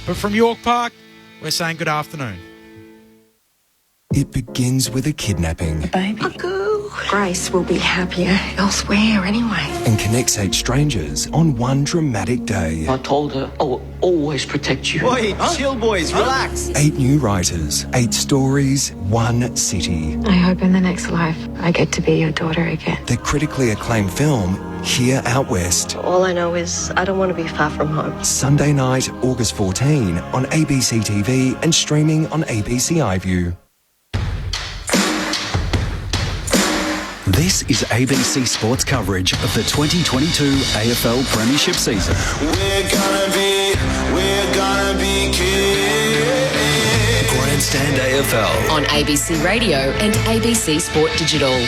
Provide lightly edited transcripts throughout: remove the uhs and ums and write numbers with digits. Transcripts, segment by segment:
But from York Park, we're saying good afternoon. It begins with a kidnapping. A baby. Grace will be happier elsewhere anyway. And connects 8 strangers on one dramatic day. I told her I will always protect you. Oi, chill boys, relax. 8 new writers, 8 stories, 1 city. I hope in the next life I get to be your daughter again. The critically acclaimed film, Here Out West. All I know is I don't want to be far from home. Sunday night, August 14 on ABC TV and streaming on ABC iView. This is ABC Sports coverage of the 2022 AFL Premiership season. We're gonna be kids. Grandstand AFL on ABC Radio and ABC Sport Digital.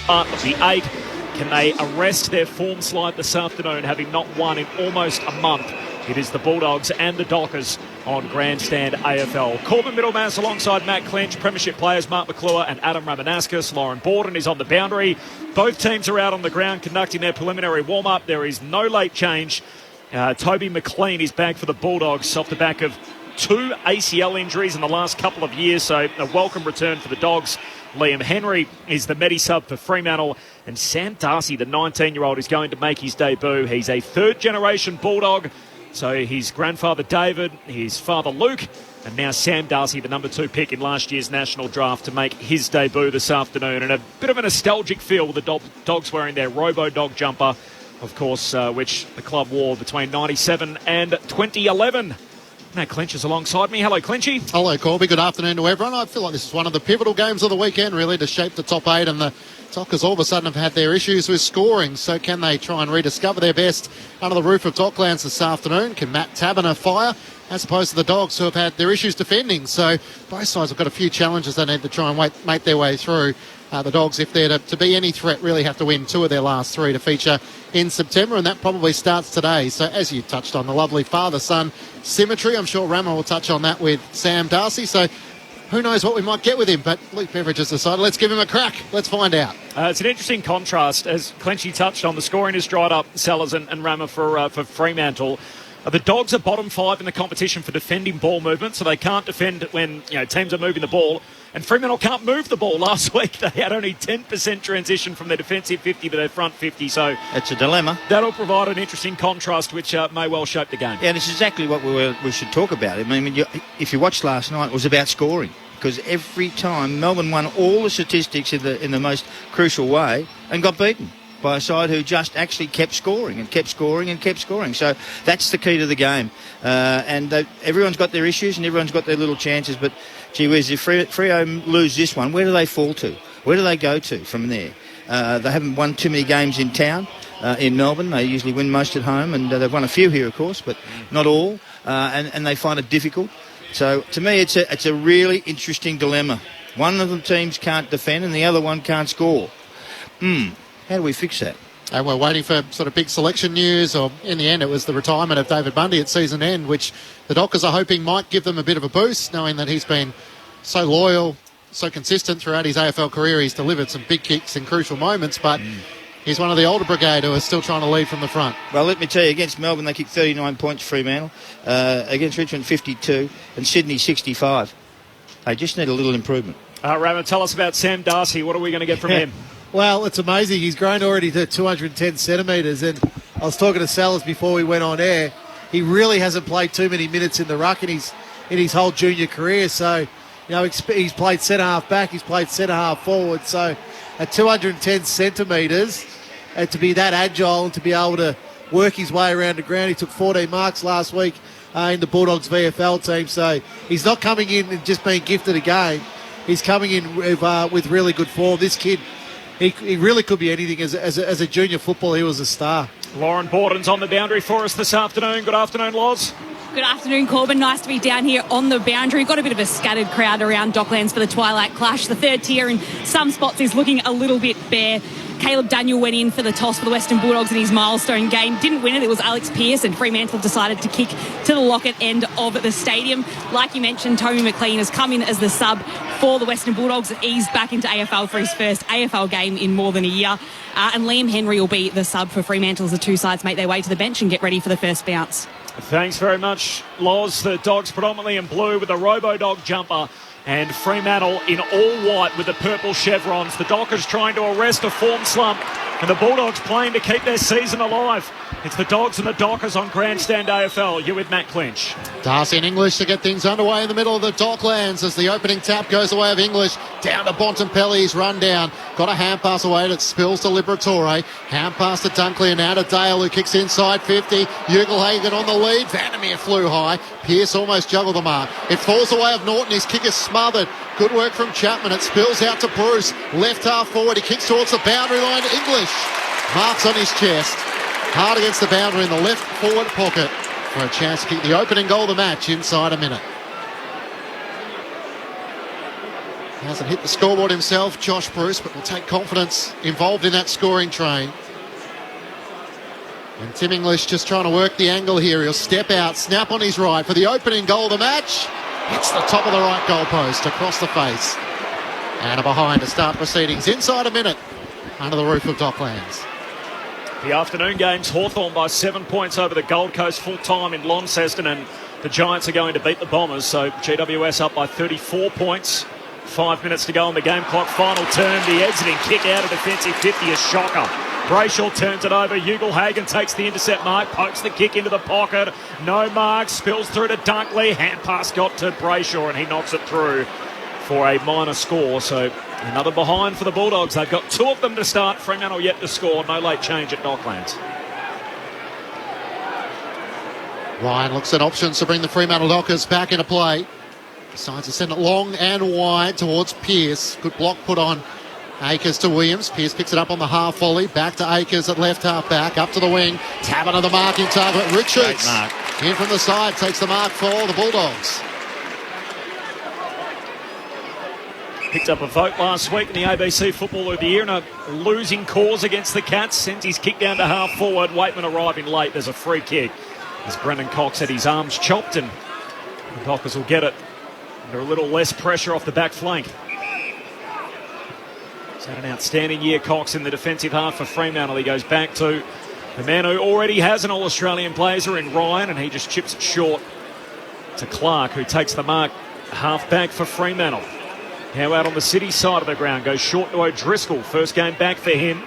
Of the 8, can they arrest their form slide this afternoon, having not won in almost a month? It is the Bulldogs and the Dockers on Grandstand AFL. Corbin Middlemass alongside Matt Clench, Premiership players Mark McClure and Adam Ramanauskas. Lauren Borden is on the boundary. Both teams are out on the ground conducting their preliminary warm-up. There is no late change. Toby McLean is back for the Bulldogs off the back of 2 ACL injuries in the last couple of years, so a welcome return for the Dogs. Liam Henry is the Medi-sub for Fremantle, and Sam Darcy, the 19-year-old, is going to make his debut. He's a third-generation Bulldog, so his grandfather David, his father Luke, and now Sam Darcy, the number 2 pick in last year's national draft, to make his debut this afternoon. And a bit of a nostalgic feel with the Dogs wearing their Robo-Dog jumper, of course, which the club wore between 97 and 2011. Matt Clench is alongside me. Hello, Clenchy. Hello, Corby. Good afternoon to everyone. I feel like this is one of the pivotal games of the weekend, really, to shape the top 8. And the Dockers all of a sudden have had their issues with scoring. So can they try and rediscover their best under the roof of Docklands this afternoon? Can Matt Taberner fire, as opposed to the Dogs, who have had their issues defending? So both sides have got a few challenges they need to try and make their way through. The Dogs, if they're to be any threat, really have to win 2 of their last 3 to feature in September, and that probably starts today. So as you touched on, the lovely father-son symmetry, I'm sure Rama will touch on that with Sam Darcy. So who knows what we might get with him, but Luke Beveridge has decided, let's give him a crack. Let's find out. It's an interesting contrast, as Clenchy touched on. The scoring has dried up, Sellers and Rama for Fremantle. The Dogs are bottom 5 in the competition for defending ball movement, so they can't defend when teams are moving the ball. And Fremantle can't move the ball. Last week they had only 10% transition from their defensive 50 to their front 50. So it's a dilemma. That'll provide an interesting contrast, which may well shape the game. Yeah, and it's exactly what we should talk about. I mean, if you watched last night, it was about scoring. Because every time Melbourne won all the statistics in the most crucial way and got beaten by a side who just actually kept scoring and kept scoring and kept scoring. So that's the key to the game. And everyone's got their issues and everyone's got their little chances. But, gee whiz, if Freo lose this one, where do they fall to? Where do they go to from there? They haven't won too many games in town, in Melbourne. They usually win most at home, and they've won a few here, of course, but not all. And they find it difficult. So, to me, it's a really interesting dilemma. One of the teams can't defend and the other one can't score. How do we fix that? And we're waiting for sort of big selection news, or in the end it was the retirement of David Bundy at season end, which the Dockers are hoping might give them a bit of a boost, knowing that he's been so loyal, so consistent throughout his AFL career. He's delivered some big kicks in crucial moments, but he's one of the older brigade who are still trying to lead from the front. Well, let me tell you, against Melbourne they kicked 39 points, Fremantle. Against Richmond, 52, and Sydney, 65. They just need a little improvement. Rama, tell us about Sam Darcy. What are we going to get from him? Well, it's amazing. He's grown already to 210 centimetres. And I was talking to Sellers before we went on air. He really hasn't played too many minutes in the ruck in his whole junior career. So, he's played centre-half back. He's played centre-half forward. So, at 210 centimetres, and to be that agile and to be able to work his way around the ground. He took 14 marks last week in the Bulldogs VFL team. So, he's not coming in and just being gifted a game. He's coming in with really good form. This kid, he really could be anything. As a junior footballer, he was a star. Lauren Borden's on the boundary for us this afternoon. Good afternoon, Loz. Good afternoon, Corbin. Nice to be down here on the boundary. Got a bit of a scattered crowd around Docklands for the Twilight Clash. The third tier in some spots is looking a little bit bare. Caleb Daniel went in for the toss for the Western Bulldogs in his milestone game. Didn't win it. It was Alex Pearce, and Fremantle decided to kick to the Lockett end of the stadium. Like you mentioned, Toby McLean has come in as the sub for the Western Bulldogs. He's back into AFL for his first AFL game in more than a year. And Liam Henry will be the sub for Fremantle as the two sides make their way to the bench and get ready for the first bounce. Thanks very much, Loz. The Dogs predominantly in blue with the Robo-Dog jumper, and Fremantle in all white with the purple chevrons. The Dockers trying to arrest a form slump, and the Bulldogs playing to keep their season alive. It's the Dogs and the Dockers on Grandstand AFL. You're with Matt Clinch. Darcy and English to get things underway in the middle of the Docklands as the opening tap goes away of English. Down to Bontempelli's run down. Got a hand pass away that spills to Liberatore. Hand pass to Dunkley and now to Dale, who kicks inside 50. Ugelhagen on the lead. Vandermeer flew high. Pearce almost juggled the mark. It falls away of Norton. His kick is smothered. Good work from Chapman. It spills out to Bruce. Left half forward. He kicks towards the boundary line. English marks on his chest. Hard against the boundary in the left forward pocket for a chance to kick the opening goal of the match inside a minute. He hasn't hit the scoreboard himself, Josh Bruce, but will take confidence involved in that scoring train. And Tim English just trying to work the angle here. He'll step out, snap on his right for the opening goal of the match. Hits the top of the right goalpost across the face. And a behind to start proceedings inside a minute under the roof of Docklands. The afternoon games, Hawthorn by 7 points over the Gold Coast full time in Launceston, and the Giants are going to beat the Bombers, so GWS up by 34 points. 5 minutes to go on the game clock. Final turn, the exiting kick out of defensive 50, a shocker. Brayshaw turns it over. Ugelhagen takes the intercept mark, pokes the kick into the pocket. No mark, spills through to Dunkley. Hand pass got to Brayshaw and he knocks it through for a minor score. So another behind for the Bulldogs. They've got two of them to start. Fremantle yet to score. No late change at Docklands. Ryan looks at options to bring the Fremantle Dockers back into play. Decides to send it long and wide towards Pearce. Good block put on Akers to Williams. Pearce picks it up on the half volley. Back to Akers at left half back. Up to the wing. Tapping on the marking target. Richards in from the side. Takes the mark for the Bulldogs. Picked up a vote last week in the ABC Footballer of the Year in a losing cause against the Cats. Sends his kick down to half forward. Waitman arriving late. There's a free kick as Brendan Cox had his arms chopped, and the Dockers will get it under a little less pressure off the back flank. He's had an outstanding year, Cox, in the defensive half for Fremantle. He goes back to the man who already has an All-Australian blazer in Ryan, and he just chips it short to Clark, who takes the mark half back for Fremantle. Now out on the City side of the ground, goes short to O'Driscoll. First game back for him.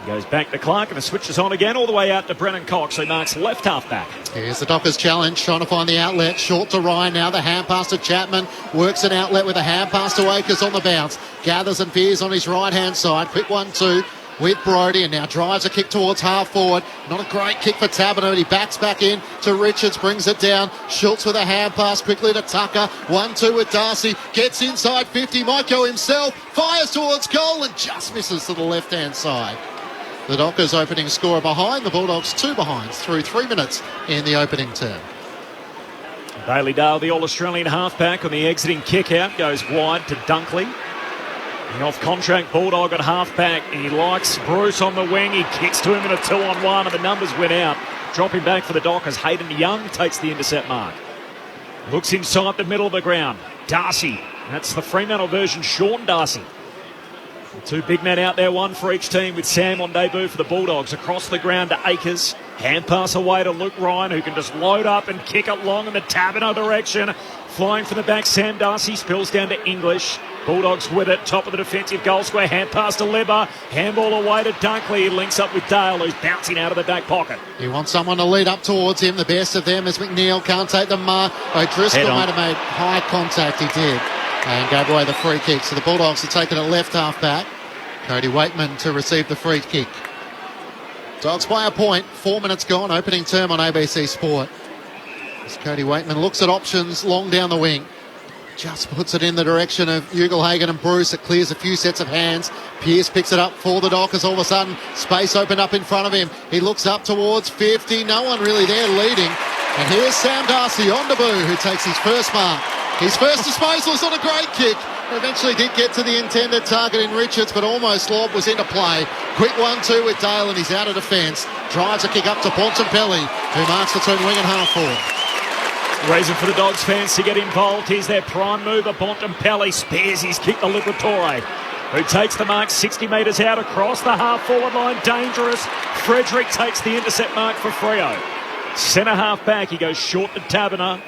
He goes back to Clark and it switches on again all the way out to Brennan Cox, who marks left half back. Here's the Dockers challenge, trying to find the outlet. Short to Ryan now, the hand pass to Chapman. Works an outlet with a hand pass to Akers on the bounce. Gathers and veers on his right-hand side. Quick 1-2 with Brodie, and now drives a kick towards half forward. Not a great kick for Taberner, but he backs back in to Richards, brings it down. Schultz with a hand pass quickly to Tucker. 1-2 with Darcy. Gets inside 50. Might go himself. Fires towards goal and just misses to the left-hand side. The Dockers opening scorer behind. The Bulldogs 2 behinds through 3 minutes in the opening term. Bailey Dale, the All-Australian halfback, on the exiting kick out, goes wide to Dunkley. The off-contract Bulldog at halfback. He likes Bruce on the wing. He kicks to him in a 2-on-1 and the numbers went out. Dropping back for the Dockers. Hayden Young takes the intercept mark. Looks inside the middle of the ground. Darcy. That's the Fremantle version, Sean Darcy. Two big men out there, one for each team, with Sam on debut for the Bulldogs. Across the ground to Akers. Hand pass away to Luke Ryan, who can just load up and kick it long in the Taberner direction. Flying from the back, Sam Darcy spills down to English. Bulldogs with it, top of the defensive goal square. Hand pass to Leber. Handball away to Dunkley. He links up with Dale, who's bouncing out of the back pocket. He wants someone to lead up towards him. The best of them is McNeil. Can't take the mark. O'Driscoll might have made high contact. He did. And gave away the free kick. So the Bulldogs are taking it left half back. Cody Waitman to receive the free kick. Dogs by a point. 4 minutes gone. Opening term on ABC Sport. As Cody Waitman looks at options long down the wing. Just puts it in the direction of Ugelhagen and Bruce. It clears a few sets of hands. Pearce picks it up for the Dockers. All of a sudden, space opened up in front of him. He looks up towards 50. No one really there leading. And here's Sam Darcy on debut, who takes his first mark. His first disposal is not a great kick. Eventually did get to the intended target in Richards, but almost lob was into play. Quick 1-2 with Dale, and he's out of defence. Drives a kick up to Bontempelli, who marks between wing and half forward. Reason for the Dogs fans to get involved. Here's their prime mover, Bontempelli. Spares his kick to Liberatore, who takes the mark 60 metres out across the half-forward line. Dangerous. Frederick takes the intercept mark for Freo. Centre half back, he goes short to Taberner.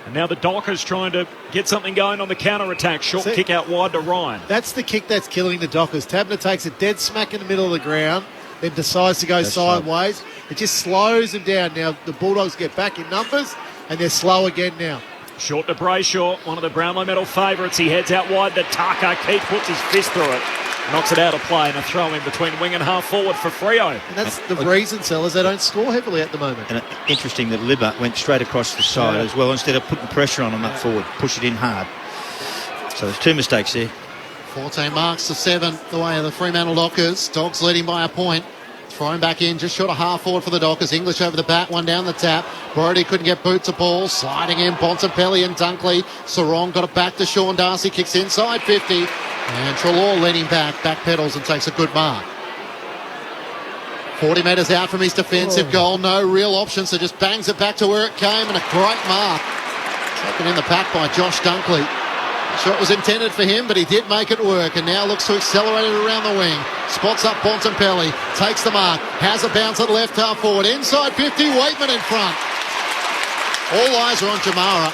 And now the Dockers trying to get something going on the counter-attack. Short kick out wide to Ryan. That's the kick that's killing the Dockers. Taberner takes it dead smack in the middle of the ground, then decides to go sideways. It just slows them down. Now the Bulldogs get back in numbers, and they're slow again now. Short to Brayshaw, one of the Brownlow medal favourites. He heads out wide to Tucker. Keith puts his fist through it. Knocks it out of play, and a throw in between wing and half forward for Freo. And that's the reason, Sellers, they don't score heavily at the moment. And interesting that Libba went straight across the side as well, instead of putting pressure on them up forward. Push it in hard. So there's 2 mistakes there. 14 marks to 7 the way of the Fremantle Dockers. Dogs leading by a point. Thrown back in, just short of half forward for the Dockers. English over the bat, one down the tap. Brody couldn't get boot to ball. Sliding in, Bontempelli and Dunkley. Sarong got it back to Sean Darcy. Kicks inside 50. And Treloar leaning back pedals and takes a good mark. 40 metres out from his defensive goal. No real option, so just bangs it back to where it came. And a great mark. Taken in the pack by Josh Dunkley. Shot was intended for him, but he did make it work, and now looks to accelerate it around the wing. Spots up Bontempelli, takes the mark, has a bounce at left half forward, inside 50, Waitman in front. All eyes are on Jamara.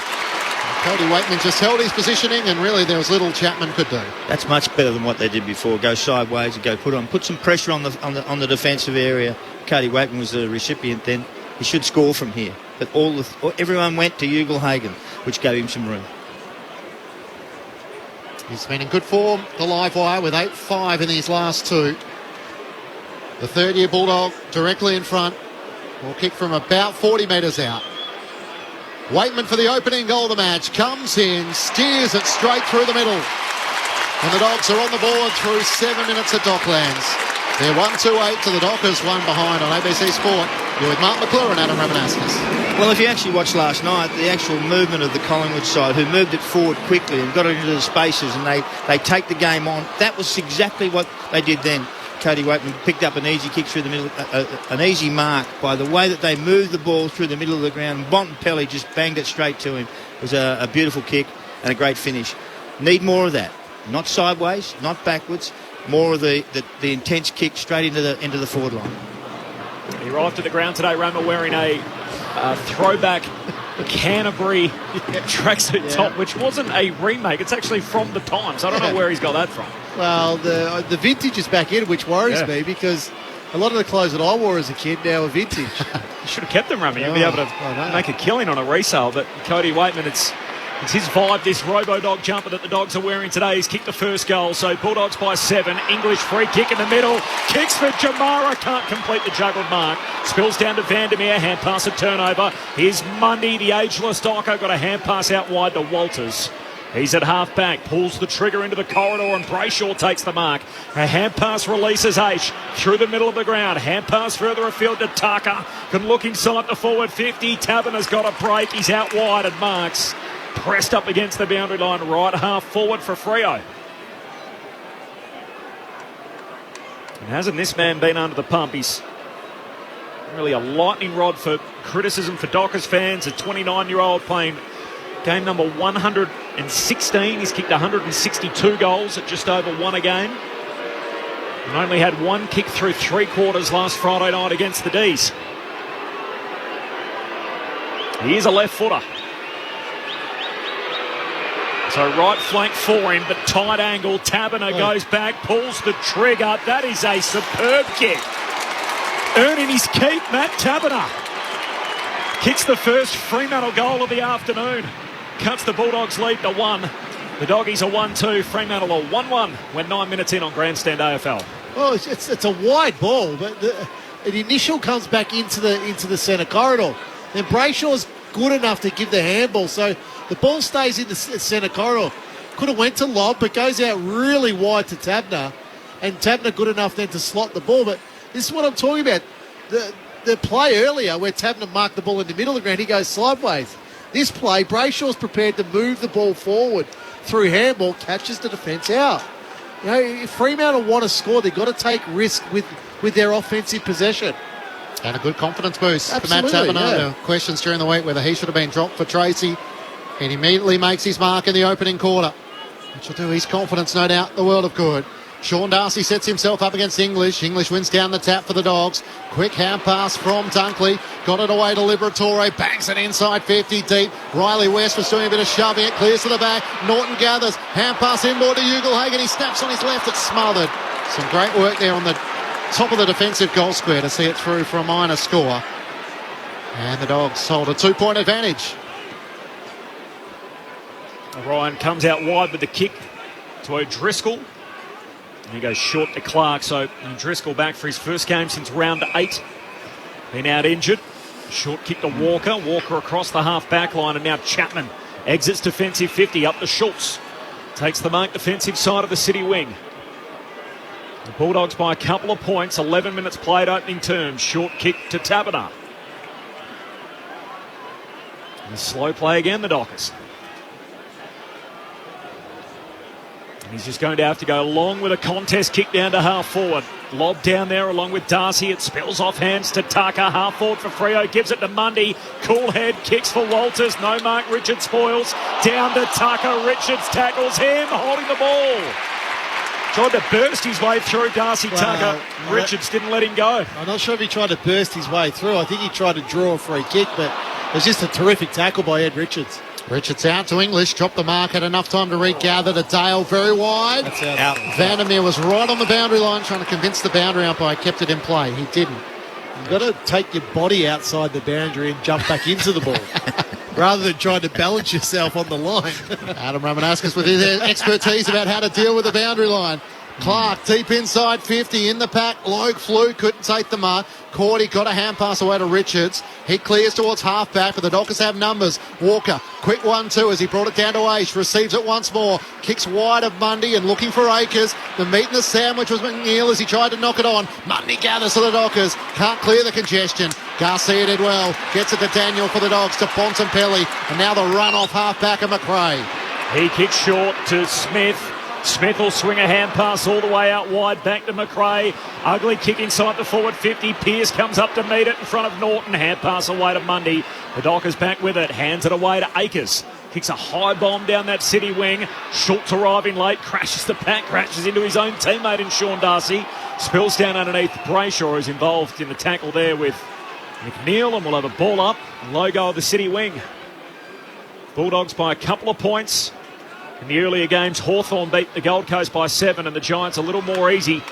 Cody Waitman just held his positioning, and really there was little Chapman could do. That's much better than what they did before. Go sideways and go put some pressure on the defensive area. Cody Waitman was the recipient then. He should score from here, but everyone went to Ugle-Hagan, which gave him some room. He's been in good form, the live wire, with 8-5 in his last 2. The third-year Bulldog directly in front. Will kick from about 40 metres out. Waitman for the opening goal of the match. Comes in, steers it straight through the middle. And the Dogs are on the board through 7 minutes at Docklands. They're 1-2-8 to the Dockers, 1 behind on ABC Sport. You're with Mark McClure and Adam Ramanaskas. Well, if you actually watched last night, the actual movement of the Collingwood side, who moved it forward quickly and got it into the spaces, and they take the game on, that was exactly what they did then. Cody Waitman picked up an easy kick through the middle, an easy mark by the way that they moved the ball through the middle of the ground. Bontempelli just banged it straight to him. It was a beautiful kick and a great finish. Need more of that. Not sideways, not backwards. More of the intense kick straight into the forward line. He arrived at the ground today, Roma, wearing a throwback Canterbury tracksuit top, which wasn't a remake. It's actually from the Times. I don't know where he's got that from. Well, the vintage is back in, which worries me, because a lot of the clothes that I wore as a kid now are vintage. You should have kept them, Rama. You'd be able to make a killing on a resale. But Cody Waitman, it's his vibe, this Robo-Dog jumper that the Dogs are wearing today. He's kicked the first goal, so Bulldogs by 7. English free kick in the middle. Kicks for Jamara, can't complete the juggled mark. Spills down to Vandermeer, hand pass and turnover. Here's Mundy, the ageless Docker, got a hand pass out wide to Walters. He's at half-back, pulls the trigger into the corridor, and Brayshaw takes the mark. A hand pass releases H through the middle of the ground. Hand pass further afield to Tucker. Can look inside the forward 50. Taberner's got a break. He's out wide and marks. Pressed up against the boundary line, right half forward for Freo. And hasn't this man been under the pump? He's really a lightning rod for criticism for Dockers fans. A 29-year-old playing game number 116. He's kicked 162 goals at just over 1 a game. And only had 1 kick through 3 quarters last Friday night against the D's. He is a left footer. So right flank for him, but tight angle. Taberner goes back, pulls the trigger. That is a superb kick. Earning his keep, Matt Taberner. Kicks the first Fremantle goal of the afternoon. Cuts the Bulldogs lead to 1. The Doggies are 1-2. Fremantle are 1-1 when 9 minutes in on Grandstand AFL. Well, it's a wide ball, but the initial comes back into the centre corridor. Then Brayshaw's good enough to give the handball, so the ball stays in the centre corridor. Could have went to lob, but goes out really wide to Taberner, and Taberner good enough then to slot the ball. But this is what I'm talking about. the play earlier where Taberner marked the ball in the middle of the ground, he goes sideways. This play, Brayshaw's prepared to move the ball forward through handball, catches the defence out. You know, if Fremantle want to score, they've got to take risk with their offensive possession. And a good confidence boost Absolutely, for Matt Taberner. yeah. There were questions during the week whether he should have been dropped for Tracy. And he immediately makes his mark in the opening quarter, which will do his confidence, no doubt, the world of good. Sean Darcy sets himself up against English. English wins down the tap for the Dogs. Quick hand pass from Dunkley. Got it away to Liberatore. Bangs it inside 50 deep. Riley West was doing a bit of shoving. It clears to the back. Norton gathers. Hand pass inboard to Ugelhagen. He snaps on his left. It's smothered. Some great work there on the top of the defensive goal square to see it through for a minor score. And the Dogs hold a 2-point advantage. Ryan comes out wide with the kick to O'Driscoll. And he goes short to Clark, so O'Driscoll back for his first game since round 8. Been out injured. Short kick to Walker. Walker across the half-back line, and now Chapman exits defensive 50 up to Schultz. Takes the mark defensive side of the City wing. The Bulldogs by a couple of points, 11 minutes played opening term. Short kick to Taberner. And slow play again, the Dockers. He's just going to have to go long with a contest kick down to half forward. Lob down there along with Darcy. It spills off hands to Tucker. Half forward for Freo. Gives it to Mundy. Cool head. Kicks for Walters. No mark. Richards spoils. Down to Tucker. Richards tackles him. Holding the ball. Tried to burst his way through Darcy Tucker. Richards didn't let him go. I'm not sure if he tried to burst his way through. I think he tried to draw a free kick, but it was just a terrific tackle by Ed Richards. Richards out to English, dropped the mark, had enough time to regather to Dale, very wide. That's out. Vandermeer was right on the boundary line trying to convince the boundary umpire, kept it in play. He didn't. You've got to take your body outside the boundary and jump back into the ball rather than trying to balance yourself on the line. Adam Romanascus with his expertise about how to deal with the boundary line. Clark deep inside 50 in the pack. Logue flew, couldn't take the mark. Cordy got a hand pass away to Richards. He clears towards half-back, but the Dockers have numbers. Walker, quick 1-2 as he brought it down to Aish. Receives it once more. Kicks wide of Mundy and looking for Akers. The meat and the sandwich was McNeil as he tried to knock it on. Mundy gathers to the Dockers. Can't clear the congestion. Garcia did well. Gets it to Daniel for the Dogs, to Bontempelli. And now the run off half-back of McRae. He kicks short to Smith. Smith will swing a hand pass all the way out wide, back to McRae. Ugly kick inside the forward 50. Pearce comes up to meet it in front of Norton. Hand pass away to Mundy. The Dockers back with it. Hands it away to Akers. Kicks a high bomb down that City wing. Schultz arriving late. Crashes the pack. Crashes into his own teammate in Sean Darcy. Spills down underneath Brayshaw, who's involved in the tackle there with McNeil. And we'll have a ball up. Logo of the City wing. Bulldogs by a couple of points. In the earlier games, Hawthorn beat the Gold Coast by 7, and the Giants a little more easy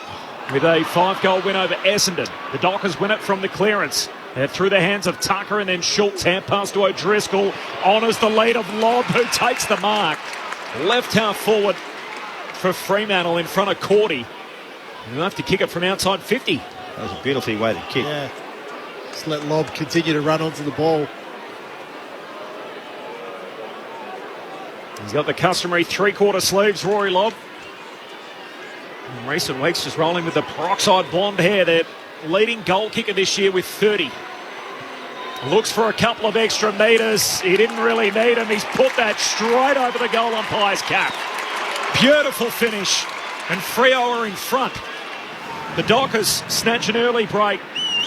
with a 5-goal win over Essendon. The Dockers win it from the clearance. They're through the hands of Tucker and then Schultz. Hand pass to O'Driscoll. Honours the lead of Lobb, who takes the mark. Left half forward for Fremantle in front of Cordy. He'll have to kick it from outside 50. That was a beautifully weighted kick. Yeah. Just let Lobb continue to run onto the ball. He's got the customary three-quarter sleeves, Rory Lobb. In recent weeks, just rolling with the peroxide blonde hair. Their leading goal kicker this year with 30. Looks for a couple of extra metres. He didn't really need them. He's put that straight over the goal umpire's cap. Beautiful finish. And Freo are in front. The Dockers snatch an early break.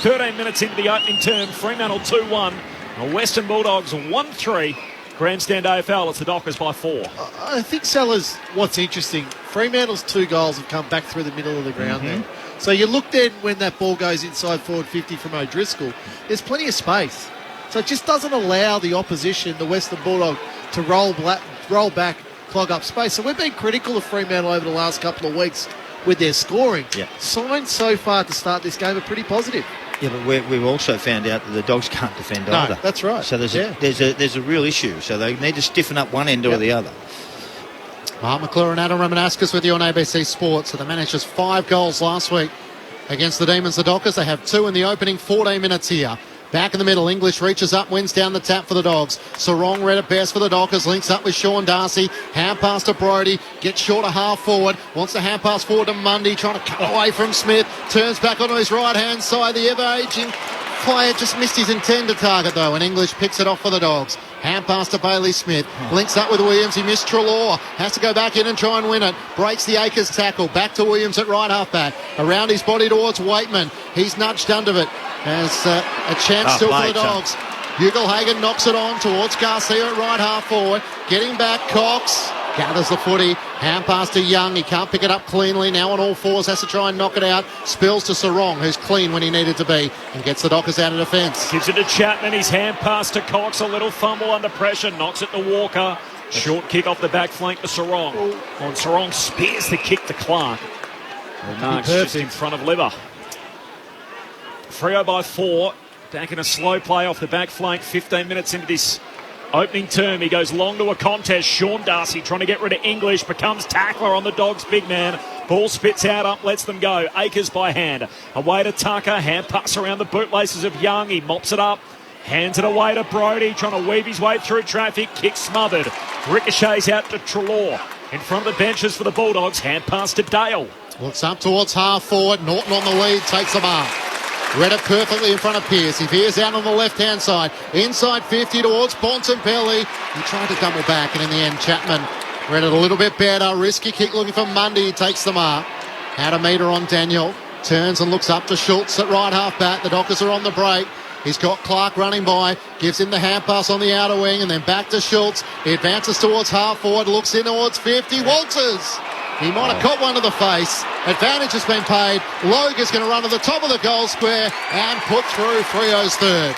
13 minutes into the opening term. Fremantle 2-1. The Western Bulldogs 1-3. Grandstand AFL, it's the Dockers by 4. I think, Sellers, what's interesting, Fremantle's 2 goals have come back through the middle of the ground there. So you look then when that ball goes inside forward 50 from O'Driscoll, there's plenty of space. So it just doesn't allow the opposition, the Western Bulldog, to roll back, clog up space. So we've been critical of Fremantle over the last couple of weeks with their scoring. Yeah. Signs so far to start this game are pretty positive. Yeah, but we've also found out that the Dogs can't defend either. That's right. So there's a real issue. So they need to stiffen up one end or the other. Mark McClure and Adam Romanascus with you on ABC Sports. So they managed just 5 goals last week against the Demons, the Dockers. They have 2 in the opening 14 minutes here. Back in the middle, English reaches up, wins down the tap for the Dogs. Sarong read it best for the Dockers, links up with Sean Darcy. Hand pass to Brodie, gets short a half forward, wants to hand pass forward to Mundy, trying to cut away from Smith. Turns back onto his right-hand side, the ever-aging player just missed his intended target, though, and English picks it off for the Dogs. Hand pass to Bailey Smith. Links up with Williams. He missed Treloar. Has to go back in and try and win it. Breaks the Akers tackle. Back to Williams at right half-back. Around his body towards Waitman. He's nudged under it. Has a chance still for the Dogs. Ugelhagen knocks it on towards Garcia at right half forward. Getting back, Cox gathers the footy. Hand pass to Young. He can't pick it up cleanly. Now on all fours, has to try and knock it out. Spills to Sarong, who's clean when he needed to be, and gets the Dockers out of defence. Gives it to Chapman. His hand pass to Cox. A little fumble under pressure. Knocks it to Walker. Short kick off the back flank to Sarong. On Sarong spears the kick to Clark. Remarks just in front of Liver. Freo by 4. Back in a slow play off the back flank. 15 minutes into this opening term. He goes long to a contest. Sean Darcy trying to get rid of English. Becomes tackler on the Dogs' big man. Ball spits out up, lets them go. Akers by hand. Away to Tucker. Hand pass around the bootlaces of Young. He mops it up. Hands it away to Brodie. Trying to weave his way through traffic. Kick smothered. Ricochets out to Treloar. In front of the benches for the Bulldogs. Hand pass to Dale. Looks up towards half forward. Norton on the lead. Takes the mark. Read it perfectly in front of Pearce. He veers out on the left-hand side. Inside 50 towards Bontempelli. He tried to double back, and in the end, Chapman read it a little bit better. Risky kick looking for Mundy. He takes the mark. Out a metre on Daniel. Turns and looks up to Schultz at right half-back. The Dockers are on the break. He's got Clark running by. Gives him the hand pass on the outer wing, and then back to Schultz. He advances towards half-forward. Looks in towards 50. Walters! He might have caught one to the face. Advantage has been paid. Logue is going to run to the top of the goal square and put through Freo's third.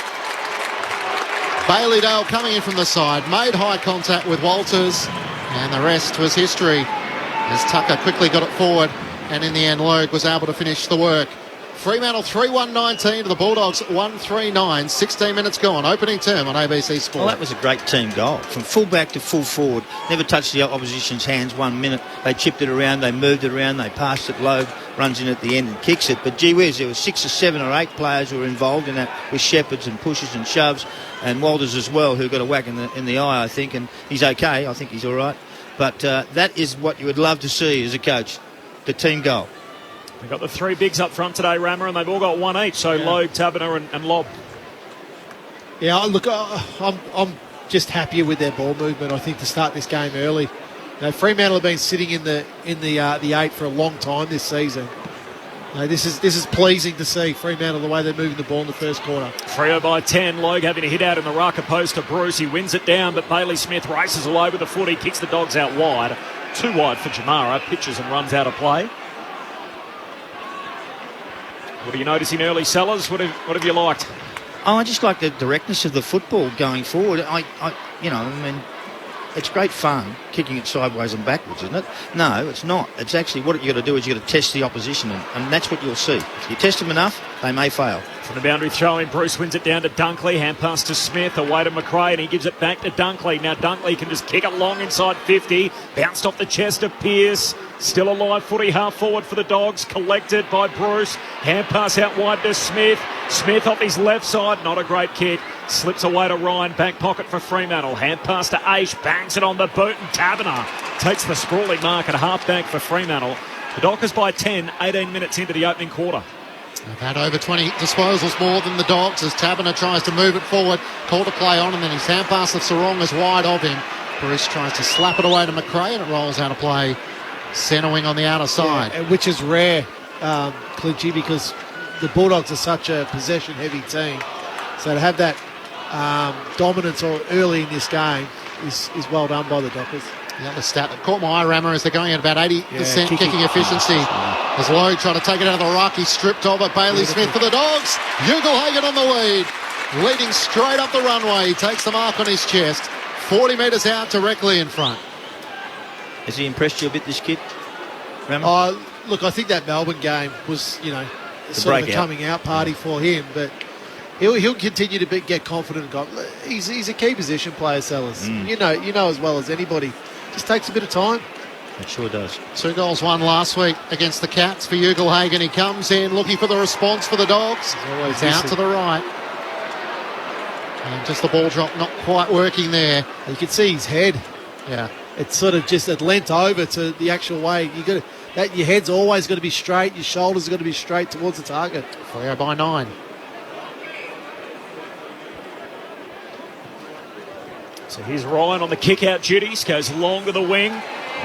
Bailey Dale coming in from the side. Made high contact with Walters. And the rest was history as Tucker quickly got it forward. And in the end, Logue was able to finish the work. Fremantle 3-1-19 to the Bulldogs 1-3-9. 16 minutes gone. Opening term on ABC Sport. Well, that was a great team goal. From full back to full forward. Never touched the opposition's hands 1 minute. They chipped it around. They moved it around. They passed it low. Runs in at the end and kicks it. But gee whiz, there were 6 or 7 or 8 players who were involved in that with Shepherds and pushes and shoves. And Walters as well, who got a whack in the eye, I think. And he's okay. I think he's all right. But that is what you would love to see as a coach. The team goal. They've got the 3 bigs up front today, Rammer, and they've all got 1 each. So Logue, Taberner and Lobb. Yeah, look, I'm just happier with their ball movement. I think to start this game early. You know, Fremantle have been sitting in the 8 for a long time this season. You know, this is pleasing to see Fremantle the way they're moving the ball in the first quarter. Freo by 10. Logue having a hit out in the ruck opposed to Bruce. He wins it down, but Bailey Smith races away with the foot. He kicks the Dogs out wide. Too wide for Jamara. Pitches and runs out of play. What are you noticing early, Sellers? What have you liked? Oh, I just like the directness of the football going forward. It's great fun kicking it sideways and backwards, isn't it? No, it's not. It's actually what you got to do is you got to test the opposition, and that's what you'll see. If you test them enough, they may fail. From the boundary throw in, Bruce wins it down to Dunkley. Hand pass to Smith, away to McRae, and he gives it back to Dunkley. Now Dunkley can just kick it long inside 50. Bounced off the chest of Pearce. Still a live footy half forward for the Dogs. Collected by Bruce. Hand pass out wide to Smith. Smith off his left side. Not a great kick. Slips away to Ryan. Back pocket for Fremantle. Hand pass to Aish. Bangs it on the boot. And Taberner takes the sprawling mark at half back for Fremantle. The Dockers by 10, 18 minutes into the opening quarter. They've had over 20 disposals more than the Dogs as Taberner tries to move it forward. Call to play on, and then his hand pass of Sarong is wide of him. Bruce tries to slap it away to McRae, and it rolls out of play. Centre wing on the outer side. Yeah, which is rare, Clinchy, because the Bulldogs are such a possession-heavy team. So to have that dominance early in this game is well done by the Dockers. The other stat that caught my eye, Rammer, is they're going at about 80% kicking efficiency. As Logue trying to take it out of the ruck, he's stripped of it. Bailey Smith for the Dogs. Ugelhagen on the lead. Leading straight up the runway. He takes the mark on his chest. 40 metres out, directly in front. Has he impressed you a bit, this kid, Rammer? Look, I think that Melbourne game was, sort of a coming out party for him, but he'll continue to get confident. He's a key position player, Sellers. You know as well as anybody. Just takes a bit of time. It sure does. 2 goals won last week against the Cats for Ugelhagen. He comes in looking for the response for the Dogs. He's out to the right. And just the ball drop not quite working there. You can see his head. Yeah. It's sort of just leant over to the actual way. Your head's always got to be straight. Your shoulders are got to be straight towards the target. Freo by 9. So here's Ryan on the kick-out duties, goes long to the wing.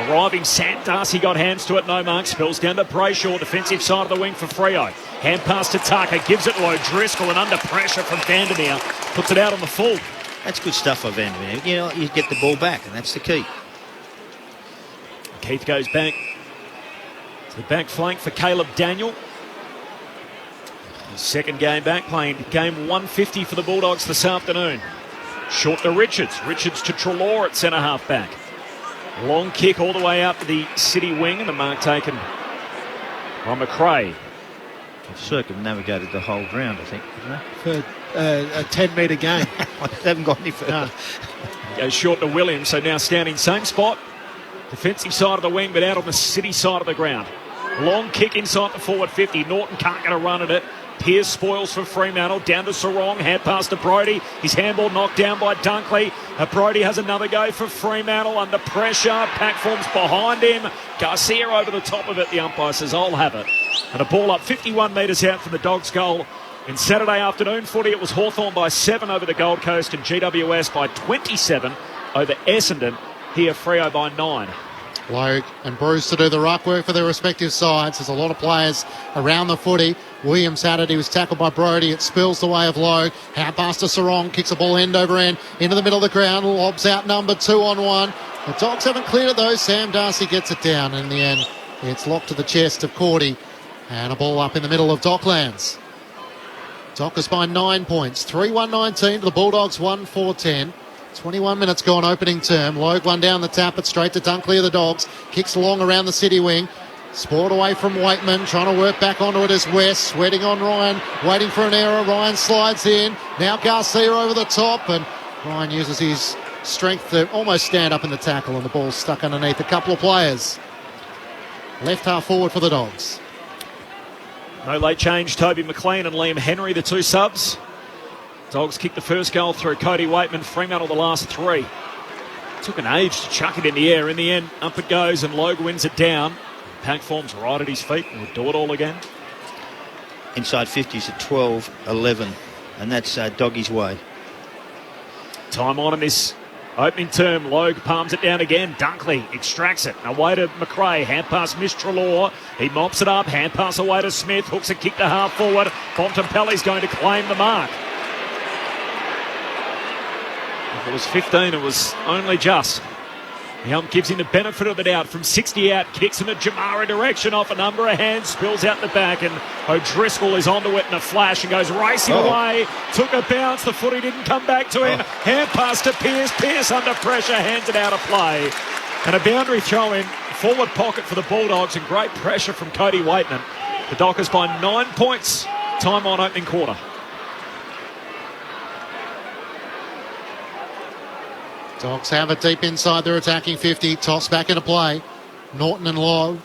Arriving Sam Darcy got hands to it, no mark. Spills down to Brayshaw, defensive side of the wing for Freo. Hand pass to Tucker, gives it to O'Driscoll, and under pressure from Vandermeer, puts it out on the full. That's good stuff for Vandermeer. You know, you get the ball back, and that's the key. Keith goes back to the back flank for Caleb Daniel. His second game back, playing game 150 for the Bulldogs this afternoon. Short to Richards. Richards to Treloar at centre half back. Long kick all the way up to the City wing, and the mark taken by McRae. They've circumnavigated the whole ground, I think, haven't For a 10-metre game. they haven't got any further. Goes short to Williams, so now standing same spot. Defensive side of the wing, but out on the City side of the ground. Long kick inside the forward 50. Norton can't get a run at it. Pearce spoils for Fremantle, down to Sarong, hand pass to Brodie. His handball knocked down by Dunkley. Brodie has another go for Fremantle, under pressure. Pack forms behind him. Garcia over the top of it. The umpire says, I'll have it. And a ball up 51 metres out from the Dogs' goal. In Saturday afternoon footy, it was Hawthorn by 7 over the Gold Coast and GWS by 27 over Essendon. Here, Freo by 9. Logue and Bruce to do the ruck work for their respective sides. There's a lot of players around the footy. Williams had it. He was tackled by Brodie. It spills the way of Logue. Hand pass to Sarong. Kicks a ball end over end into the middle of the ground. Lobs out number 2-on-1. The Dogs haven't cleared it though. Sam Darcy gets it down. In the end, it's locked to the chest of Cordy. And a ball up in the middle of Docklands. Dockers by 9 points. 3-1-19 to the Bulldogs, 1-4-10. 21 minutes gone opening term. Logue one down the tap, but straight to Dunkley of the Dogs. Kicks long around the City wing. Sport away from Waitman, trying to work back onto it as West. Sweating on Ryan, waiting for an error. Ryan slides in. Now Garcia over the top, and Ryan uses his strength to almost stand up in the tackle, and the ball's stuck underneath a couple of players. Left half forward for the Dogs. No late change. Toby McLean and Liam Henry, the two subs. Dogs kicked the first goal through Cody Waitman. Fremantle the last 3. Took an age to chuck it in the air. In the end, up it goes, and Logue wins it down. Pack forms right at his feet, and we'll do it all again. Inside 50s at 12-11, and that's Doggy's way. Time on in this opening term. Logue palms it down again. Dunkley extracts it. Away to McRae. Hand pass missed Treloar. He mops it up. Hand pass away to Smith. Hooks a kick to half forward. Bontempelli's going to claim the mark. If it was 15, it was only just. The ump gives him the benefit of the doubt from 60 out, kicks in a Jamara direction off a number of hands, spills out the back, and O'Driscoll is onto it in a flash and goes racing away. Took a bounce, the footy didn't come back to him. Hand pass to Pearce. Pearce under pressure, hands it out of play. And a boundary throw in, forward pocket for the Bulldogs, and great pressure from Cody Waitman. The Dockers by 9 points, time on opening quarter. Dogs have it deep inside their attacking 50. Toss back into play. Norton and Lowe.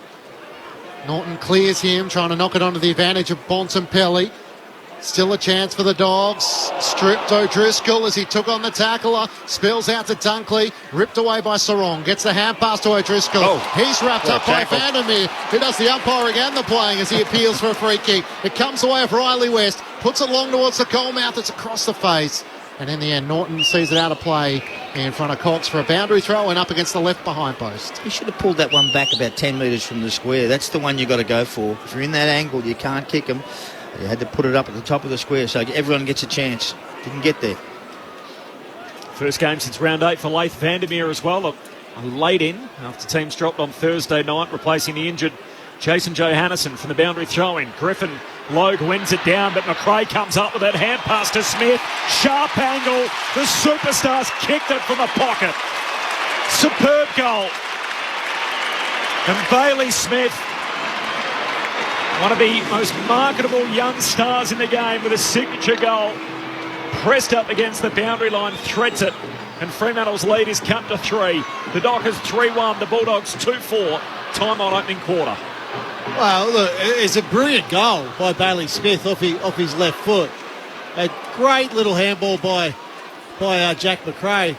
Norton clears him, trying to knock it onto the advantage of Bontempelli. Still a chance for the Dogs. Stripped O'Driscoll as he took on the tackler. Spills out to Dunkley. Ripped away by Sarong. Gets the hand pass to O'Driscoll. He's wrapped up by Vandermeer, who does the umpiring and the playing as he appeals for a free kick. It comes away of Riley West. Puts it long towards the goal mouth. It's across the face. And in the end, Norton sees it out of play in front of Cox for a boundary throw and up against the left behind post. He should have pulled that one back about 10 metres from the square. That's the one you got to go for. If you're in that angle, you can't kick him. You had to put it up at the top of the square so everyone gets a chance. Didn't get there. First game since round 8 for Laith Vandermeer as well. A late in after teams dropped on Thursday night, replacing the injured Jason Johannesson from the boundary throw-in. Griffin Logue wins it down, but McRae comes up with it. Hand pass to Smith. Sharp angle. The Superstars kicked it from the pocket. Superb goal. And Bailey Smith, one of the most marketable young stars in the game, with a signature goal. Pressed up against the boundary line, threads it. And Fremantle's lead is cut to 3. The Dockers 3-1, the Bulldogs 2-4. Time on opening quarter. Well, look, it's a brilliant goal by Bailey Smith off his left foot. A great little handball by Jack McRae.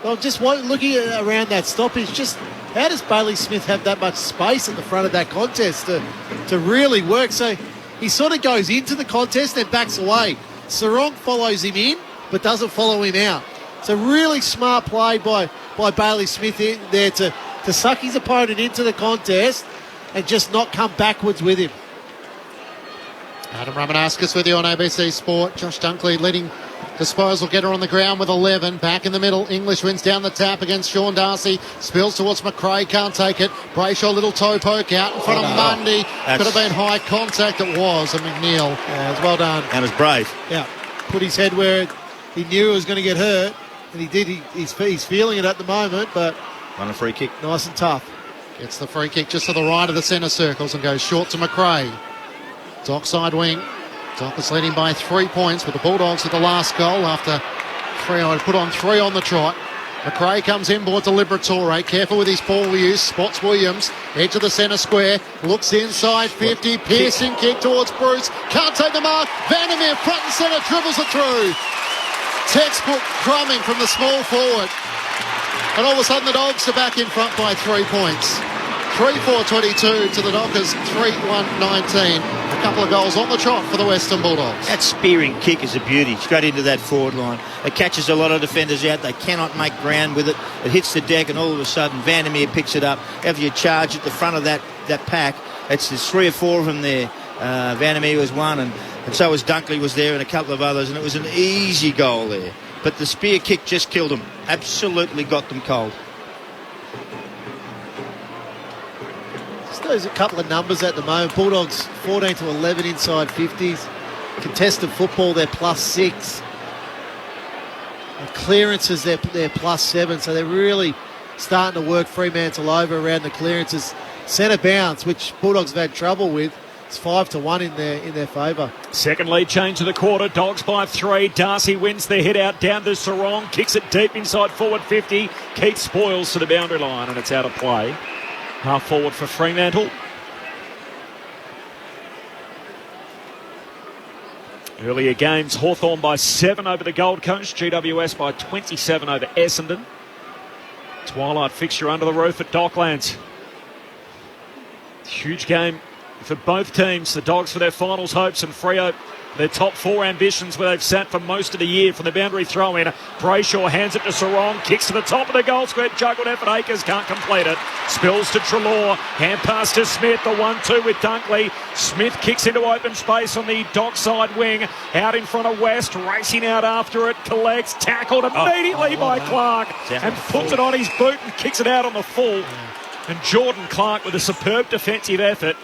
Well, just looking around that stoppage, just how does Bailey Smith have that much space at the front of that contest to really work? So he sort of goes into the contest and backs away. Sarong follows him in, but doesn't follow him out. It's a really smart play by Bailey Smith in there to suck his opponent into the contest and just not come backwards with him. Adam Ramanauskas with you on ABC Sport. Josh Dunkley leading disposal getter on the ground with 11. Back in the middle, English wins down the tap against Sean Darcy. Spills towards McRae, can't take it. Brayshaw, little toe poke out in front of Mundy. Could have been high contact, it was. And McNeil. Yeah, it was well done. And it was brave. Yeah, put his head where he knew he was going to get hurt. And he did. He's feeling it at the moment, but... On a free kick. Nice and tough. Gets the free kick just to the right of the centre circles and goes short to McRae. Dockside wing. Dockers leading by 3 points with the Bulldogs with the last goal after Freo had put on 3 on the trot. McRae comes inboard to Liberatore. Careful with his ball use. Spots Williams. Edge of the centre square. Looks inside 50. Piercing kick towards Bruce. Can't take the mark. Vandermeer front and centre. Dribbles it through. Textbook crumbing from the small forward. And all of a sudden the Dogs are back in front by 3 points. 3-4-22 to the Dockers, 3-1-19. A couple of goals on the trot for the Western Bulldogs. That spearing kick is a beauty, straight into that forward line. It catches a lot of defenders out. They cannot make ground with it. It hits the deck, and all of a sudden Vandermeer picks it up. After you charge at the front of that pack, there's 3 or 4 of them there. Vandermeer was one, and so was Dunkley was there, and a couple of others, and it was an easy goal there. But the spear kick just killed them. Absolutely got them cold. There's a couple of numbers at the moment. Bulldogs 14 to 11 inside 50s. Contested football, they're +6. And clearances, they're +7. So they're really starting to work Fremantle over around the clearances. Centre bounce, which Bulldogs have had trouble with. It's 5-1 in their favour. Second lead change of the quarter. Dogs by 3. Darcy wins the hit out down to Sarong. Kicks it deep inside forward 50. Keith Spoils to the boundary line, and it's out of play. Half forward for Fremantle. Earlier games, Hawthorn by 7 over the Gold Coast. GWS by 27 over Essendon. Twilight fixture under the roof at Docklands. Huge game for both teams. The Dogs for their finals hopes, and Freo their top 4 ambitions where they've sat for most of the year from the boundary throw in. Brayshaw hands it to Sarong, kicks to the top of the goal square, juggled effort, Akers can't complete it. Spills to Treloar, hand pass to Smith, the 1-2 with Dunkley. Smith kicks into open space on the Dockside wing, out in front of West, racing out after it, collects, tackled immediately by Clark, and puts it on his boot and kicks it out on the full. And Jordan Clark with a superb defensive effort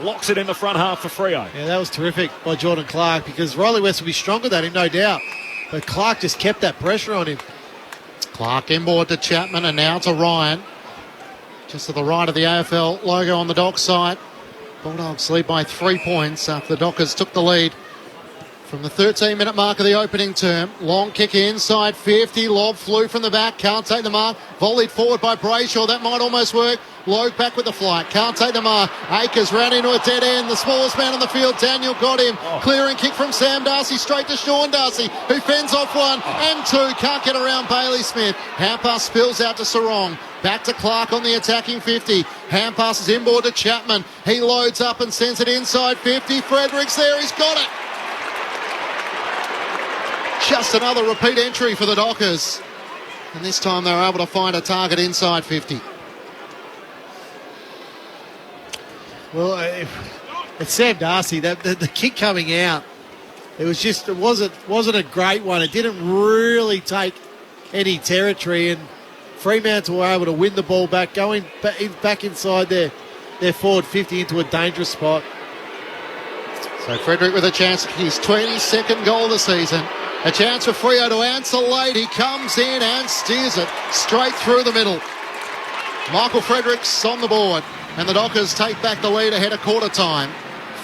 locks it in the front half for Freo. Yeah, that was terrific by Jordan Clark, because Riley West will be stronger than him, no doubt. But Clark just kept that pressure on him. Clark inboard to Chapman and now to Ryan. Just to the right of the AFL logo on the Dockside. Bulldogs lead by 3 points after the Dockers took the lead from the 13-minute mark of the opening term. Long kick inside 50. Lob flew from the back. Can't take the mark. Volleyed forward by Brayshaw. That might almost work. Logue back with the flight. Can't take the mark. Akers ran into a dead end. The smallest man on the field, Daniel, got him. Clearing kick from Sam Darcy straight to Sean Darcy, who fends off 1 and 2. Can't get around Bailey Smith. Hand pass spills out to Sarong. Back to Clark on the attacking 50. Hand passes inboard to Chapman. He loads up and sends it inside 50. Fredericks there. He's got it. Just another repeat entry for the Dockers. And this time they were able to find a target inside 50. Well, it's Sam Darcy. The kick coming out, it wasn't a great one. It didn't really take any territory, and Fremantle were able to win the ball back, going back inside their forward 50 into a dangerous spot. So Frederick with a chance, his 22nd goal of the season. A chance for Freo to answer late. He comes in and steers it straight through the middle. Michael Fredericks on the board, and the Dockers take back the lead ahead of quarter time.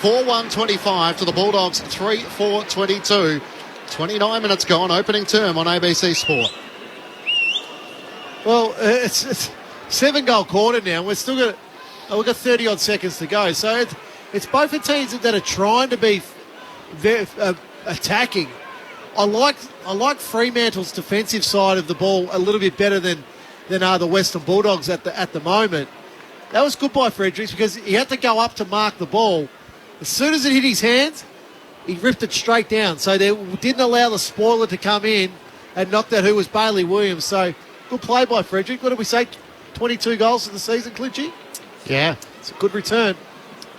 4-1-25 to the Bulldogs, 3-4-22. 29 minutes gone, opening term on ABC Sport. Well, it's 7-goal quarter now. We've still got 30 odd seconds to go. So it's both the teams that are trying to be attacking. I like Fremantle's defensive side of the ball a little bit better than are the Western Bulldogs at the moment. That was good by Fredericks, because he had to go up to mark the ball. As soon as it hit his hands, he ripped it straight down. So they didn't allow the spoiler to come in and knocked out who was Bailey Williams. So good play by Frederick. What did we say? 22 goals in the season, Clinchy? Yeah. It's a good return.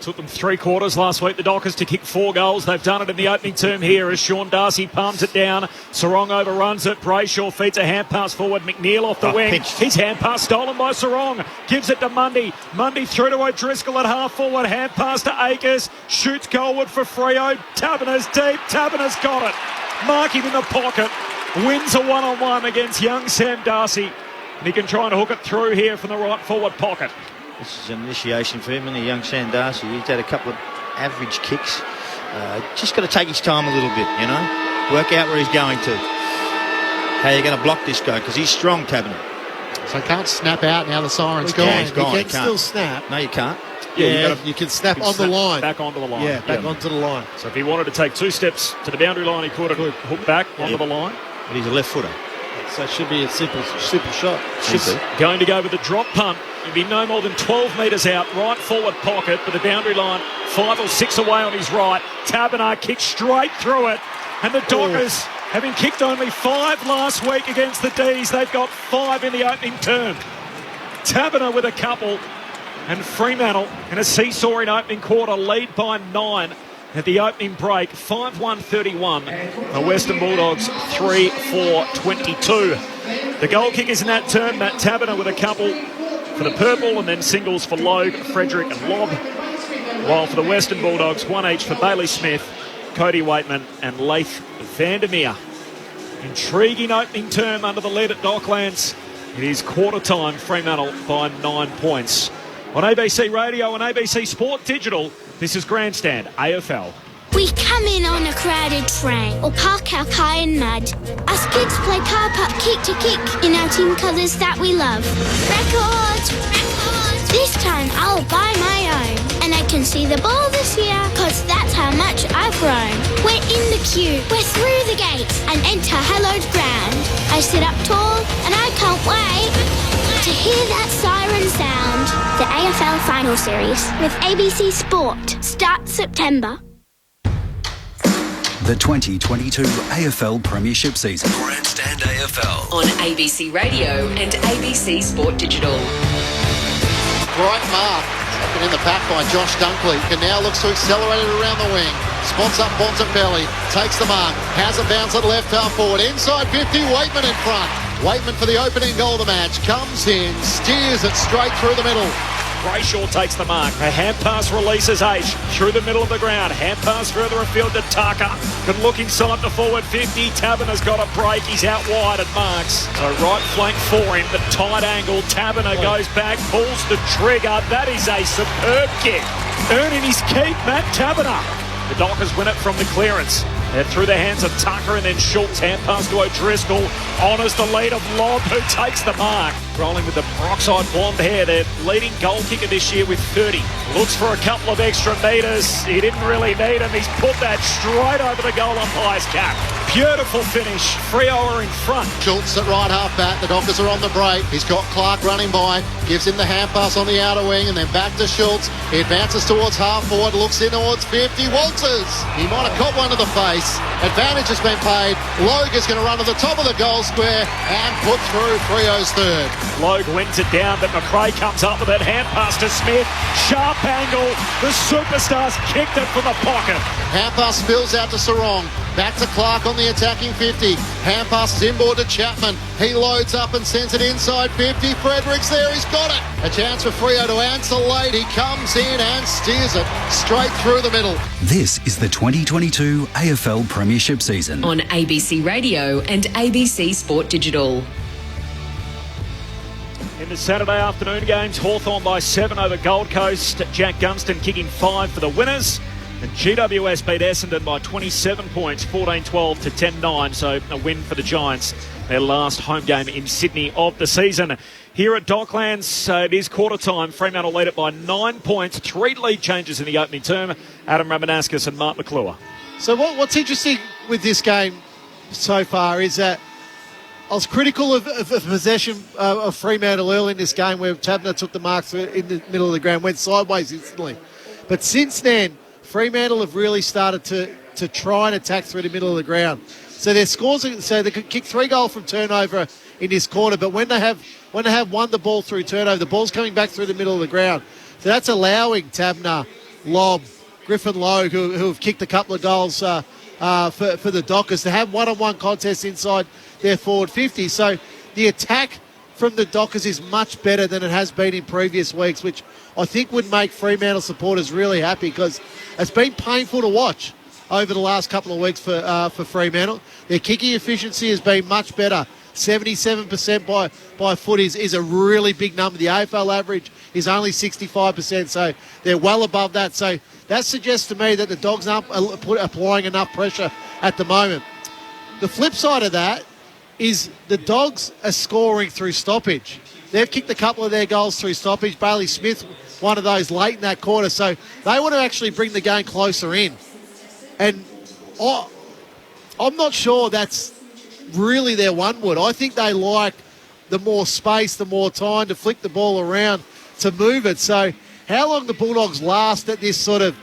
Took them 3 quarters last week, the Dockers, to kick 4 goals. They've done it in the opening term here as Sean Darcy palms it down. Sarong overruns it. Brayshaw feeds a hand pass forward. McNeil off the wing. Pinched. His hand pass stolen by Sarong. Gives it to Mundy. Mundy through to O'Driscoll at half forward. Hand pass to Akers. Shoots goalward for Freo. Taberner's deep. Taberner's got it. Mark him in the pocket. Wins a one-on-one against young Sam Darcy. And he can try and hook it through here from the right forward pocket. This is an initiation for him and the young Sam Darcy. He's had a couple of average kicks. Just got to take his time a little bit, you know. Work out where he's going to. How you're going to block this guy, because he's strong, Taberner. So can't snap out now the siren's gone. He's gone. You can still snap. No, you can't. Yeah, you can snap on the line. Back onto the line. Yeah, back onto the line. So if he wanted to take 2 steps to the boundary line, he could have hooked back onto the line. But he's a left footer. So it should be a simple shot. Going to go with the drop punt. He'll be no more than 12 metres out, right forward pocket, but the boundary line 5 or 6 away on his right. Taberner kicks straight through it. And the Dockers, having kicked only 5 last week against the D's, they've got 5 in the opening term. Taberner with a couple, and Fremantle in a seesawing opening quarter, lead by 9 at the opening break, 5-1-31. The Western Bulldogs 3-4-22. The goal kickers in that term, Matt Taberner with a couple for the purple, and then singles for Logue, Frederick and Lobb. While for the Western Bulldogs, 1 each for Bailey Smith, Cody Waitman and Laith Vandermeer. Intriguing opening term under the lead at Docklands. It is quarter time, Fremantle by 9 points. On ABC Radio and ABC Sport Digital, this is Grandstand AFL. We come in on a crowded train or park our car in mud. Us kids play car park kick to kick in our team colours that we love. Records! Records! This time I'll buy my own. And I can see the ball this year, cause that's how much I've grown. We're in the queue, we're through the gates and enter hallowed ground. I sit up tall and I can't wait to hear that siren sound. The AFL Final Series with ABC Sport starts September. The 2022 AFL Premiership season. Grandstand AFL. On ABC Radio and ABC Sport Digital. Great mark. Taken in the pack by Josh Dunkley. Can now looks to accelerate it around the wing. Spots up Bontempelli. Takes the mark. Has a bounce at left half forward. Inside 50. Waitman in front. Waitman for the opening goal of the match. Comes in. Steers it straight through the middle. Brayshaw takes the mark. A hand pass releases H through the middle of the ground. Hand pass further afield to Tucker. Can look inside the forward 50. Taberner's got a break. He's out wide and marks. So right flank for him. The tight angle. Taberner goes back, pulls the trigger. That is a superb kick. Earning his keep, Matt Taberner. The Dockers win it from the clearance. They're through the hands of Tucker and then Schultz. Hand pass to O'Driscoll. Honours the lead of Lobb, who takes the mark. Rolling with the peroxide blonde hair. Their leading goal kicker this year with 30. Looks for a couple of extra metres. He didn't really need them. He's put that straight over the goal umpire's cap. Beautiful finish. Freo are in front. Schultz at right half back. The Dockers are on the break. He's got Clark running by. Gives him the hand pass on the outer wing and then back to Schultz. He advances towards half forward. Looks in towards 50. Walters. He might have caught one to the face. Advantage has been paid. Logue is going to run to the top of the goal square and put through Freo's third. Logue wins it down, but McRae comes up with it. Hand pass to Smith. Sharp angle. The Superstars kicked it from the pocket. Hand pass spills out to Sarong. Back to Clark on the attacking 50. Hand pass is inboard to Chapman. He loads up and sends it inside 50. Fredericks there. He's got it. A chance for Freo to answer late. He comes in and steers it straight through the middle. This is the 2022 AFL Premiership season. On ABC Radio and ABC Sport Digital. In the Saturday afternoon games, Hawthorn by 7 over Gold Coast. Jack Gunston kicking 5 for the winners. And GWS beat Essendon by 27 points, 14-12 to 10-9. So a win for the Giants, their last home game in Sydney of the season. Here at Docklands, it is quarter time. Fremantle lead it by 9 points. 3 lead changes in the opening term. Adam Ramanaskas and Mark McClure. So what's interesting with this game so far is that I was critical of possession of Fremantle early in this game where Taberner took the marks in the middle of the ground, went sideways instantly. But since then, Fremantle have really started to try and attack through the middle of the ground. So their scores, so they could kick 3 goals from turnover in this quarter. But when they have won the ball through turnover, the ball's coming back through the middle of the ground. So that's allowing Tabner, Lobb, Griffin Logue, who have kicked a couple of goals for the Dockers, to have one-on-one contests inside their forward 50. So the attack from the Dockers is much better than it has been in previous weeks, which I think would make Fremantle supporters really happy, because it's been painful to watch over the last couple of weeks for Fremantle. Their kicking efficiency has been much better. 77% by foot is a really big number. The AFL average is only 65%, so they're well above that. So that suggests to me that the Dogs aren't applying enough pressure at the moment. The flip side of that is the Dogs are scoring through stoppage. They've kicked a couple of their goals through stoppage. Bailey Smith, one of those late in that quarter. So they want to actually bring the game closer in. And I'm not sure that's really their one wood. I think they like the more space, the more time to flick the ball around, to move it. So how long the Bulldogs last at this sort of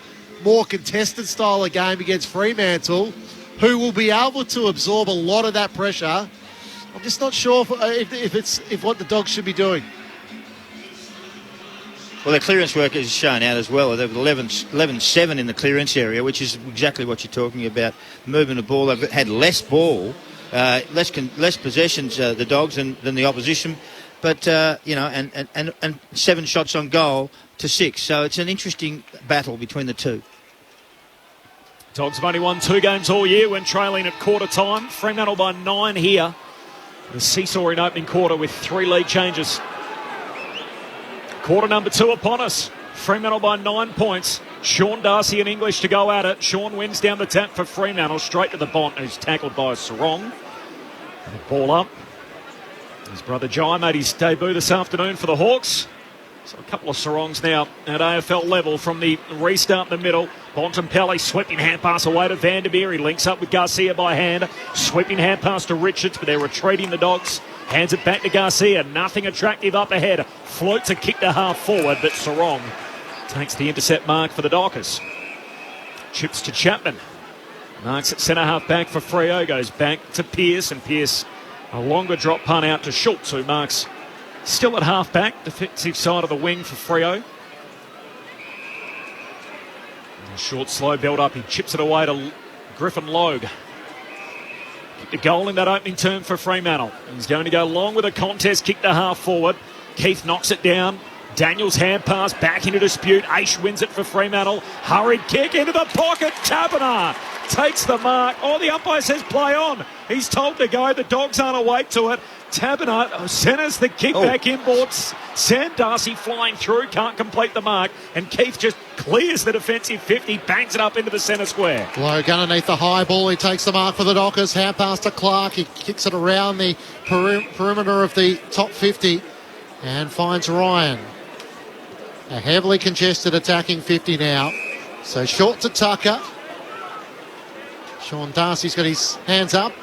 more contested style of game against Fremantle, who will be able to absorb a lot of that pressure, I'm just not sure if what the Dogs should be doing. Well, their clearance work is shown out as well. They've 11-7 in the clearance area, which is exactly what you're talking about. Moving the ball, they've had less ball, less possessions, the Dogs, than the opposition. But, and 7 shots on goal to 6. So it's an interesting battle between the two. Dogs have only won 2 games all year when trailing at quarter time. Fremantle by 9 here. The seesaw in opening quarter with 3 lead changes. Quarter number 2 upon us. Fremantle by 9 points. Sean Darcy and English to go at it. Sean wins down the tap for Fremantle, straight to the Bont, who's tackled by Sarong. Ball up. His brother Jai made his debut this afternoon for the Hawks. So a couple of Sarongs now at AFL level from the restart in the middle. Bontempelli sweeping hand pass away to Vandermeer. He links up with Garcia by hand. Sweeping hand pass to Richards, but they're retreating the Dogs. Hands it back to Garcia. Nothing attractive up ahead. Floats a kick to half forward, but Sarong takes the intercept mark for the Dockers. Chips to Chapman. Marks at centre half back for Freo. Goes back to Pearce, and Pearce a longer drop punt out to Schultz, who marks still at half back, defensive side of the wing for Freo. A short, slow build up. He chips it away to Griffin Logue. The goal in that opening term for Fremantle. He's going to go long with a contest, kick to half forward. Keith knocks it down. Daniels hand pass back into dispute. Aish wins it for Fremantle. Hurried kick into the pocket. Taberner takes the mark. Oh, the umpire says play on. He's told to go. The Dogs aren't awake to it. Taberner centres the kick back inboards. Sam Darcy flying through, can't complete the mark, and Keith just clears the defensive 50, bangs it up into the centre square. Logue underneath the high ball. He takes the mark for the Dockers. Hand pass to Clark. He kicks it around the perimeter of the top 50 and finds Ryan. A heavily congested attacking 50 now. So short to Tucker. Sean Darcy's got his hands up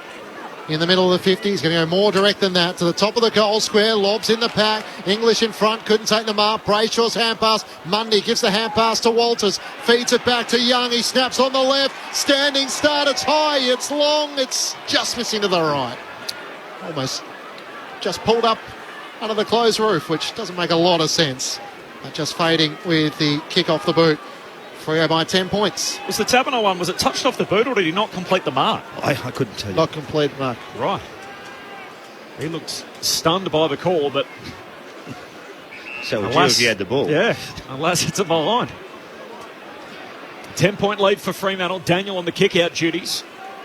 in the middle of the 50. He's going to go more direct than that to the top of the goal square. Lobs in the pack. English in front. Couldn't take the mark. Brayshaw's hand pass. Mundy gives the hand pass to Walters. Feeds it back to Young. He snaps on the left. Standing start. It's high. It's long. It's just missing to the right. Almost just pulled up under the closed roof, which doesn't make a lot of sense. But just fading with the kick off the boot. Freo by 10 points. Was the Taberner one, was it touched off the boot, or did he not complete the mark? I couldn't tell you. Not complete mark. Right. He looked stunned by the call, but... So would you if you had the ball. Yeah, unless it's at my line. 10-point lead for Fremantle. Daniel on the kick-out duties.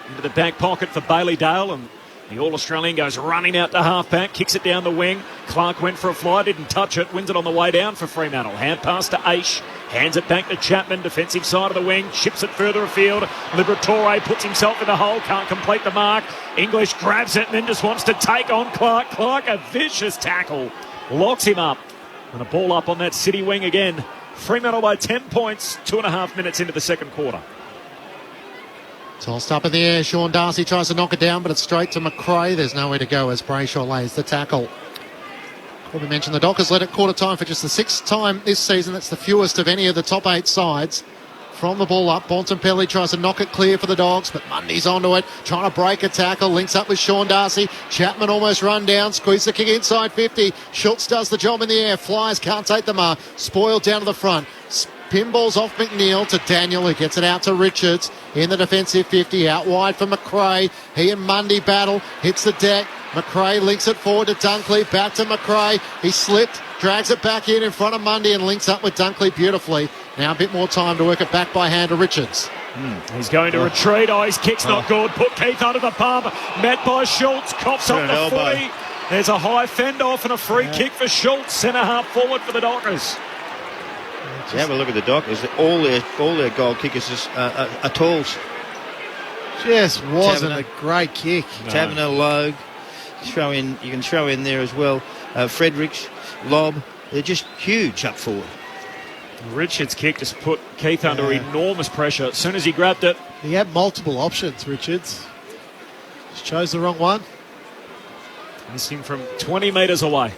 Into the back pocket for Bailey Dale, and the All-Australian goes running out to half-back, kicks it down the wing. Clark went for a fly, didn't touch it, wins it on the way down for Fremantle. Hand pass to Aish, hands it back to Chapman, defensive side of the wing, chips it further afield. Liberatore puts himself in the hole, can't complete the mark. English grabs it and then just wants to take on Clark. Clark, a vicious tackle, locks him up. And a ball up on that City wing again. Fremantle by 10 points, 2.5 minutes into the second quarter. Tossed up in the air. Sean Darcy tries to knock it down, but it's straight to McRae. There's nowhere to go as Brayshaw lays the tackle. Well, we mentioned the Dockers led at quarter time for just the 6th time this season. That's the fewest of any of the top 8 sides. from the ball up. Bontempelli tries to knock it clear for the Dogs, but Mundy's onto it, trying to break a tackle, links up with Sean Darcy. Chapman almost run down, squeeze the kick inside 50. Schultz does the job in the air, flies, can't take the mark, spoiled down to the front. Pinballs off McNeil to Daniel, who gets it out to Richards in the defensive 50, out wide for McRae. He and Mundy battle, hits the deck. McRae links it forward to Dunkley, back to McRae. He slipped, drags it back in front of Mundy and links up with Dunkley beautifully. Now a bit more time to work it back by hand to Richards. He's going to retreat. His kick's not good. Put Keith under the pump. Met by Schultz. Coughs up the footy. There's a high fend off and a free kick for Schultz. Centre half forward for the Dockers. Have a look at the Dockers. All their goal kickers are talls. Just wasn't a great kick. Taverner, Logue. You can throw in there as well. Fredericks, Lobb. They're just huge up forward. Richards' kick just put Keith under enormous pressure. As soon as he grabbed it, he had multiple options, Richards. Just chose the wrong one. Missing from 20 metres away.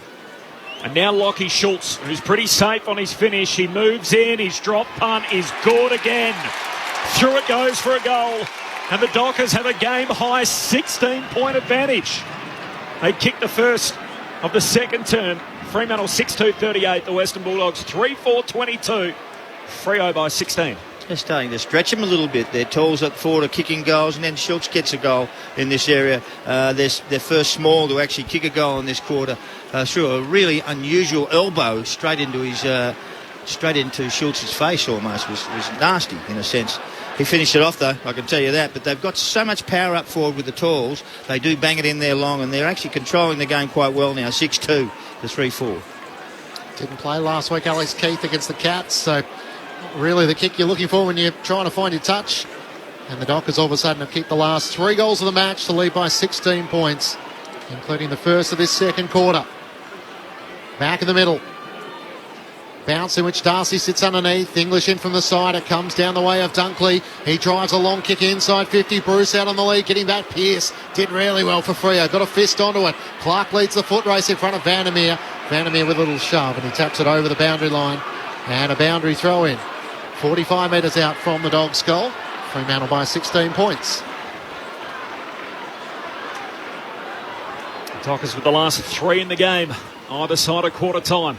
And now Lockie Schultz, who's pretty safe on his finish. He moves in. His drop punt is good again. Through it goes for a goal. And the Dockers have a game-high 16-point advantage. They kicked the first of the second term. Fremantle 6-2-38. The Western Bulldogs 3-4-22. Freo by 16. They're starting to stretch them a little bit. Their talls up forward are kicking goals, and then Schultz gets a goal in this area. Their first small to actually kick a goal in this quarter through a really unusual elbow straight into Schultz's face almost. Was nasty in a sense. He finished it off though, I can tell you that. But they've got so much power up forward with the talls. They do bang it in there long, and they're actually controlling the game quite well now. 6-2 to 3-4. Didn't play last week, Alex Keith, against the Cats, so really the kick you're looking for when you're trying to find your touch. And the Dockers all of a sudden have kicked the last 3 goals of the match to lead by 16 points, including the first of this second quarter. Back in the middle. Bounce in which Darcy sits underneath. English in from the side. It comes down the way of Dunkley. He drives a long kick inside 50. Bruce out on the lead, getting back. Pearce did really well for Freo. Got a fist onto it. Clark leads the foot race in front of Vandermeer. Vandermeer with a little shove, and he taps it over the boundary line. And a boundary throw in. 45 metres out from the Dogs' goal. Fremantle by 16 points. Dockers with the last 3 in the game. Either side of quarter time.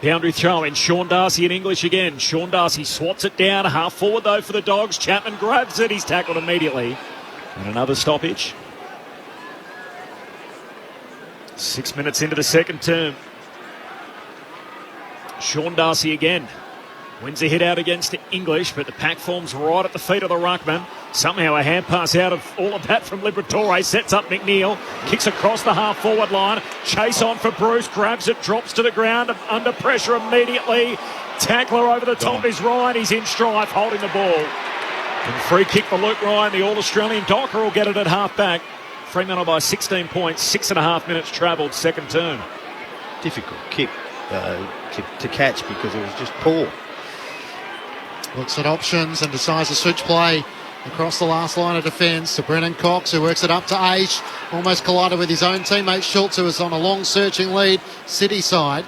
Boundary throw in. Sean Darcy and English again. Sean Darcy swats it down. Half forward though for the Dogs. Chapman grabs it. He's tackled immediately. And another stoppage. 6 minutes into the second term. Sean Darcy again. Wins a hit out against English, but the pack forms right at the feet of the ruckman. Somehow a hand pass out of all of that from Liberatore. Sets up McNeil. Kicks across the half-forward line. Chase on for Bruce. Grabs it. Drops to the ground. Under pressure immediately. Tackler over the top is Ryan. He's in strife, holding the ball. And free kick for Luke Ryan. The All-Australian Docker will get it at half-back. Fremantle by 16 points. 6.5 minutes travelled, second term. Difficult kick to catch because it was just poor. Looks at options and decides to switch play across the last line of defence to Brennan Cox, who works it up to Aish. Almost collided with his own teammate Schultz, who was on a long searching lead, City side.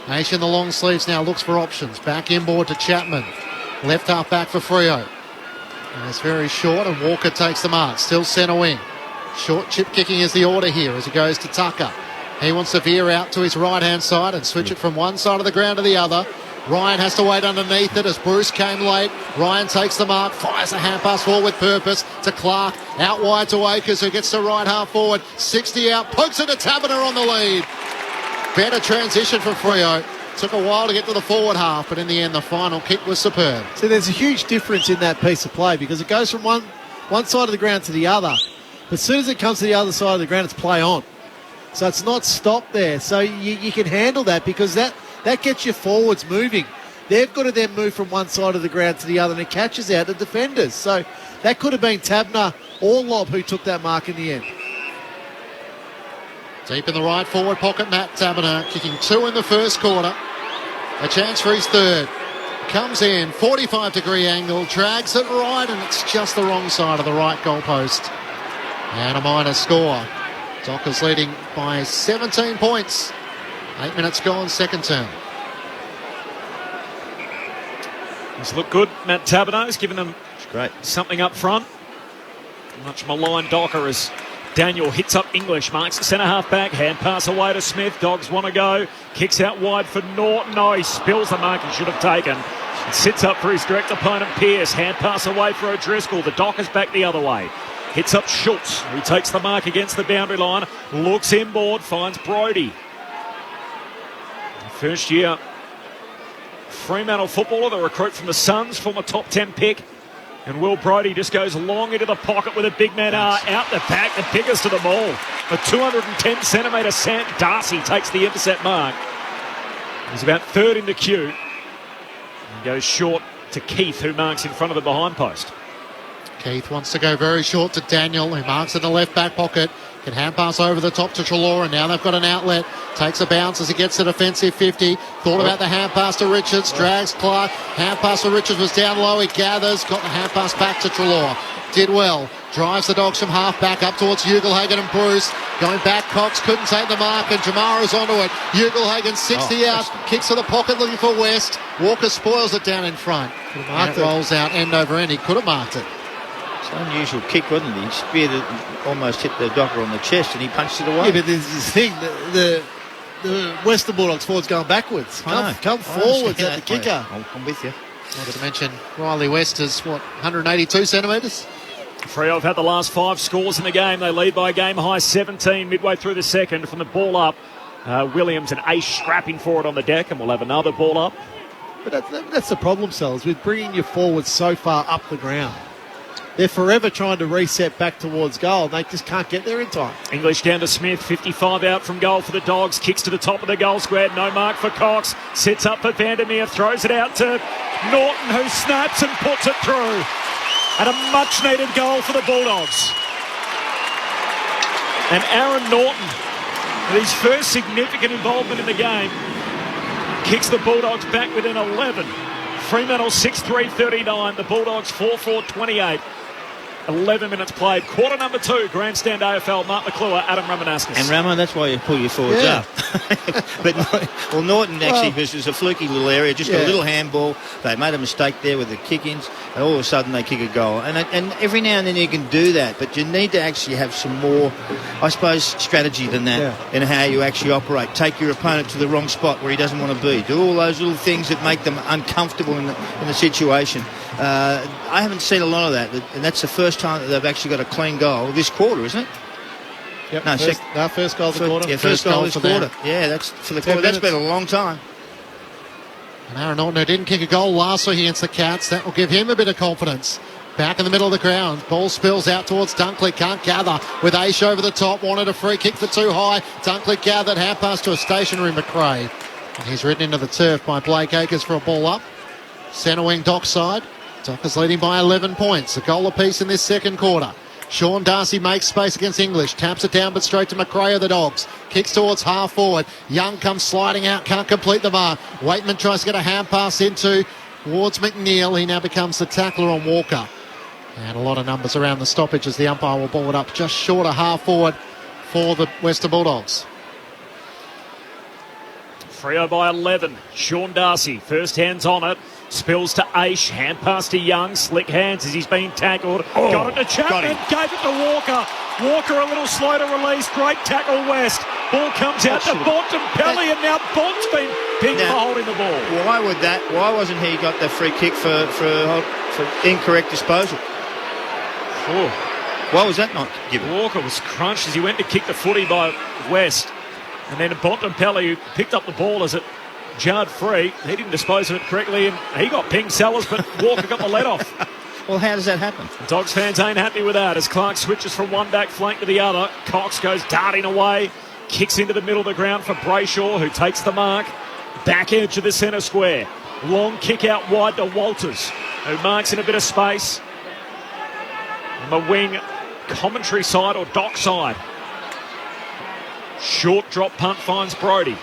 Aish in the long sleeves now looks for options. Back inboard to Chapman. Left half back for Freo. And it's very short, and Walker takes the mark. Still centre wing. Short chip kicking is the order here as he goes to Tucker. He wants to veer out to his right-hand side and switch it from one side of the ground to the other. Ryan has to wait underneath it as Bruce came late. Ryan takes the mark, fires a hand pass forward with purpose to Clark. Out wide to Akers, who gets to right half forward. 60 out, pokes it to Taberner on the lead. Better transition for Freo. Took a while to get to the forward half, but in the end, the final kick was superb. So there's a huge difference in that piece of play because it goes from one side of the ground to the other. But as soon as it comes to the other side of the ground, it's play on. So it's not stopped there. So you can handle that because that gets your forwards moving. They've got to then move from one side of the ground to the other, and it catches out the defenders. So that could have been Tabner or Lobb who took that mark in the end. Deep in the right forward pocket, Matt Taberner, kicking 2 in the first quarter. A chance for his third. Comes in, 45-degree angle, drags it right, and it's just the wrong side of the right goalpost. And a minor score. Dockers leading by 17 points. 8 minutes gone, second term. He's looked good. Matt Taberner's given them great something up front. Much maligned Docker as Daniel hits up English, marks centre half back, hand pass away to Smith. Dogs want to go, kicks out wide for Norton. No, he spills the mark he should have taken. And sits up for his direct opponent Pearce. Hand pass away for O'Driscoll. The Dockers back the other way. Hits up Schultz, who takes the mark against the boundary line. Looks inboard, finds Brodie. First year Fremantle footballer, the recruit from the Suns, former top 10 pick. And Will Brodie just goes long into the pocket with a big man out the back, the biggest of them all. A 210 centimetre Sant Darcy takes the intercept mark. He's about third in the queue. And goes short to Keith, who marks in front of the behind post. Keith wants to go very short to Daniel, who marks in the left back pocket. Can hand pass over the top to Treloar, and now they've got an outlet. Takes a bounce as he gets to defensive 50. Thought about the hand pass to Richards, drags Clark. Hand pass to Richards was down low, he gathers, got the hand pass back to Treloar. Did well, drives the Dogs from half back up towards Ugelhagen and Bruce. Going back, Cox couldn't take the mark, and Jamaro's onto it. Ugelhagen 60 out, kicks to the pocket looking for West. Walker spoils it down in front. And it rolls out end over end. He could have marked it. It's an unusual kick, wasn't it? He speared it, almost hit the Docker on the chest, and he punched it away. Yeah, but there's this thing, the Western Bulldogs forwards going backwards. Come forwards at the kicker. I'm with you. Not to mention Riley West is, 182 centimetres? Freo have had the last 5 scores in the game. They lead by a game high 17 midway through the second. From the ball up, Williams and Ace scrapping for it on the deck, and we'll have another ball up. But that's the problem, Sellers, with bringing your forwards so far up the ground. They're forever trying to reset back towards goal. They just can't get there in time. English down to Smith, 55 out from goal for the Dogs. Kicks to the top of the goal square. No mark for Cox. Sets up for Vandermeer. Throws it out to Norton, who snaps and puts it through. And a much-needed goal for the Bulldogs. And Aaron Norton, with his first significant involvement in the game, kicks the Bulldogs back within 11. Fremantle 6-3-39. The Bulldogs 4-4-28. 11 minutes played. Quarter number 2, Grandstand AFL, Mark McClure, Adam Ramanaskas. And Ramo, that's why you pull your forwards up. But Norton actually, this is a fluky little area, just a little handball. They made a mistake there with the kick-ins, and all of a sudden they kick a goal. And every now and then you can do that, but you need to actually have some more, I suppose, strategy than that in how you actually operate. Take your opponent to the wrong spot where he doesn't want to be. Do all those little things that make them uncomfortable in the situation. I haven't seen a lot of that, and that's the first time that they've actually got a clean goal this quarter, isn't it? Yep. No, first goal of the quarter. Yeah, first goal this quarter. Yeah, that's for the quarter. That's been a long time. And Aaron Norton, who didn't kick a goal last week against the Cats, that will give him a bit of confidence. Back in the middle of the ground. Ball spills out towards Dunkley. Can't gather with Aish over the top. Wanted a free kick for too high. Dunkley gathered. Hand pass to a stationary McRae. And he's ridden into the turf by Blake Acres for a ball up. Centre wing Dockside. Dockers leading by 11 points. A goal apiece in this second quarter. Sean Darcy makes space against English. Taps it down but straight to McRae of the Dogs. Kicks towards half forward. Young comes sliding out. Can't complete the mark. Waitman tries to get a hand pass into towards McNeil. He now becomes the tackler on Walker. And a lot of numbers around the stoppage as the umpire will ball it up just short of half forward for the Western Bulldogs. Freo by 11. Sean Darcy, first hands on it. Spills to Aish, hand pass to Young, slick hands as he's being tackled. Got it to Chapman, gave it to Walker. Walker a little slow to release, great tackle West. Ball comes out to Bontempelli, and now Bont's been pinged for holding the ball. Why wasn't he got the free kick for incorrect disposal? Why was that not given? Walker was crunched as he went to kick the footy by West. And then Bontempelli, who picked up the ball as it jarred free, he didn't dispose of it correctly, and he got pinged Sellers, but Walker got the lead off. Well, how does that happen? Dogs fans ain't happy with that as Clark switches from one back flank to the other. Cox goes darting away, kicks into the middle of the ground for Brayshaw, who takes the mark. Back edge of the centre square. Long kick out wide to Walters, who marks in a bit of space. On the wing, commentary side or dock side. Short drop punt finds Brodie.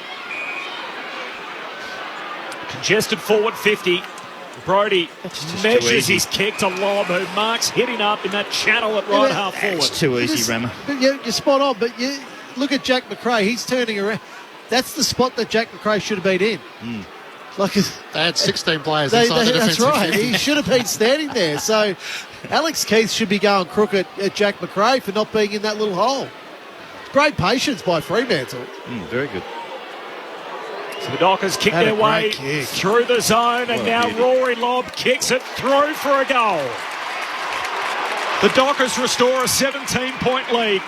Congested forward 50. Brodie measures his kick to Lobb, who marks hitting up in that channel at right half forward. It's too easy, Rammer. You're spot on, but you look at Jack McRae. He's turning around. That's the spot that Jack McRae should have been in. Like they had 16 players inside the defensive. That's right. He should have been standing there. So Alex Keith should be going crooked at Jack McRae for not being in that little hole. Great patience by Fremantle. Very good. So the Dockers kick their way through the zone, and now Rory Lobb kicks it through for a goal. The Dockers restore a 17-point lead.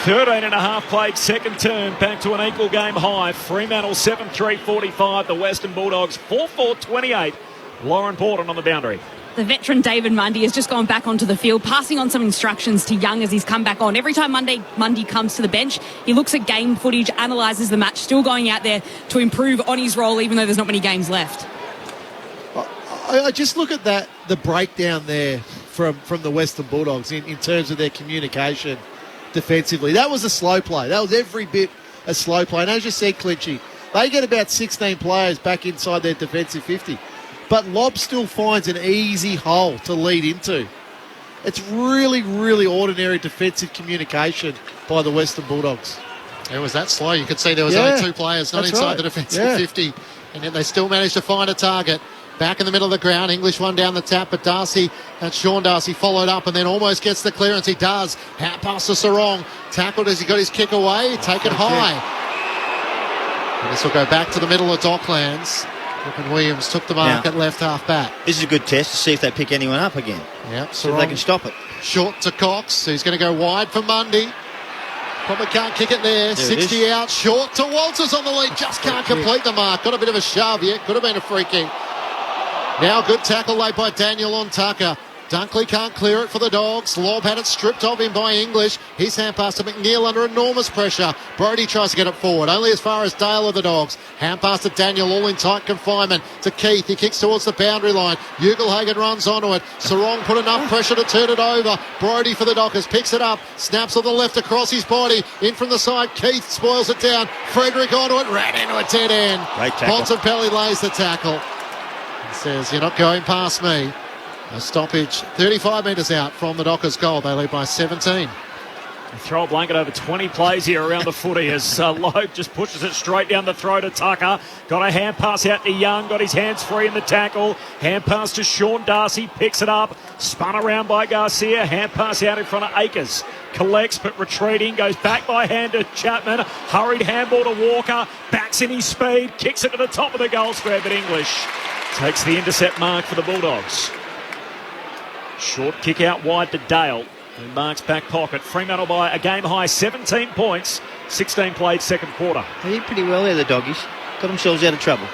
13 and a half played second term, back to an equal game high. Fremantle 7-3-45, the Western Bulldogs 4-4-28. Lauren Porton on the boundary. The veteran David Mundy has just gone back onto the field, passing on some instructions to Young as he's come back on. Every time Mundy comes to the bench, he looks at game footage, analyses the match, still going out there to improve on his role, even though there's not many games left. I just look at the breakdown there from the Western Bulldogs in terms of their communication defensively. That was a slow play. That was every bit a slow play. And as you said, Clinchy, they get about 16 players back inside their defensive 50. But Lobb still finds an easy hole to lead into. It's really, really ordinary defensive communication by the Western Bulldogs. It was that slow. You could see there was only 2 players not inside the defensive 50. And yet they still managed to find a target. Back in the middle of the ground, English one down the tap, but Sean Darcy followed up and then almost gets the clearance. He does. Out past to Sarong. Tackled as he got his kick away. Taken high. And this will go back to the middle of Docklands. And Williams took the mark at left half back. This is a good test to see if they pick anyone up again. Yep, so they can stop it. Short to Cox, who's going to go wide for Mundy. Probably can't kick it there. 60 out, short to Walters on the lead. Just can't complete the mark. Got a bit of a shove here. Could have been a free kick. Now good tackle laid by Daniel on Tucker. Dunkley can't clear it for the Dogs. Lobb had it stripped of him by English. His hand pass to McNeil under enormous pressure. Brody tries to get it forward, only as far as Dale of the Dogs. Hand pass to Daniel, all in tight confinement. To Keith, he kicks towards the boundary line. Ugelhagen runs onto it. Sarong put enough pressure to turn it over. Brody for the Dockers picks it up. Snaps on the left across his body. In from the side, Keith spoils it down. Frederick onto it, ran into a dead end. Great tackle. Bontempelli lays the tackle. He says, "You're not going past me." A stoppage 35 metres out from the Dockers' goal. They lead by 17. They throw a blanket over 20 plays here around the footy as Loeb just pushes it straight down the throat of Tucker. Got a hand pass out to Young. Got his hands free in the tackle. Hand pass to Sean Darcy. Picks it up. Spun around by Garcia. Hand pass out in front of Akers. Collects but retreating. Goes back by hand to Chapman. Hurried handball to Walker. Backs in his speed. Kicks it to the top of the goal square. But English takes the intercept mark for the Bulldogs. Short kick out wide to Dale, who marks back pocket. Fremantle by a game-high 17 points, 16 played second quarter. They did pretty well there, the doggies. Got themselves out of trouble.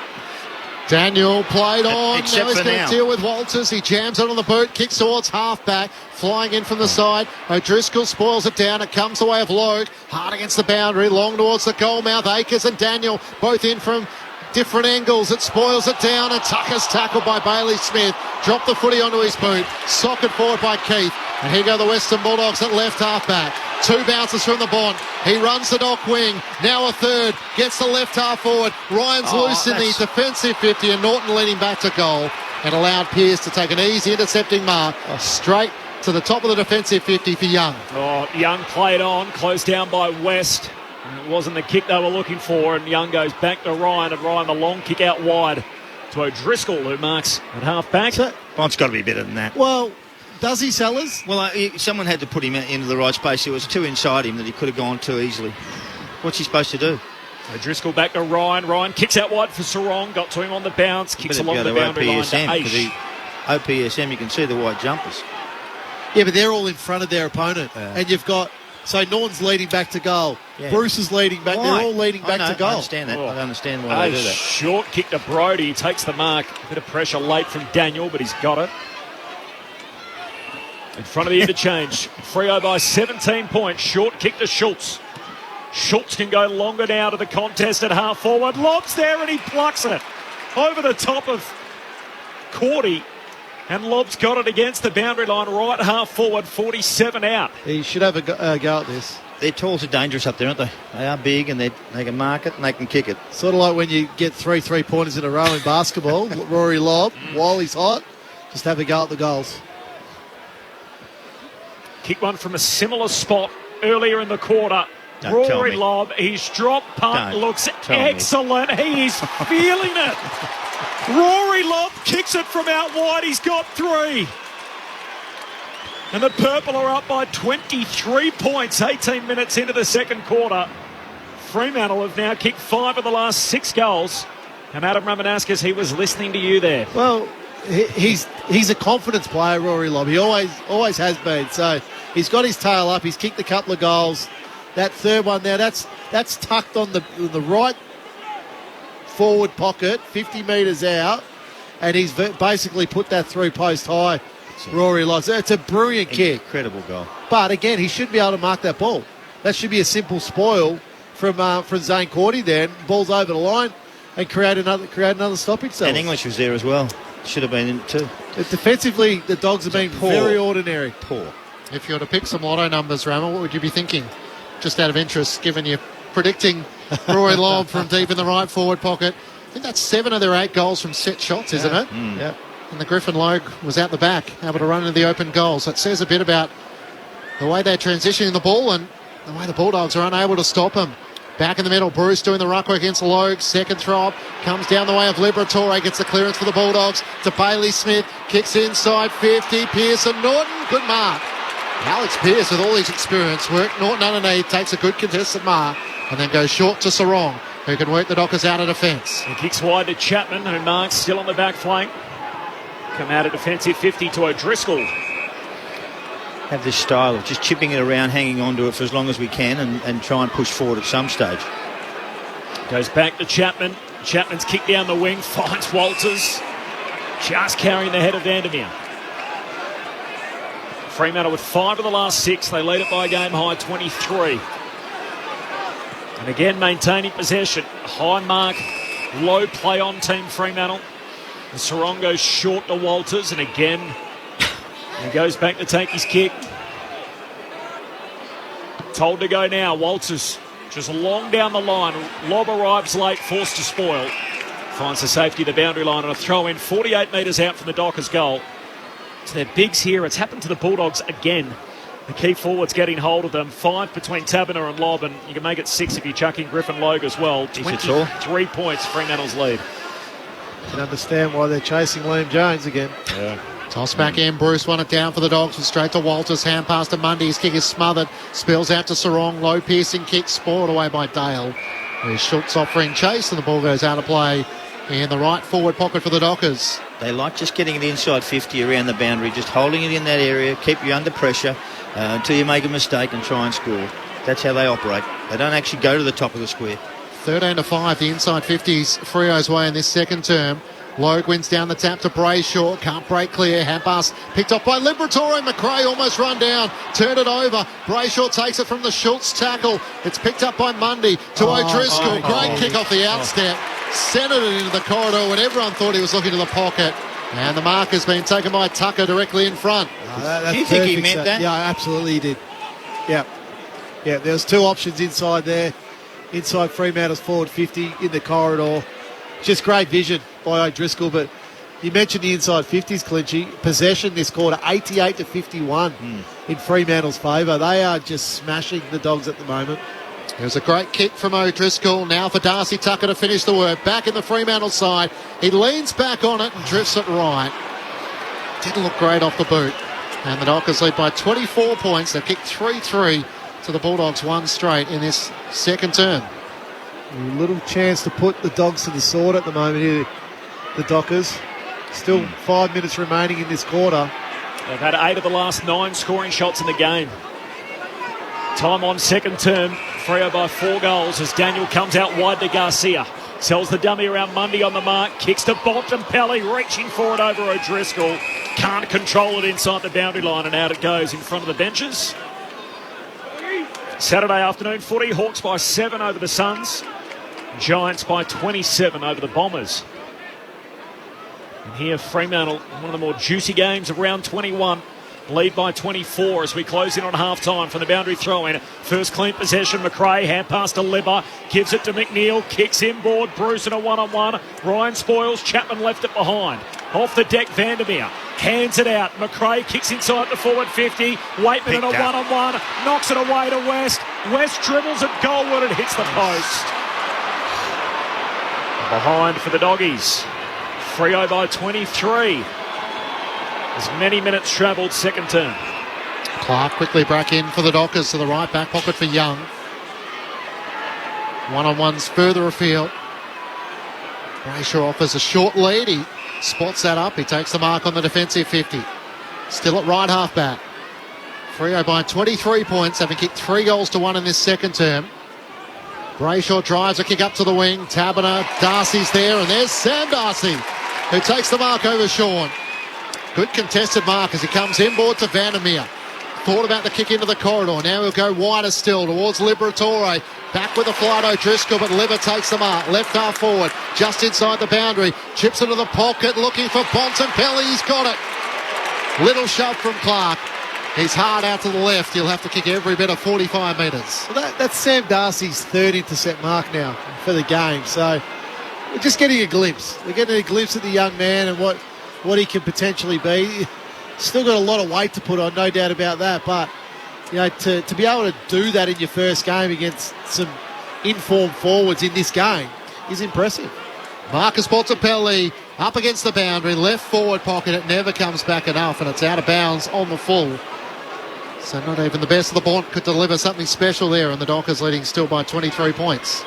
Daniel played on. Except now he's for going now. to deal with Walters. He jams it on the boot, kicks towards half-back, flying in from the side. O'Driscoll spoils it down. It comes the way of Logue. Hard against the boundary, long towards the goal mouth. Akers and Daniel both in from different angles. It spoils it down, and Tucker's tackled by Bailey Smith. Dropped the footy onto his boot. Socket forward by Keith. And here go the Western Bulldogs at left half back. 2 bounces from the Bont. He runs the Dock wing. Now a third. Gets the left half forward. Ryan's loose in the defensive 50, and Norton leading back to goal and allowed Pearce to take an easy intercepting mark straight to the top of the defensive 50 for Young. Young played on, closed down by West. It wasn't the kick they were looking for, and Young goes back to Ryan, and Ryan the long kick out wide to O'Driscoll, who marks at half back. Bont's got to be better than that. Well, does he, Sellers? Well, someone had to put him into the right space. It was too inside him that he could have gone too easily. What's he supposed to do? O'Driscoll back to Ryan. Ryan kicks out wide for Sarong. Got to him on the bounce. Kicks along the boundary line to Aish. OPSM, you can see the white jumpers. Yeah, but they're all in front of their opponent. And you've got... So Norton's leading back to goal. Yeah. Bruce is leading back. Why? They're all leading back to goal. I understand that. I don't understand why they do that. Short kick to Brody. He takes the mark. A bit of pressure late from Daniel, but he's got it. In front of the interchange. Freo by 17 points. Short kick to Schultz. Schultz can go longer now to the contest at half forward. Lob's there and he plucks it over the top of Cordy. And Lob's got it against the boundary line, right half forward, 47 out. He should have a go at this. Their talls are dangerous up there, aren't they? They are big and they can mark it and they can kick it. Sort of like when you get 3 3-pointers in a row in basketball. Rory Lobb, while he's hot, just have a go at the goals. Kick one from a similar spot earlier in the quarter. Rory Lobb, his drop punt looks excellent. He is feeling it. Rory Lobb kicks it from out wide. He's got 3. And the Purple are up by 23 points, 18 minutes into the second quarter. Fremantle have now kicked 5 of the last 6 goals. And Adam Ramanauskas, he was listening to you there. Well, he's a confidence player, Rory Lobb. He always has been. So he's got his tail up. He's kicked a couple of goals. That third one there, that's tucked on the right forward pocket, 50 metres out, and he's basically put that through post high. Rory Lobb. It's a brilliant kick. Incredible goal. But again, he should be able to mark that ball. That should be a simple spoil from Zane Cordy there. Ball's over the line and create another stoppage cell. And English was there as well. Should have been in it too. Defensively, the Dogs have been very ordinary. Poor. If you were to pick some lotto numbers, Rama, what would you be thinking? Just out of interest, given you're predicting Rory Lobb from deep in the right forward pocket. I think that's 7 of their 8 goals from set shots, isn't it? Yeah. And the Griffin Logue was out the back, able to run into the open goals. That says a bit about the way they're transitioning the ball and the way the Bulldogs are unable to stop them. Back in the middle, Bruce doing the ruck work against Logue. Second throw up, comes down the way of Liberatore, gets the clearance for the Bulldogs to Bailey Smith, kicks inside 50, Pearson, Norton, good mark. Alex Pearce, with all his experience, worked Norton underneath, takes a good contested mark, and then goes short to Sarong, who can work the Dockers out of defence. He kicks wide to Chapman, who marks still on the back flank. Come out of defensive 50 to O'Driscoll. Have this style of just chipping it around, hanging on to it for as long as we can and try and push forward at some stage. Goes back to Chapman. Chapman's kicked down the wing, finds Walters. Just carrying the head of Vandermeer. Fremantle with 5 of the last 6. They lead it by a game high 23. And again, maintaining possession. High mark, low play on team Fremantle. And Sarong goes short to Walters, and again, he goes back to take his kick. Told to go now. Walters just long down the line. Lob arrives late, forced to spoil. Finds the safety of the boundary line on a throw in 48 metres out from the Dockers goal. So their bigs here. It's happened to the Bulldogs again. The key forwards getting hold of them. 5 between Taberner and Lobb, and you can make it 6 if you chuck in Griffin Logue as well. 23 points, Fremantle's lead. You can understand why they're chasing Liam Jones again. Yeah. Toss back in, Bruce won it down for the Dogs, and straight to Walters, hand pass to Mundy, his kick is smothered, spills out to Sarong, low piercing kick, spoiled away by Dale. There's Schultz offering chase, and the ball goes out of play in the right forward pocket for the Dockers. They like just getting it inside 50 around the boundary, just holding it in that area, keep you under pressure until you make a mistake and try and score. That's how they operate. They don't actually go to the top of the square. 13-5, the inside 50s Freo's way in this second term. Logue wins down the tap to Brayshaw, can't break clear, hand pass picked up by Liberatore, McRae almost run down, turned it over, Brayshaw takes it from the Schultz tackle, it's picked up by Mundy to O'Driscoll, great kick off the outstep, centred it into the corridor when everyone thought he was looking to the pocket, and the mark has been taken by Tucker directly in front. Do you think he meant that? Yeah, absolutely he did. Yeah, there was 2 options inside there. Inside Fremantle's forward 50 in the corridor. Just great vision by O'Driscoll, but you mentioned the inside 50s, Clinchy. Possession this quarter, 88-51 in Fremantle's favour. They are just smashing the Dogs at the moment. It was a great kick from O'Driscoll. Now for Darcy Tucker to finish the work. Back in the Fremantle side. He leans back on it and drifts it right. Didn't look great off the boot. And the Dockers lead by 24 points. They've kicked 3-3 to the Bulldogs 1 straight in this second term. A little chance to put the Dogs to the sword at the moment here, the Dockers. Still 5 minutes remaining in this quarter. They've had 8 of the last 9 scoring shots in the game. Time on second term, Freo by 4 goals as Daniel comes out wide to Garcia. Sells the dummy around Mundy on the mark, kicks to Bontempelli, reaching for it over O'Driscoll. Can't control it inside the boundary line, and out it goes in front of the benches. Saturday afternoon footy, Hawks by 7 over the Suns. Giants by 27 over the Bombers. And here Fremantle, one of the more juicy games of round 21. Lead by 24 as we close in on half-time from the boundary throw-in. First clean possession, McRae, hand pass to Libba, gives it to McNeil, kicks inboard, Bruce in a one-on-one. Ryan spoils, Chapman left it behind. Off the deck, Vandermeer hands it out. McRae kicks inside the forward 50. Waitman in a one-on-one, knocks it away to West. West dribbles at goalward and hits the post. Behind for the Doggies. Freo by 23. As many minutes travelled second term. Clark quickly back in for the Dockers to the right back pocket for Young. One-on-ones further afield. Brayshaw offers a short lead. He spots that up. He takes the mark on the defensive 50. Still at right half back. Freo by 23 points, having kicked 3 goals to 1 in this second term. Brayshaw drives a kick up to the wing. Taberner, Darcy's there, and there's Sam Darcy, who takes the mark over Sean. Good contested mark as he comes inboard to Vandermeer. Thought about the kick into the corridor. Now he'll go wider still towards Liberatore. Back with the flight O'Driscoll, but Liver takes the mark. Left half forward, just inside the boundary. Chips into the pocket, looking for Bontempelli. He's got it. Little shove from Clark. He's hard out to the left. He'll have to kick every bit of 45 metres. Well, that's Sam Darcy's third intercept mark now for the game. So we're just getting a glimpse. We're getting a glimpse of the young man and what he can potentially be. Still got a lot of weight to put on, no doubt about that. But, you know, to be able to do that in your first game against some informed forwards in this game is impressive. Marcus Bontempelli up against the boundary, left forward pocket. It never comes back enough, and it's out of bounds on the full. So not even the best of the Bont could deliver something special there, and the Dockers leading still by 23 points.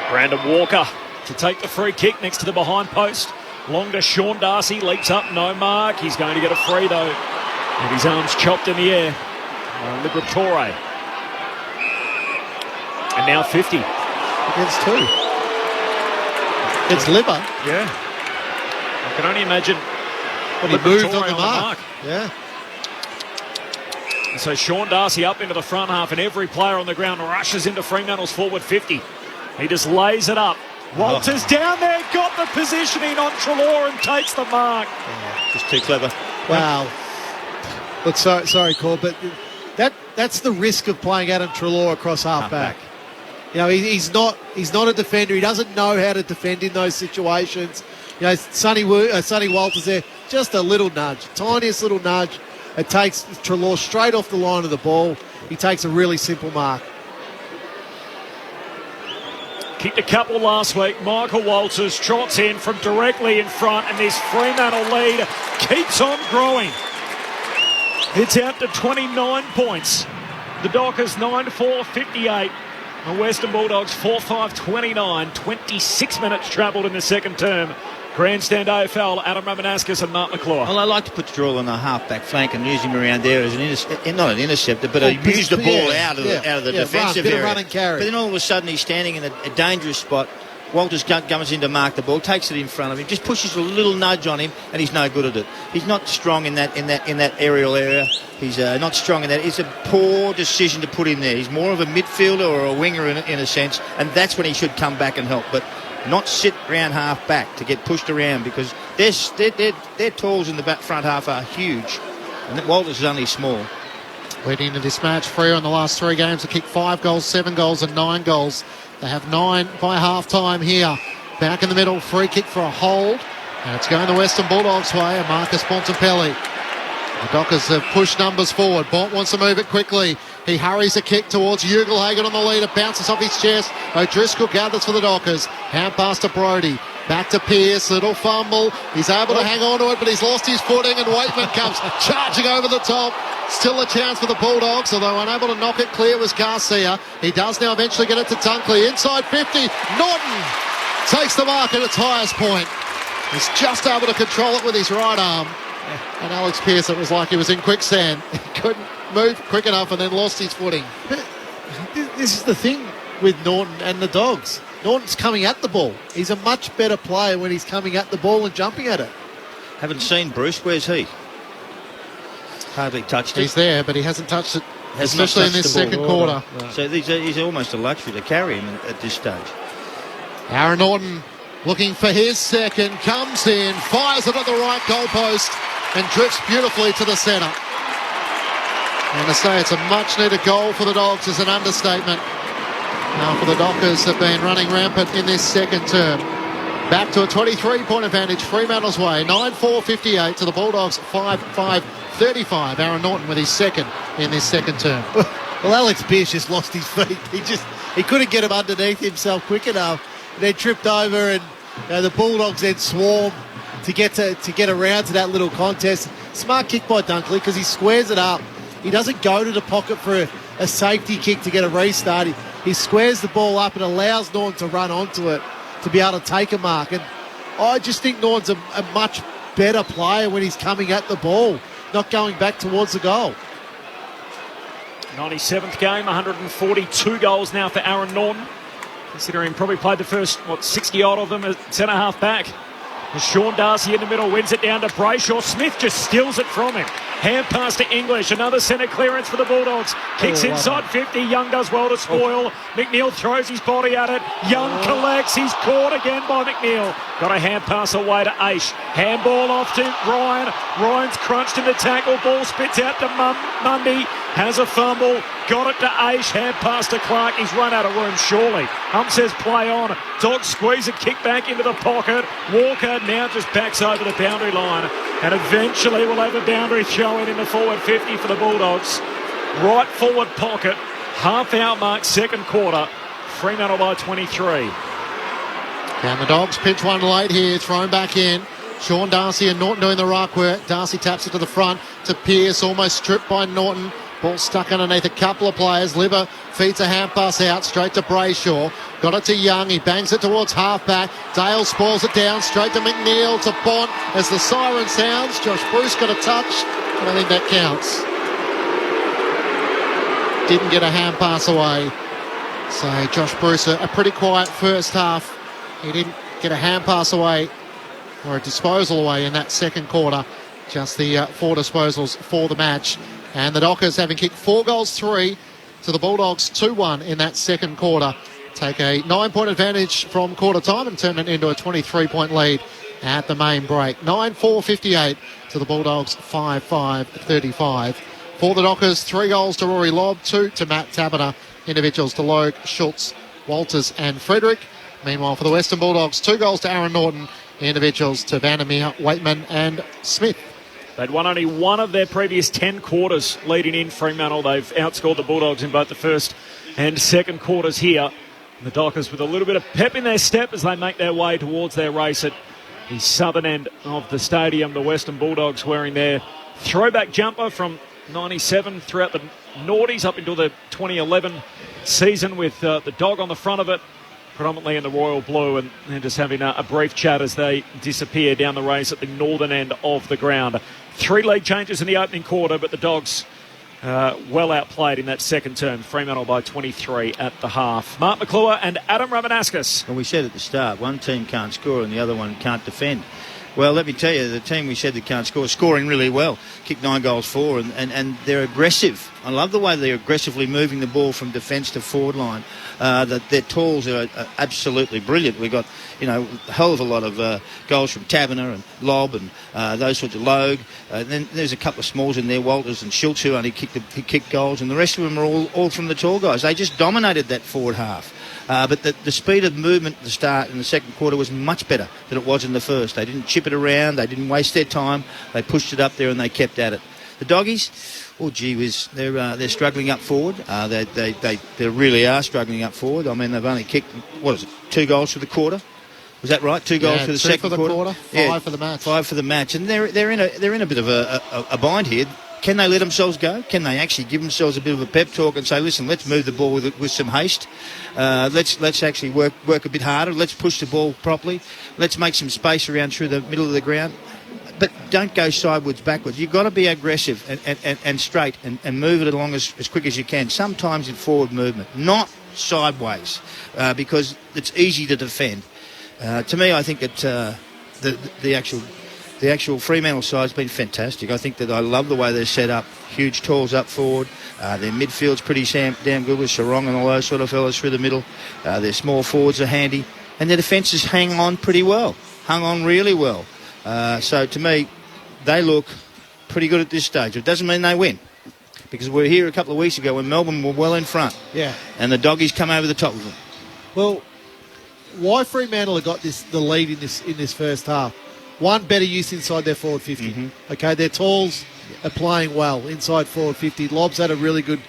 Brandon Walker to take the free kick next to the behind post. Long to Sean Darcy, leaps up, no mark. He's going to get a free though. And his arms chopped in the air. Liberatore. And now 50. Against 2. It's Liver. Yeah. I can only imagine what he moved on the mark. Yeah. And so Sean Darcy up into the front half, and every player on the ground rushes into Fremantle's forward 50. He just lays it up. Walters down there, got the positioning on Treloar and takes the mark. Yeah, just too clever. Wow. Look, sorry, Cor, but that's the risk of playing Adam Treloar across half back. You know, he's not a defender. He doesn't know how to defend in those situations. You know, Sonny Walters there, just a little nudge, tiniest little nudge. It takes Treloar straight off the line of the ball. He takes a really simple mark. Kicked a couple last week. Michael Walters trots in from directly in front, and this Fremantle lead keeps on growing. It's out to 29 points. The Dockers 9-4-58. The Western Bulldogs 4-5-29. 26 minutes travelled in the second term. Grandstand AFL, Adam Ramanauskas and Mark McClure. Well, I like to put Treloar on the half-back flank and use him around there as not an interceptor, but use the ball out of the defensive area. Run and carry. But then all of a sudden he's standing in a dangerous spot. Walters comes in to mark the ball, takes it in front of him, just pushes a little nudge on him, and he's no good at it. He's not strong in that aerial area. He's not strong in that. It's a poor decision to put him there. He's more of a midfielder or a winger in a sense, and that's when he should come back and help. But not sit round half back to get pushed around, because their tools in the back front half are huge, and Walters is only small. Leading into this match, Freo in the last 3 games have kicked 5 goals, 7 goals and 9 goals. They have 9 by half-time here. Back in the middle, free kick for a hold. And it's going the Western Bulldogs' way, and Marcus Bontempelli. The Dockers have pushed numbers forward. Bont wants to move it quickly. He hurries a kick towards Ugelhagen on the lead. It bounces off his chest. O'Driscoll gathers for the Dockers. Hand pass to Brodie. Back to Pearce. Little fumble. He's able to hang on to it, but he's lost his footing, and Waitman comes charging over the top. Still a chance for the Bulldogs, although unable to knock it clear was Garcia. He does now eventually get it to Dunkley. Inside 50. Norton takes the mark at its highest point. He's just able to control it with his right arm. And Alex Pearce, it was like he was in quicksand. He couldn't move quick enough and then lost his footing. This is the thing with Norton and the Dogs. Norton's coming at the ball. He's a much better player when he's coming at the ball and jumping at it. Haven't seen Bruce. Where's he? Hardly touched it. He's there, but he hasn't touched it, especially in this second quarter. Right. So he's almost a luxury to carry him at this stage. Aaron Norton looking for his second, comes in, fires it at the right goalpost and drifts beautifully to the centre. And to say it's a much-needed goal for the Dogs is an understatement. Now for the Dockers have been running rampant in this second term. Back to a 23-point advantage, Fremantle's way, 9-4-58 to the Bulldogs 5-5-58. 35. Aaron Norton with his second in this second term. Well, Alex Pearce just lost his feet. He couldn't get him underneath himself quick enough. And then tripped over, and the Bulldogs then swarm to get around to that little contest. Smart kick by Dunkley because he squares it up. He doesn't go to the pocket for a safety kick to get a restart. He squares the ball up and allows Norton to run onto it to be able to take a mark. And I just think Norton's a much better player when he's coming at the ball, not going back towards the goal. 97th game, 142 goals now for Aaron Norton, considering probably played the first, 60-odd of them at centre-half back. And Sean Darcy in the middle wins it down to Brayshaw. Smith just steals it from him. Hand pass to English. Another centre clearance for the Bulldogs. Kicks inside 50. Young does well to spoil. McNeil throws his body at it. Young collects. He's caught again by McNeil. Got a hand pass away to Aish. Handball off to Ryan. Ryan's crunched in the tackle. Ball spits out to Mundy. Has a fumble. Got it to Aish. Hand pass to Clark. He's run out of room, surely. Says play on. Dogs squeeze a kick back into the pocket. Walker now just backs over the boundary line. And eventually we'll have a boundary throw in the forward 50 for the Bulldogs. Right forward pocket. Half-hour mark, second quarter. Fremantle by 23. And the Dogs pinch one late here. Thrown back in. Sean Darcy and Norton doing the rock work. Darcy taps it to the front to Pearce. Almost stripped by Norton. Ball stuck underneath a couple of players. Libber feeds a hand pass out straight to Brayshaw. Got it to Young. He bangs it towards halfback. Dale spoils it down straight to McNeil to Bont. As the siren sounds, Josh Bruce got a touch, and I think that counts. Didn't get a hand pass away. So Josh Bruce, a pretty quiet first half. He didn't get a hand pass away or a disposal away in that second quarter. Just the 4 disposals for the match. And the Dockers, having kicked 4 goals, 3 to the Bulldogs, 2-1 in that second quarter, take a 9-point advantage from quarter time and turn it into a 23-point lead at the main break. 9-4-58 to the Bulldogs, 5-5-35. For the Dockers, 3 goals to Rory Lobb, 2 to Matt Tabiner, individuals to Logue, Schultz, Walters and Frederick. Meanwhile, for the Western Bulldogs, 2 goals to Aaron Norton, individuals to Vandermeer, Waitman and Smith. They'd won only one of their previous 10 quarters leading in Fremantle. They've outscored the Bulldogs in both the first and second quarters here. And the Dockers with a little bit of pep in their step as they make their way towards their race at the southern end of the stadium. The Western Bulldogs wearing their throwback jumper from 97 throughout the noughties up until the 2011 season with the dog on the front of it, predominantly in the royal blue, and just having a brief chat as they disappear down the race at the northern end of the ground. 3 lead changes in the opening quarter, but the Dogs well outplayed in that second term. Fremantle by 23 at the half. Mark McClure and Adam Ramanauskas. Well, we said at the start, one team can't score and the other one can't defend. Well, let me tell you, the team we said that can't score, scoring really well. Kicked 9 goals for, and they're aggressive. I love the way they're aggressively moving the ball from defence to forward line. Their tools are absolutely brilliant. We've got, a hell of a lot of goals from Tabiner and Lobb and those sorts of Logue. Then there's a couple of smalls in there, Walters and Schultz, who only kicked goals, and the rest of them are all from the tall guys. They just dominated that forward half. But the speed of movement at the start in the second quarter was much better than it was in the first. They didn't chip it around. They didn't waste their time. They pushed it up there and they kept at it. The Doggies, oh gee whiz, they're struggling up forward. They really are struggling up forward. I mean, they've only kicked, 2 goals for the quarter? Was that right? 2 goals for the second quarter? 5 for the match. 5 for the match, and they're in a bit of a bind here. Can they let themselves go? Can they actually give themselves a bit of a pep talk and say, listen, let's move the ball with some haste. Let's actually work a bit harder. Let's push the ball properly. Let's make some space around through the middle of the ground. But don't go sideways, backwards. You've got to be aggressive and straight and move it along as quick as you can. Sometimes in forward movement, not sideways, because it's easy to defend. To me, I think that the actual Fremantle side's been fantastic. I think that I love the way they're set up. Huge tools up forward. Their midfield's pretty damn good with Sarong and all those sort of fellas through the middle. Their small forwards are handy. And their defences hang on pretty well. Hung on really well. So to me, they look pretty good at this stage. It doesn't mean they win. Because we were here a couple of weeks ago when Melbourne were well in front. Yeah. And the Doggies come over the top of them. Well, why Fremantle have got the lead in this first half? one, better use inside their forward 50. Okay, their talls are playing well inside forward 50. Lobb's had a really good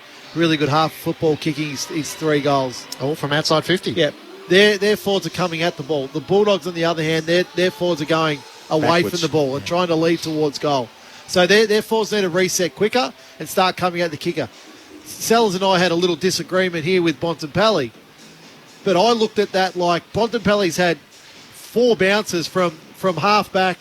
half of football, kicking his 3 goals. All from outside 50. Yeah, their forwards are coming at the ball. The Bulldogs, on the other hand, their forwards are going away from the ball and trying to lead towards goal. So their forwards need to reset quicker and start coming at the kicker. Sellers and I had a little disagreement here with Bontempelli, but I looked at that like Bontempelli's had 4 bounces from half back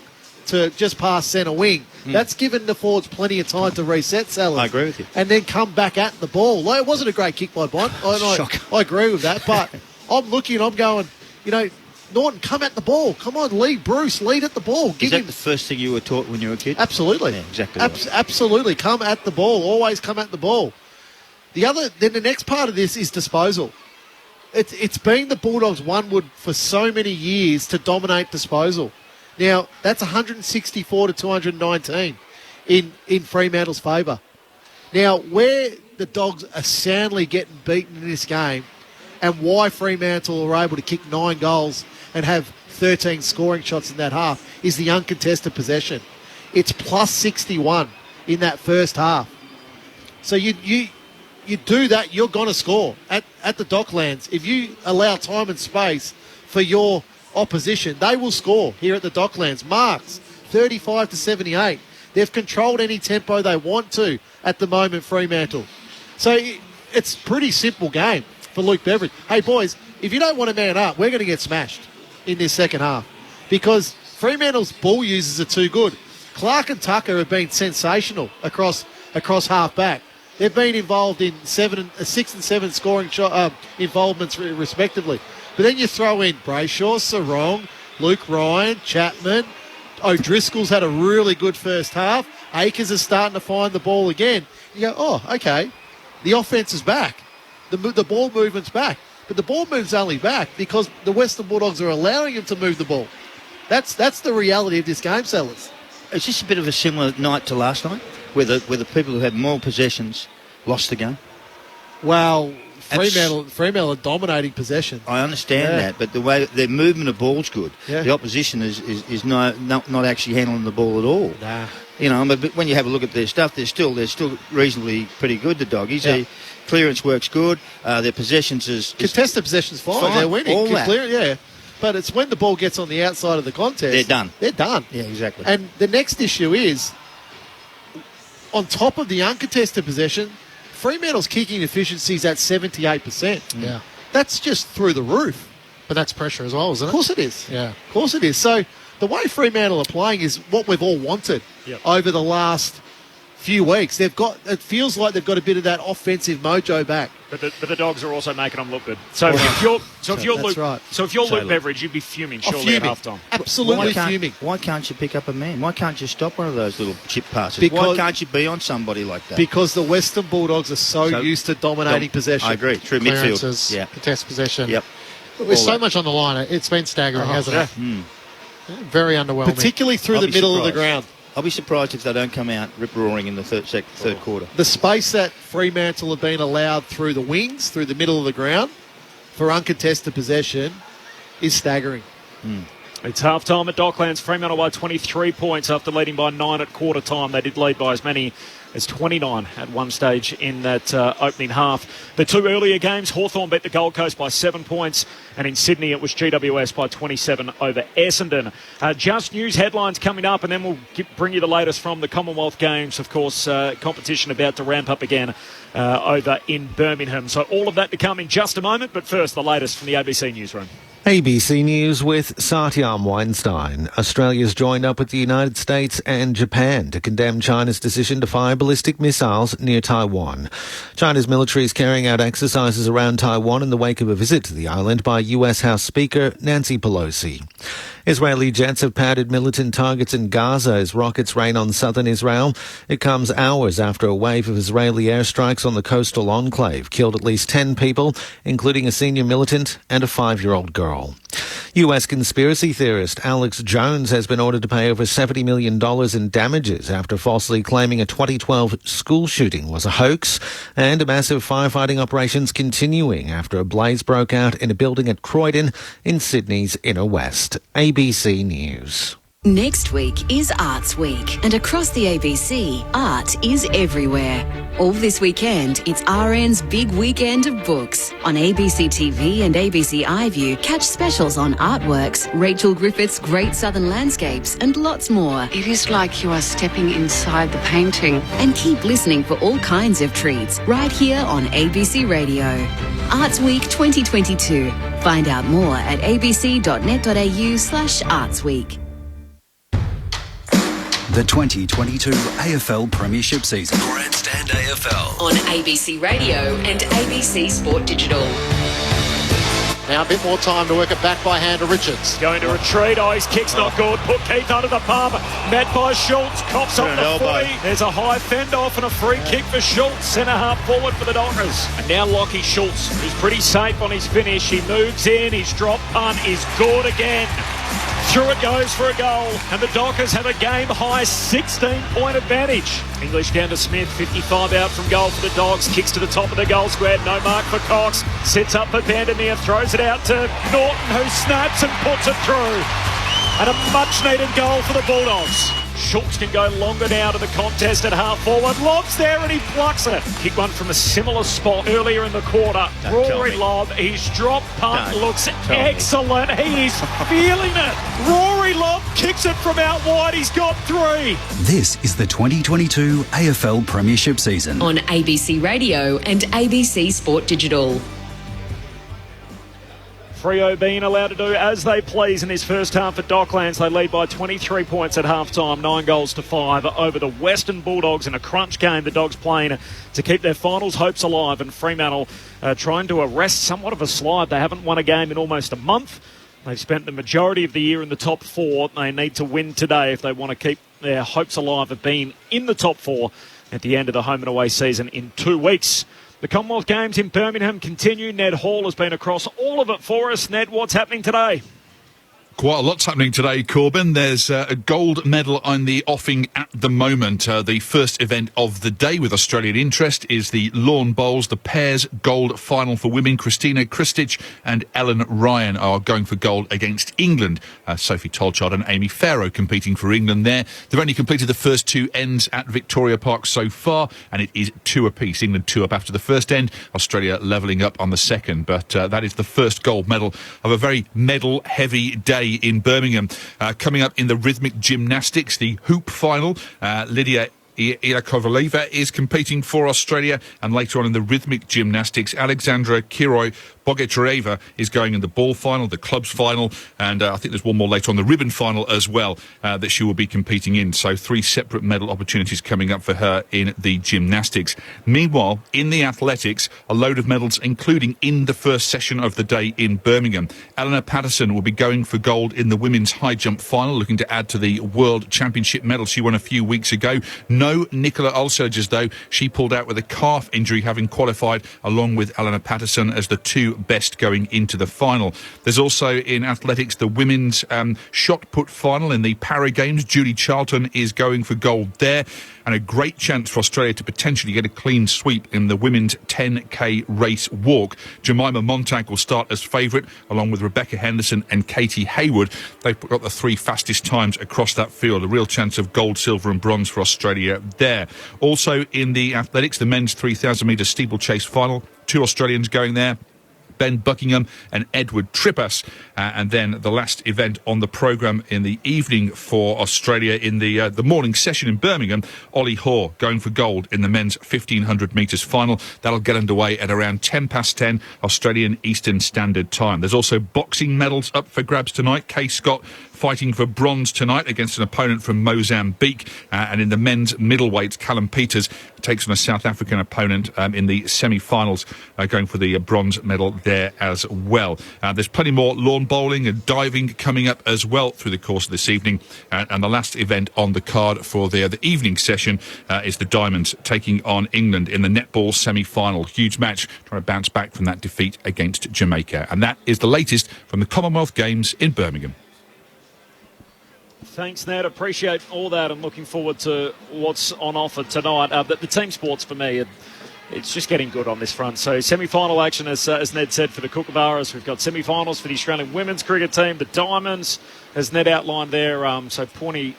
to just past centre wing. That's given the forwards plenty of time to reset, Sellers. I agree with you. And then come back at the ball. Like, it wasn't a great kick by Bont. I agree with that, but I'm looking, I'm going, Norton, come at the ball. Come on, lead Bruce, lead at the ball. Is that the first thing you were taught when you were a kid? Absolutely. Yeah, exactly. Absolutely. Come at the ball. Always come at the ball. Then the next part of this is disposal. It's been the Bulldogs' one wood for so many years to dominate disposal. Now, that's 164 to 219 in Fremantle's favour. Now, where the Dogs are soundly getting beaten in this game and why Fremantle are able to kick 9 goals and have 13 scoring shots in that half is the uncontested possession. It's plus 61 in that first half. So you do that, you're going to score. At the Docklands, if you allow time and space for your opposition, they will score here at the Docklands. Marks, 35 to 78. They've controlled any tempo they want to at the moment, Fremantle. So it's a pretty simple game for Luke Beveridge. Hey, boys, if you don't want to man up, we're going to get smashed in this second half because Fremantle's ball users are too good. Clark and Tucker have been sensational across half back. They've been involved in 6 and 7 scoring involvements respectively. But then you throw in Brayshaw, Sarong, Luke Ryan, Chapman. O'Driscoll's had a really good first half. Akers is starting to find the ball again. You go, oh, okay, the offense is back. The ball movement's back. But the ball movement's only back because the Western Bulldogs are allowing him to move the ball. That's the reality of this game, Sellers. It's just a bit of a similar night to last night, where the people who had more possessions lost the game. Well, Fremantle are dominating possession. I understand that, but the way their movement of ball's good. Yeah. The opposition is not actually handling the ball at all. Nah. But when you have a look at their stuff, they're still reasonably pretty good. The Doggies, clearance works good. Their possessions is contested possessions fine. They're winning. All that. But it's when the ball gets on the outside of the contest. They're done. Yeah, exactly. And the next issue is, on top of the uncontested possession, Fremantle's kicking efficiency is at 78%. Yeah. That's just through the roof. But that's pressure as well, isn't it? Of course it is. Yeah. Of course it is. So the way Fremantle are playing is what we've all wanted over the last few weeks. It feels like they've got a bit of that offensive mojo back. But the Dogs are also making them look good. So if you're Luke Beveridge, you'd be fuming surely at halftime. Absolutely fuming. Why can't you pick up a man? Why can't you stop one of those little chip passes? Why can't you be on somebody like that? Because the Western Bulldogs are so used to dominating possession. I agree. Through midfield. Contest possession. Yep. With so much on the line, it's been staggering, hasn't it? Very underwhelming. Particularly through the middle of the ground. I'll be surprised if they don't come out rip-roaring in the third quarter. The space that Fremantle have been allowed through the wings, through the middle of the ground, for uncontested possession, is staggering. It's half-time at Docklands. Fremantle by 23 points after leading by 9 at quarter time. They did lead by as many as 29 at one stage in that opening half. The 2 earlier games, Hawthorn beat the Gold Coast by 7 points, and in Sydney it was GWS by 27 over Essendon. Just news headlines coming up, and then we'll bring you the latest from the Commonwealth Games. Of course, competition about to ramp up again over in Birmingham. So all of that to come in just a moment, but first the latest from the ABC Newsroom. ABC News with Satyam Weinstein. Australia's joined up with the United States and Japan to condemn China's decision to fire ballistic missiles near Taiwan. China's military is carrying out exercises around Taiwan in the wake of a visit to the island by US House Speaker Nancy Pelosi. Israeli jets have padded militant targets in Gaza as rockets rain on southern Israel. It comes hours after a wave of Israeli airstrikes on the coastal enclave killed at least 10 people, including a senior militant and a 5-year-old girl. US conspiracy theorist Alex Jones has been ordered to pay over $70 million in damages after falsely claiming a 2012 school shooting was a hoax, and a massive firefighting operations continuing after a blaze broke out in a building at Croydon in Sydney's inner west. ABC News. Next week is Arts Week, and across the ABC, art is everywhere. All this weekend, it's RN's big weekend of books. On ABC TV and ABC iView, catch specials on artworks, Rachel Griffith's Great Southern Landscapes, and lots more. It is like you are stepping inside the painting. And keep listening for all kinds of treats, right here on ABC Radio. Arts Week 2022. Find out more at abc.net.au/artsweek. The 2022 AFL Premiership season. Grandstand AFL. On ABC Radio and ABC Sport Digital. Now a bit more time to work it back by hand to Richards. Going to retreat. Oh, his kick's not good. Put Keith under the pump. Met by Schultz. Cops on the footy. There's a high fend off and a free kick for Schultz. Centre half forward for the Dockers. And now Lockie Schultz, who's pretty safe on his finish. He moves in. His drop punt is good again. Through it goes for a goal, and the Dockers have a game-high 16-point advantage. English down to Smith, 55 out from goal for the Dogs, kicks to the top of the goal square, no mark for Cox, sits up for Vandermeer, throws it out to Norton, who snaps and puts it through. And a much-needed goal for the Bulldogs. Schultz can go longer now to the contest at half forward. Lob's there and he plucks it. Kick one from a similar spot earlier in the quarter. Rory Lobb, his drop punt looks excellent. He is feeling it. Rory Lobb kicks it from out wide. He's got 3. This is the 2022 AFL Premiership season. On ABC Radio and ABC Sport Digital. Freo being allowed to do as they please in this first half at Docklands. They lead by 23 points at half-time, 9-5 over the Western Bulldogs in a crunch game. The Dogs playing to keep their finals hopes alive, and Fremantle trying to arrest somewhat of a slide. They haven't won a game in almost a month. They've spent the majority of the year in the top 4. They need to win today if they want to keep their hopes alive of being in the top 4 at the end of the home and away season in 2 weeks. The Commonwealth Games in Birmingham continue. Ned Hall has been across all of it for us. Ned, what's happening today? Quite a lot's happening today, Corbin. There's a gold medal on the offing at the moment. The first event of the day with Australian interest is the Lawn Bowls, the pairs gold final for women. Christina Kristich and Ellen Ryan are going for gold against England. Sophie Tolchard and Amy Farrow competing for England there. They've only completed the first 2 ends at Victoria Park so far, and it is 2 apiece. England 2 up after the first end, Australia levelling up on the second. But that is the first gold medal of a very medal-heavy day in Birmingham. Coming up in the rhythmic gymnastics, the hoop final, Lydia Ilakovaleva is competing for Australia, and later on in the rhythmic gymnastics, Alexandra Kiroi-Bogachereva is going in the ball final, the clubs final, and I think there's one more later on, the ribbon final as well, that she will be competing in. So 3 separate medal opportunities coming up for her in the gymnastics. Meanwhile, in the athletics, a load of medals, including in the first session of the day in Birmingham. Eleanor Patterson will be going for gold in the women's high jump final, looking to add to the World Championship medal she won a few weeks ago. No Nicola Olserges, though. She pulled out with a calf injury, having qualified along with Eleanor Patterson as the 2 best going into the final. There's also in athletics the women's shot put final in the Para Games. Julie Charlton is going for gold there, and a great chance for Australia to potentially get a clean sweep in the women's 10k race walk. Jemima Montag will start as favourite, along with Rebecca Henderson and Katie Hayward. They've got the 3 fastest times across that field. A real chance of gold, silver and bronze for Australia there. Also in the athletics, the men's 3,000 metre steeplechase final. 2 Australians going there, Ben Buckingham and Edward Trippas. And then the last event on the programme in the evening for Australia in the morning session in Birmingham, Ollie Hoare going for gold in the men's 1,500 metres final. That'll get underway at around 10 Australian Eastern Standard Time. There's also boxing medals up for grabs tonight. Kay Scott fighting for bronze tonight against an opponent from Mozambique. And in the men's middleweights, Callum Peters takes on a South African opponent in the semi-finals, going for the bronze medal there as well. There's plenty more lawn bowling and diving coming up as well through the course of this evening. And the last event on the card for the evening session is the Diamonds taking on England in the netball semi-final. Huge match, trying to bounce back from that defeat against Jamaica. And that is the latest from the Commonwealth Games in Birmingham. Thanks, Ned. Appreciate all that. I'm looking forward to what's on offer tonight. The team sports for me, it's just getting good on this front. So semi-final action, as Ned said, for the Kookaburras. We've got semi-finals for the Australian women's cricket team, the Diamonds, as Ned outlined there. So pointy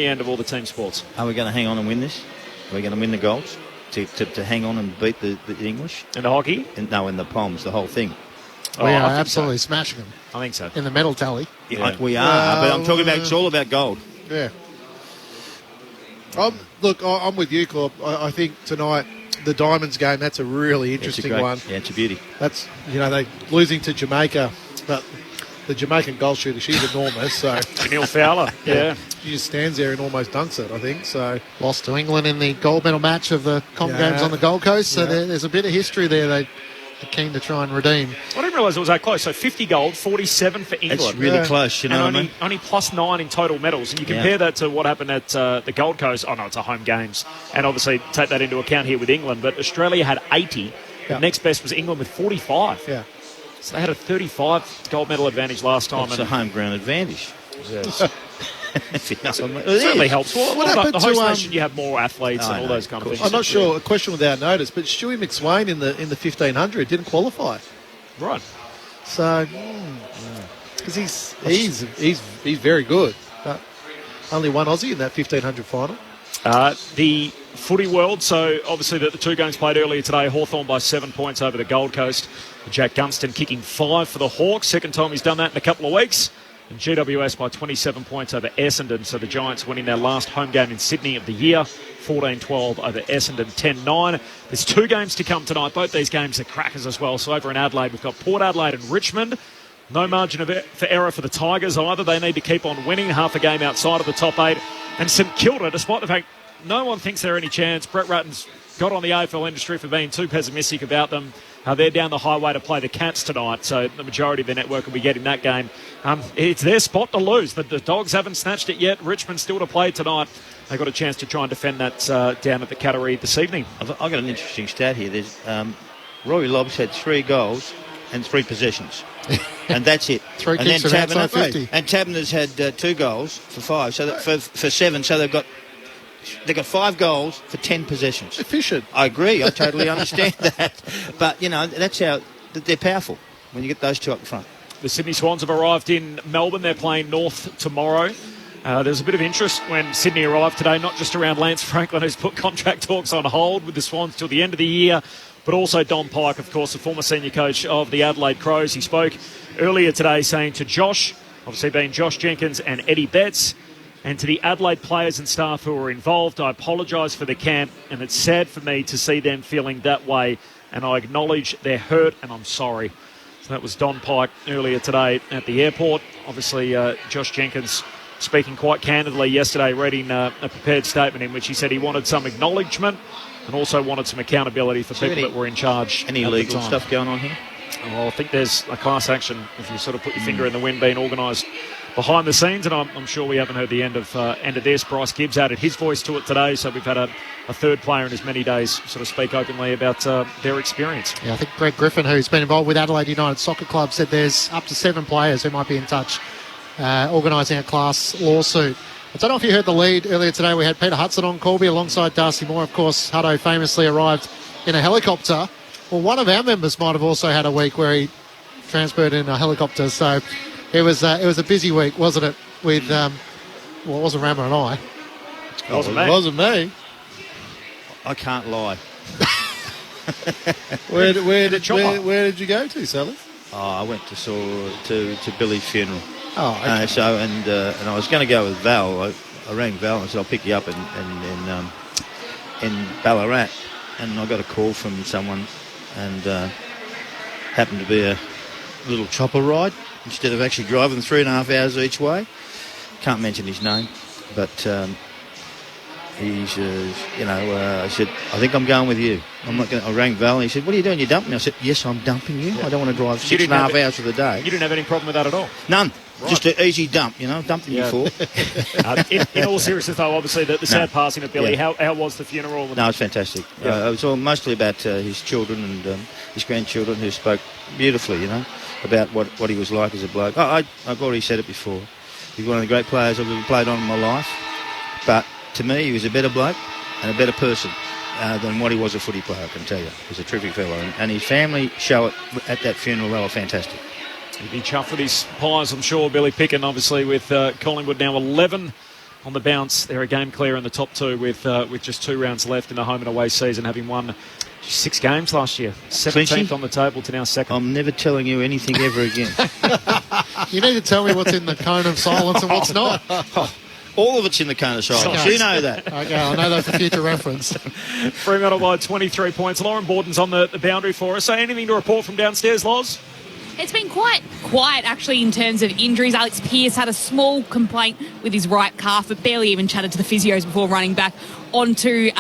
end of all the team sports. Are we going to hang on and win this? Are we going to win the golds to hang on and beat the English? And the hockey? In the Poms, the whole thing. We are absolutely smashing them. I think so. In the medal tally. Yeah. We are, but I'm talking about, it's all about gold. Yeah. I'm with you, Claude. I think tonight, the Diamonds game, that's a really interesting one. Yeah, it's a beauty. That's, they losing to Jamaica, but the Jamaican goal shooter, she's enormous. So Neil Fowler, yeah. She just stands there and almost dunks it, I think. So lost to England in the gold medal match of the Games on the Gold Coast. So there's a bit of history there they're keen to try and redeem. I didn't realise it was that close. So 50 gold, 47 for England. It's really close, and only plus 9 in total medals. And you compare that to what happened at the Gold Coast. Oh, no, it's a home games. And obviously take that into account here with England. But Australia had 80. The next best was England with 45. Yeah. So they had a 35 gold medal advantage last time. It's a home ground advantage. Yes. It certainly helps. What happened the host nation, you have more athletes and all those kind of things. I'm not sure, a question without notice, but Stewie McSwain in the 1500 didn't qualify. Right. So, because he's very good. But only one Aussie in that 1500 final. The footy world, so obviously the two games played earlier today, Hawthorn by 7 points over the Gold Coast. Jack Gunston kicking 5 for the Hawks. Second time he's done that in a couple of weeks. And GWS by 27 points over Essendon. So the Giants winning their last home game in Sydney of the year, 14-12 over Essendon, 10-9. There's 2 games to come tonight. Both these games are crackers as well. So over in Adelaide, we've got Port Adelaide and Richmond. No margin for error for the Tigers either. They need to keep on winning, half a game outside of the top 8. And St Kilda, despite the fact no one thinks they're any chance, Brett Ratton's got on the AFL industry for being too pessimistic about them. They're down the highway to play the Cats tonight, so the majority of the network will be getting that game. It's their spot to lose. The Dogs haven't snatched it yet. Richmond still to play tonight. They've got a chance to try and defend that down at the Cattery this evening. I've got an interesting stat here. There's Rory Lobbs had 3 goals and 3 possessions. And that's it. 3 kicks from outside 50. And Taberner's had 2 goals for 5, so for 7, so they've got 5 goals for 10 possessions. Efficient. I agree. I totally understand that. But, that's how they're powerful when you get those 2 up the front. The Sydney Swans have arrived in Melbourne. They're playing North tomorrow. There's a bit of interest when Sydney arrived today, not just around Lance Franklin, who's put contract talks on hold with the Swans till the end of the year, but also Don Pike, of course, the former senior coach of the Adelaide Crows. He spoke earlier today saying to Josh, obviously being Josh Jenkins and Eddie Betts, and to the Adelaide players and staff who were involved, I apologise for the camp, and it's sad for me to see them feeling that way, and I acknowledge their hurt, and I'm sorry. So that was Don Pike earlier today at the airport. Obviously, Josh Jenkins speaking quite candidly yesterday, reading a prepared statement in which he said he wanted some acknowledgement and also wanted some accountability for people that were in charge. Any legal stuff going on here? Well, I think there's a class action, if you sort of put your finger in the wind, being organised behind the scenes, and I'm sure we haven't heard the end of this. Bryce Gibbs added his voice to it today, so we've had a third player in as many days sort of speak openly about their experience. Yeah, I think Greg Griffin, who's been involved with Adelaide United Soccer Club, said there's up to 7 players who might be in touch organising a class lawsuit. I don't know if you heard the lead earlier today. We had Peter Hudson on Corby alongside Darcy Moore. Of course, Hutto famously arrived in a helicopter. Well, one of our members might have also had a week where he transferred in a helicopter. So it was a busy week, wasn't it? With it wasn't Rammer and I. It wasn't me. I can't lie. Where did you go to, Sellers? Oh, I went to Billy's funeral. Oh, okay. And I was going to go with Val. I rang Val and said I'll pick you up in Ballarat, and I got a call from someone, and happened to be a little chopper ride instead of actually driving 3.5 hours each way. Can't mention his name, but he's I said I think I'm going with you. I'm not going. I rang Val and he said, "What are you doing? You dumping me?" I said, "Yes, I'm dumping you. Yeah. I don't want to drive 6.5 hours of the day." You didn't have any problem with that at all? None. Right. Just an easy dump, dumped him before. In all seriousness, though, obviously the sad passing of Billy. Yeah. How was the funeral? No, it's fantastic. Yeah. It was all mostly about his children and his grandchildren, who spoke beautifully, about what he was like as a bloke. I've already said it before. He's one of the great players I've ever played on in my life. But to me, he was a better bloke and a better person. than what he was a footy player, I can tell you. He's a terrific fellow. And his family show it at that funeral. They were fantastic. He'd be chuffed with his pies, I'm sure. Billy Picken, obviously, with Collingwood now 11 on the bounce. They're a game clear in the top two with just 2 rounds left in the home and away season, having won 6 games last year. 17th on the table to now second. I'm never telling you anything ever again. You need to tell me what's in the cone of silence and what's not. All of it's in the cone of silence. Okay. You know that. Okay, I know that for future reference. Fremantle by 23 points. Lauren Borden's on the boundary for us. So anything to report from downstairs, Loz? It's been quite quiet, actually, in terms of injuries. Alex Pearce had a small complaint with his right calf, but barely even chatted to the physios before running back onto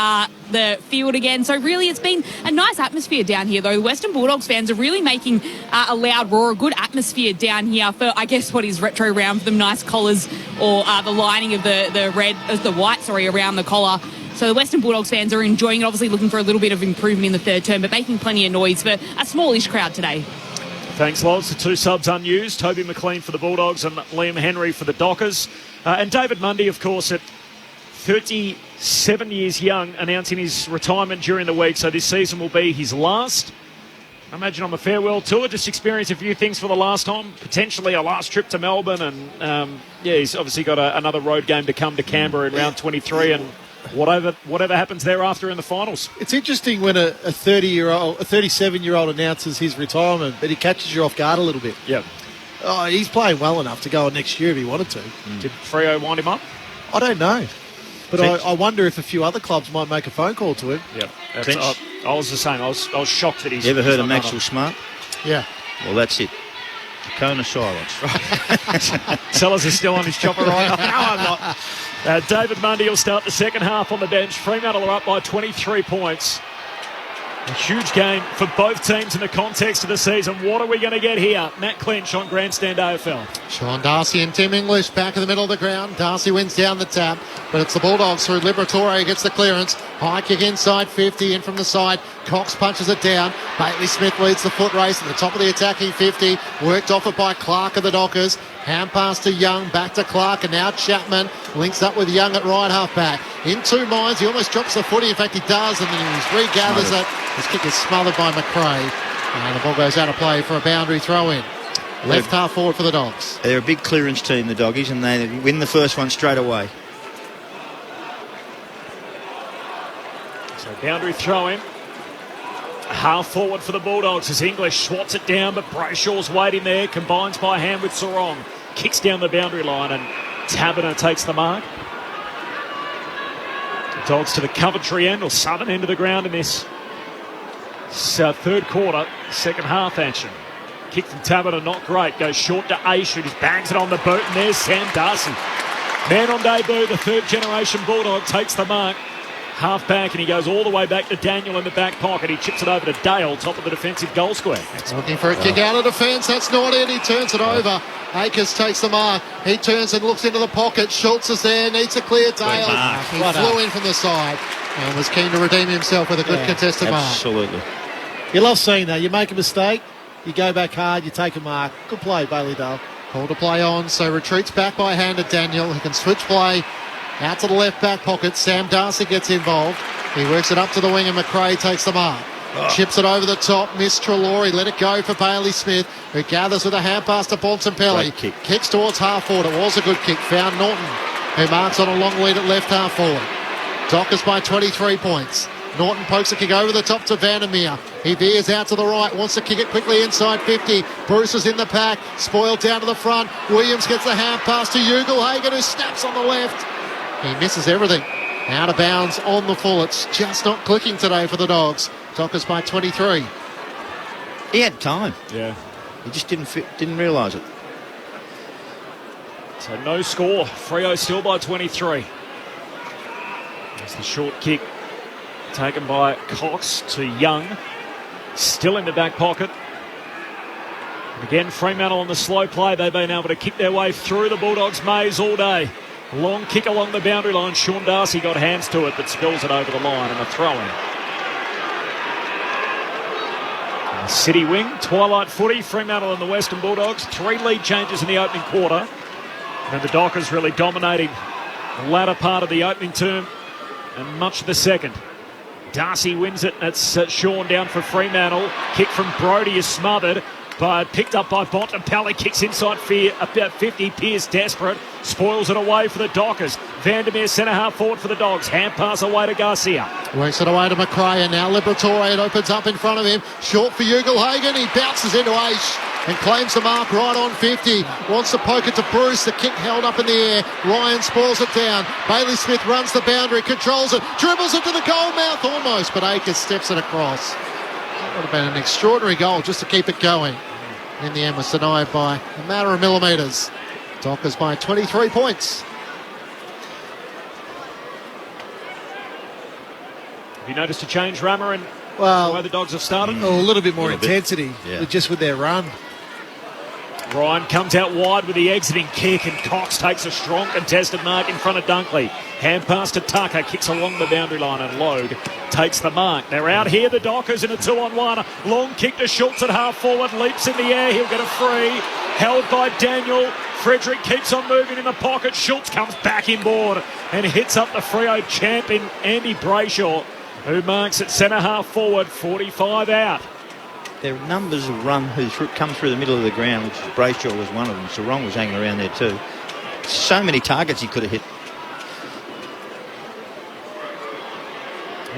the field again. So really, it's been a nice atmosphere down here, though. The Western Bulldogs fans are really making a loud roar, a good atmosphere down here for, I guess, what is retro round for them. Nice collars or the lining of the white around the collar. So the Western Bulldogs fans are enjoying it, obviously looking for a little bit of improvement in the third term, but making plenty of noise for a smallish crowd today. Thanks, Loz. The 2 subs unused. Toby McLean for the Bulldogs and Liam Henry for the Dockers. And David Mundy, of course, at 37 years young, announcing his retirement during the week. So this season will be his last. I imagine on the farewell tour, just experience a few things for the last time. Potentially a last trip to Melbourne. And, he's obviously got another road game to come to Canberra in round 23. And whatever happens thereafter in the finals. It's interesting when a 37-year-old announces his retirement, but he catches you off guard a little bit. Yeah. Oh, he's playing well enough to go on next year if he wanted to. Did Freo wind him up? I don't know. But I wonder if a few other clubs might make a phone call to him. Yeah. I was the same. I was shocked that he's... You ever heard of Maxwell Smart? Yeah. Well, that's it. The cone of silence. Sellers is still on his chopper, right? No, I'm not. David Mundy will start the second half on the bench. Fremantle are up by 23 points. A huge game for both teams in the context of the season. What are we going to get here? Matt Clinch on Grandstand AFL. Sean Darcy and Tim English back in the middle of the ground. Darcy wins down the tap, but it's the Bulldogs through Liberatore, gets the clearance. High kick inside 50, in from the side. Cox punches it down. Bailey Smith leads the foot race at the top of the attacking 50. Worked off it by Clark of the Dockers. Hand pass to Young, back to Clark, and now Chapman links up with Young at right half back. In 2 minds, he almost drops the footy. In fact, he does, and then he regathers it. His kick is smothered by McRae, and the ball goes out of play for a boundary throw-in. Left half forward for the Dogs. They're a big clearance team, the Doggies, and they win the first one straight away. So boundary throw-in. Half forward for the Bulldogs as English swats it down, but Brayshaw's waiting there, combines by hand with Sarong, kicks down the boundary line, and Tabiner takes the mark. The Dogs to the Coventry end or southern end of the ground in this third quarter, second half action. Kick from Tabiner, not great, goes short to Aish, who just bangs it on the boot, and there's Sam Darcy. Man on debut, the third generation Bulldog takes the mark. Half back, and he goes all the way back to Daniel in the back pocket. He chips it over to Dale, top of the defensive goal square. Looking for a kick out of defence. That's not it. He turns it over. Akers takes the mark. He turns and looks into the pocket. Schultz is there. Needs to clear Dale. He flew in from the side and was keen to redeem himself with a good contested mark. Absolutely. You love seeing that. You make a mistake, you go back hard, you take a mark. Good play, Bailey Dale. Call to play on, so retreats back by hand to Daniel. He can switch play. Out to the left back pocket. Sam Darcy gets involved. He works it up to the wing and McRae takes the mark. Chips it over the top. Miss Trelawney. Let it go for Bailey Smith, who gathers with a hand pass to Bontempelli. Kicks towards half forward. It was a good kick. Found Norton, who marks on a long lead at left half forward. Dockers by 23 points. Norton pokes a kick over the top to Vandermeer. He veers out to the right, wants to kick it quickly inside 50. Bruce is in the pack, spoiled down to the front. Williams gets the hand pass to Ugelhagen, who snaps on the left. He misses everything. Out of bounds on the full. It's just not clicking today for the Dogs. Dockers by 23. He had time. Yeah. He just didn't realise it. So no score. Freo still by 23. That's the short kick taken by Cox to Young. Still in the back pocket. And again, Fremantle on the slow play. They've been able to kick their way through the Bulldogs' maze all day. Long kick along the boundary line. Sean Darcy got hands to it, but spills it over the line and a throw-in. City wing, twilight footy, Fremantle and the Western Bulldogs. 3 lead changes in the opening quarter. And the Dockers really dominating the latter part of the opening term and much of the second. Darcy wins it. That's Sean down for Fremantle. Kick from Brodie is smothered, but picked up by Bontempelli. Kicks inside about 50. Pearce desperate. Spoils it away for the Dockers. Vandermeer centre half forward for the Dogs. Hand pass away to Garcia. Works it away to McRae, and now Liberatore. It opens up in front of him. Short for Ugelhagen. He bounces into Aish and claims the mark right on 50. Wants to poke it to Bruce. The kick held up in the air. Ryan spoils it down. Bailey Smith runs the boundary, controls it, dribbles it to the goal mouth almost, but Akers steps it across. That would have been an extraordinary goal just to keep it going. In the end was denied by a matter of millimetres. Dockers by 23 points. Have you noticed a change, Rammer, in Well, the way the Dogs have started? A little bit more intensity, just with their run. Ryan comes out wide with the exiting kick, and Cox takes a strong contested mark in front of Dunkley. Hand pass to Tucker, kicks along the boundary line, and Logue takes the mark. They're out here, the Dockers, in a 2-on-1. Long kick to Schultz at half forward, leaps in the air, he'll get a free. Held by Daniel. Frederick keeps on moving in the pocket. Schultz comes back inboard and hits up the Freo champion, Andy Brayshaw, who marks at centre half forward, 45 out. There are numbers of run who come through the middle of the ground, which Brayshaw was one of them. Sarong was hanging around there too. So many targets he could have hit.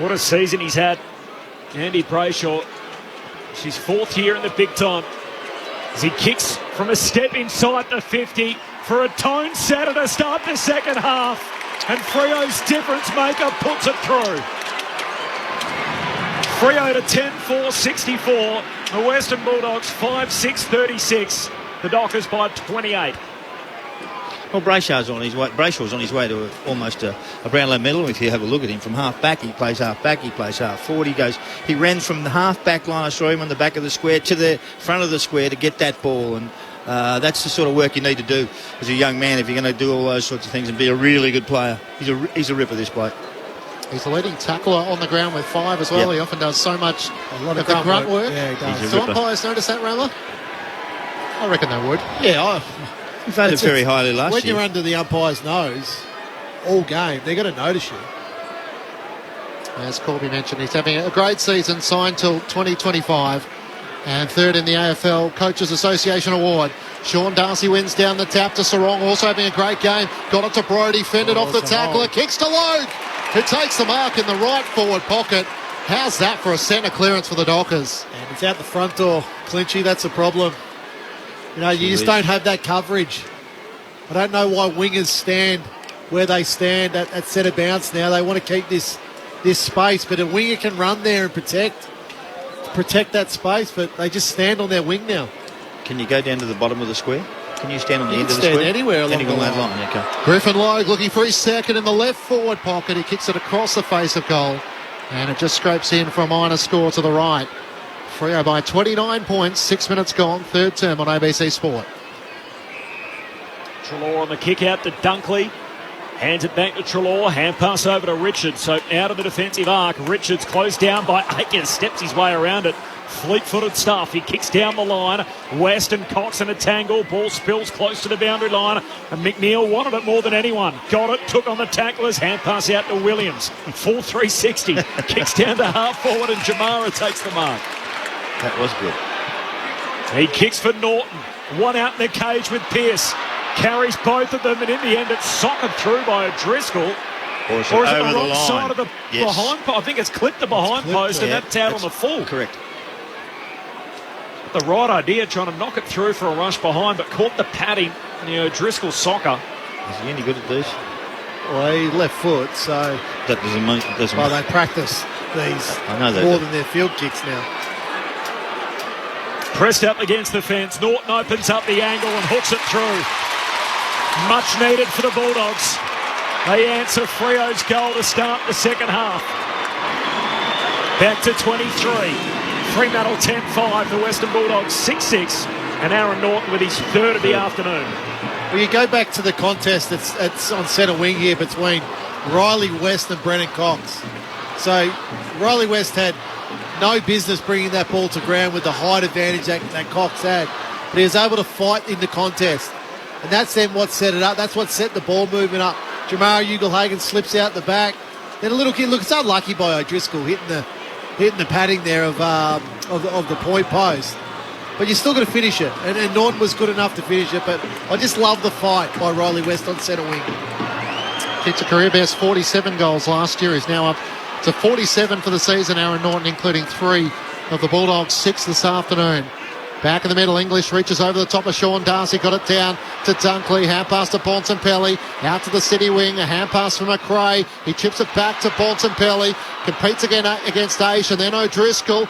What a season he's had, Andy Brayshaw. It's his 4th year in the big time. As he kicks from a step inside the 50 for a tone setter to start the second half. And Freo's difference maker puts it through. Freo to 10-4-64. The Western Bulldogs 5-6-36. The Dockers by 28. Well, Brayshaw's on his way to almost a Brownlow medal. If you have a look at him from half back, he plays half back, he plays half forward. He ran from the half back line. I saw him on the back of the square to the front of the square to get that ball, and that's the sort of work you need to do as a young man if you're going to do all those sorts of things and be a really good player. He's a ripper, this bloke. He's the leading tackler on the ground with 5 as well. He often does so much of the grunt work. Yeah, he does. Do umpires notice that, Ramler? I reckon they would. Yeah, he voted very highly last year. When you're under the umpire's nose all game, they're going to notice you. As Corby mentioned, he's having a great season, signed till 2025, and 3rd in the AFL Coaches Association Award. Sean Darcy wins down the tap to Sarong, also having a great game. Got it to Brodie, fended off the tackler, kicks to Logue, who takes the mark in the right forward pocket. How's that for a centre clearance for the Dockers? And it's out the front door. Clinchy, that's a problem. You know, you just don't have that coverage. I don't know why wingers stand where they stand at centre bounce now. They want to keep this space, but a winger can run there and protect that space, but they just stand on their wing now. Can you go down to the bottom of the square? Can you stand on the end of the stand square? Anywhere along Anywhere the that line. line. Okay. Griffin Logue looking for his second in the left forward pocket. He kicks it across the face of goal, and it just scrapes in for a minor score to the right. Freo by 29 points, 6 minutes gone, 3rd term on ABC Sport. Treloar on the kick out to Dunkley. Hands it back to Treloar. Hand pass over to Richards. So out of the defensive arc. Richards closed down by Akers. Steps his way around it. Fleet-footed stuff. He kicks down the line. West and Cox in a tangle. Ball spills close to the boundary line. And McNeil wanted it more than anyone. Got it. Took on the tacklers. Hand pass out to Williams. Full 360. Kicks down to half forward and Jamara takes the mark. That was good. He kicks for Norton. One out in the cage with Pearce. Carries both of them, and in the end it's socketed through by O'Driscoll. Or is it the over the wrong line? side of the behind post? I think it's clipped the behind post, and that's out on the full. Correct. The right idea, trying to knock it through for a rush behind, but caught the padding in the O'Driscoll soccer. Is he any good at these? Well, he left foot, so... That doesn't mean... Well, they practice these more than their field kicks now. Pressed up against the fence. Norton opens up the angle and hooks it through. Much needed for the Bulldogs. They answer Freo's goal to start the second half. Back to 23. Fremantle 10-5. The Western Bulldogs 6-6. And Aaron Norton with his 3rd of the afternoon. Well, you go back to the contest that's on centre wing here between Riley West and Brennan Cox. So Riley West had no business bringing that ball to ground with the height advantage that Cox had. But he was able to fight in the contest. And that's then what set it up. That's what set the ball movement up. Jamara Ugelhagen slips out the back. Then a little kid, look, it's unlucky by O'Driscoll hitting the padding there of the point post. But you're still going to finish it. And Norton was good enough to finish it. But I just love the fight by Riley West on centre wing. Kicked a career best 47 goals last year. He's now up to 47 for the season, Aaron Norton, including 3 of the Bulldogs, 6 this afternoon. Back in the middle, English reaches over the top of Sean Darcy, got it down to Dunkley, hand pass to Bontempelli, out to the city wing, a hand pass from McRae, he chips it back to Bontempelli, competes again against Aish, and then O'Driscoll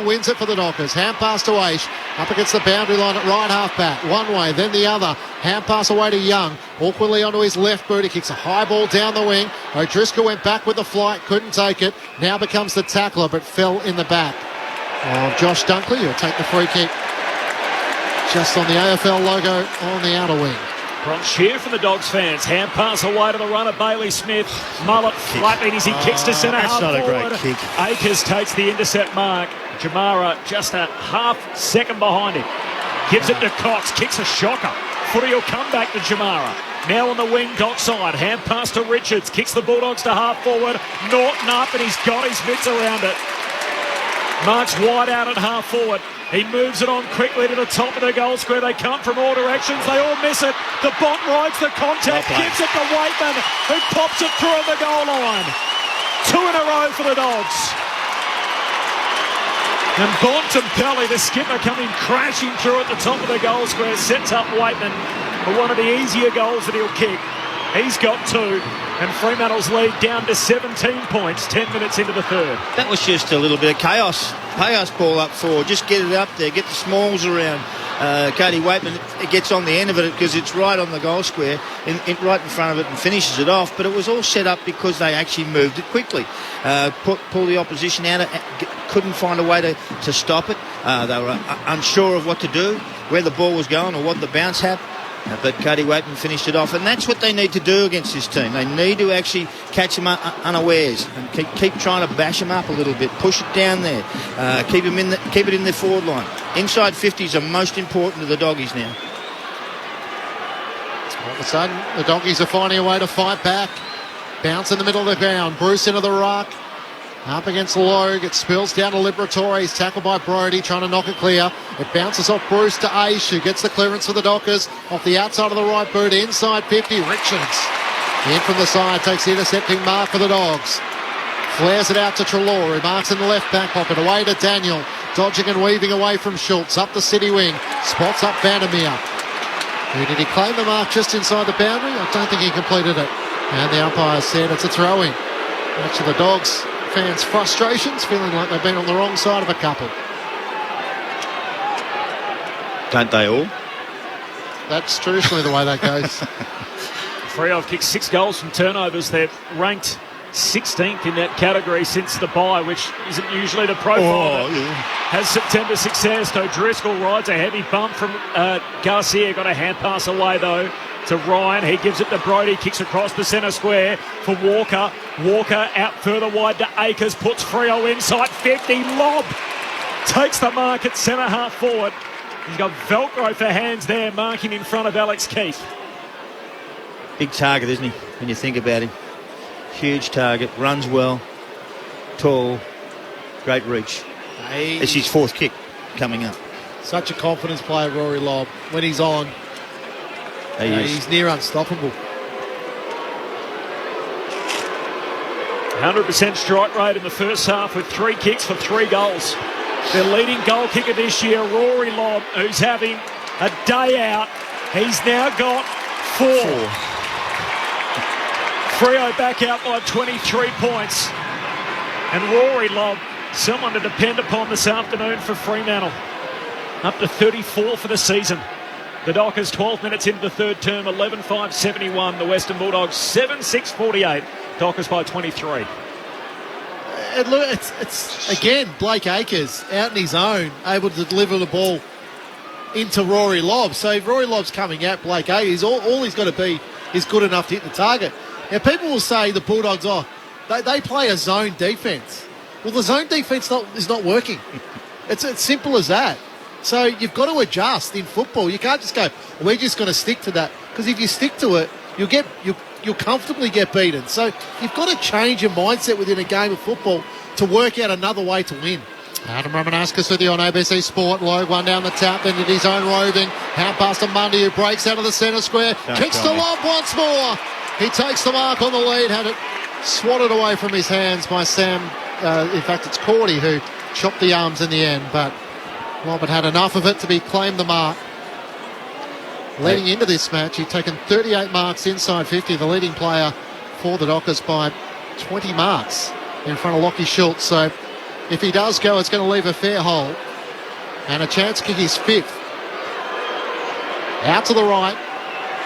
wins it for the Dockers, hand pass to Aish, up against the boundary line at right half back, one way, then the other, hand pass away to Young, awkwardly onto his left boot, he kicks a high ball down the wing, O'Driscoll went back with the flight, couldn't take it, now becomes the tackler, but fell in the back. Josh Dunkley will take the free kick just on the AFL logo on the outer wing. From cheer from the Dogs fans. Hand pass away to the runner, Bailey Smith. Mullet flapping as he kicks to centre. That's not forward. a great kick. Akers takes the intercept mark. Jamara just a half second behind him. Gives it to Cox. Kicks a shocker. Footy will come back to Jamara. Now on the wing, dockside. Hand pass to Richards. Kicks the Bulldogs to half forward. Norton up and he's got his mitts around it. Marks wide out at half forward. He moves it on quickly to the top of the goal square. They come from all directions. They all miss it. The Bont rides the contact, gives it to Waitman, who pops it through on the goal line. 2 in a row for the Dogs. And Bontempelli, the skipper, coming crashing through at the top of the goal square, sets up Waitman for one of the easier goals that he'll kick. He's got 2, and Fremantle's lead down to 17 points, 10 minutes into the third. That was just a little bit of chaos ball up forward. Just get it up there, get the smalls around. Cody Waitman gets on the end of it because it's right on the goal square, right in front of it, and finishes it off. But it was all set up because they actually moved it quickly. Pull the opposition out, couldn't find a way to stop it. They were unsure of what to do, where the ball was going or what the bounce had. But Cody Waitman finished it off, and that's what they need to do against this team. They need to actually catch them unawares and keep trying to bash them up a little bit, push it down there, keep it in their forward line. Inside 50s are most important to the Doggies now. All of a sudden, the Doggies are finding a way to fight back. Bounce in the middle of the ground. Bruce into the ruck. Up against Logue, it spills down to Liberatore. He's tackled by Brodie, trying to knock it clear. It bounces off Bruce to Aish, who gets the clearance for the Dockers. Off the outside of the right boot, inside 50, Richards. In from the side, takes the intercepting mark for the Dogs. Flares it out to Treloar, who marks in the left back pocket. Away to Daniel, dodging and weaving away from Schultz. Up the city wing, spots up Vandermeer. Who did he claim the mark just inside the boundary? I don't think he completed it. And the umpire said it's a throw-in. Much of the Dogs fans' frustrations, feeling like they've been on the wrong side of a couple. Don't they all? That's traditionally the way that goes. Freo have kicked 6 goals from turnovers. They're ranked 16th in that category since the bye, which isn't usually the profile. Has September success. O'Driscoll rides a heavy bump from Garcia. Got a hand pass away, though, to Ryan. He gives it to Brodie, kicks across the centre square for Walker. Walker out further wide to Akers, puts Freo inside 50. Lob takes the mark at centre half forward. He's got Velcro for hands there, marking in front of Alex Keith. Big target, isn't he, when you think about him? Huge target, runs well, tall, great reach. It's his 4th kick coming up. Such a confidence player, Rory Lobb. When he's on, he's near unstoppable. 100% strike rate in the first half with 3 kicks for 3 goals. Their leading goal kicker this year, Rory Lobb, who's having a day out. He's now got 4. Freo back out by 23 points. And Rory Lobb, someone to depend upon this afternoon for Fremantle. Up to 34 for the season. The Dockers 12 minutes into the third term, 11-5-71. The Western Bulldogs 7-6-48. Dockers by 23. And look, it's again Blake Akers out in his own, able to deliver the ball into Rory Lobb. So if Rory Lobb's coming at Blake Akers, all he's got to be is good enough to hit the target. Now people will say the Bulldogs, they play a zone defence. Well, the zone defence is not working. It's simple as that. So you've got to adjust in football. You can't just go, we're just going to stick to that. Because if you stick to it, you'll comfortably get beaten. So you've got to change your mindset within a game of football to work out another way to win. Adam Romanascus with you on ABC Sport. Logue one down the tap, then did his own roving. Hand pass to Mundy, who breaks out of the centre square. Kicks to lob once more. He takes the mark on the lead, had it swatted away from his hands by Sam. In fact, it's Cordy who chopped the arms in the end, but Lobb had enough of it to be claimed the mark. Leading into this match, he'd taken 38 marks inside 50, the leading player for the Dockers by 20 marks in front of Lockie Schultz. So if he does go, it's going to leave a fair hole and a chance to kick his fifth. Out to the right,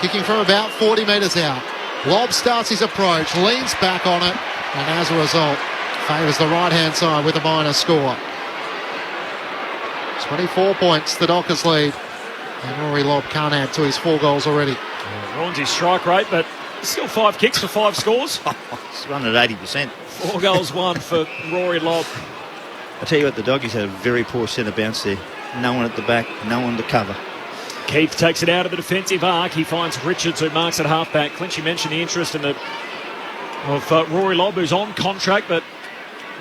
kicking from about 40 metres out. Lobb starts his approach, leans back on it, and as a result, favours the right-hand side with a minor score. 24 points, the Dockers lead. And Rory Lobb can't add to his 4 goals already. Ruins his strike rate, but still 5 kicks for 5 scores. It's run at 80%. 4 goals, 1 for Rory Lobb. I tell you what, the Doggies had a very poor centre bounce there. No one at the back, no one to cover. Keith takes it out of the defensive arc. He finds Richards, who marks at halfback. Clinchy mentioned the interest of Rory Lobb, who's on contract, but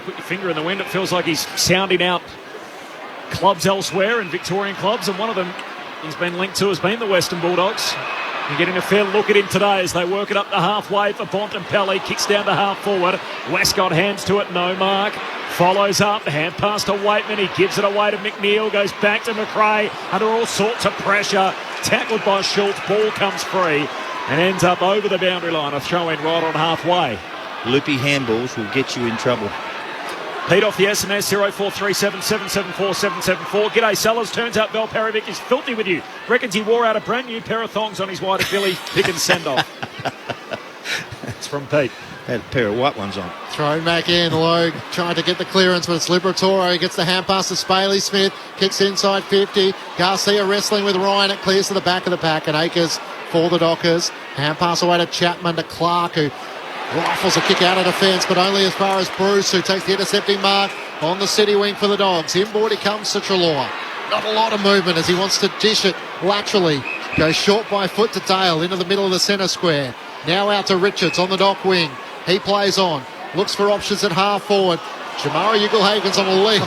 put your finger in the wind. It feels like he's sounding out clubs elsewhere in Victorian clubs, and one of them he's been linked to has been the Western Bulldogs. You're getting a fair look at him today as they work it up the halfway for Bontempelli. Kicks down to half forward. Westcott hands to it, no mark. Follows up, hand pass to Waitman. He gives it away to McNeil. Goes back to McRae under all sorts of pressure. Tackled by Schultz. Ball comes free and ends up over the boundary line. A throw in right on halfway. Loopy handballs will get you in trouble. Pete off the SMS 0437 774 774. G'day Sellers. Turns out Val Perovic is filthy with you. Reckons he wore out a brand new pair of thongs on his white Achilles. Pick and send off. It's from Pete. Had a pair of white ones on. Thrown back in. Logue trying to get the clearance, but it's Liberatore. He gets the hand pass to Spaley Smith. Kicks inside 50. Garcia wrestling with Ryan. It clears to the back of the pack. And Akers for the Dockers. Hand pass away to Chapman to Clark, who rifles a kick out of defence, but only as far as Bruce, who takes the intercepting mark on the city wing for the Dogs. Inboard he comes to Treloar. Not a lot of movement as he wants to dish it laterally. Goes short by foot to Dale into the middle of the centre square. Now out to Richards on the Dock wing. He plays on. Looks for options at half forward. Jamara Ugelhagen's on a lead.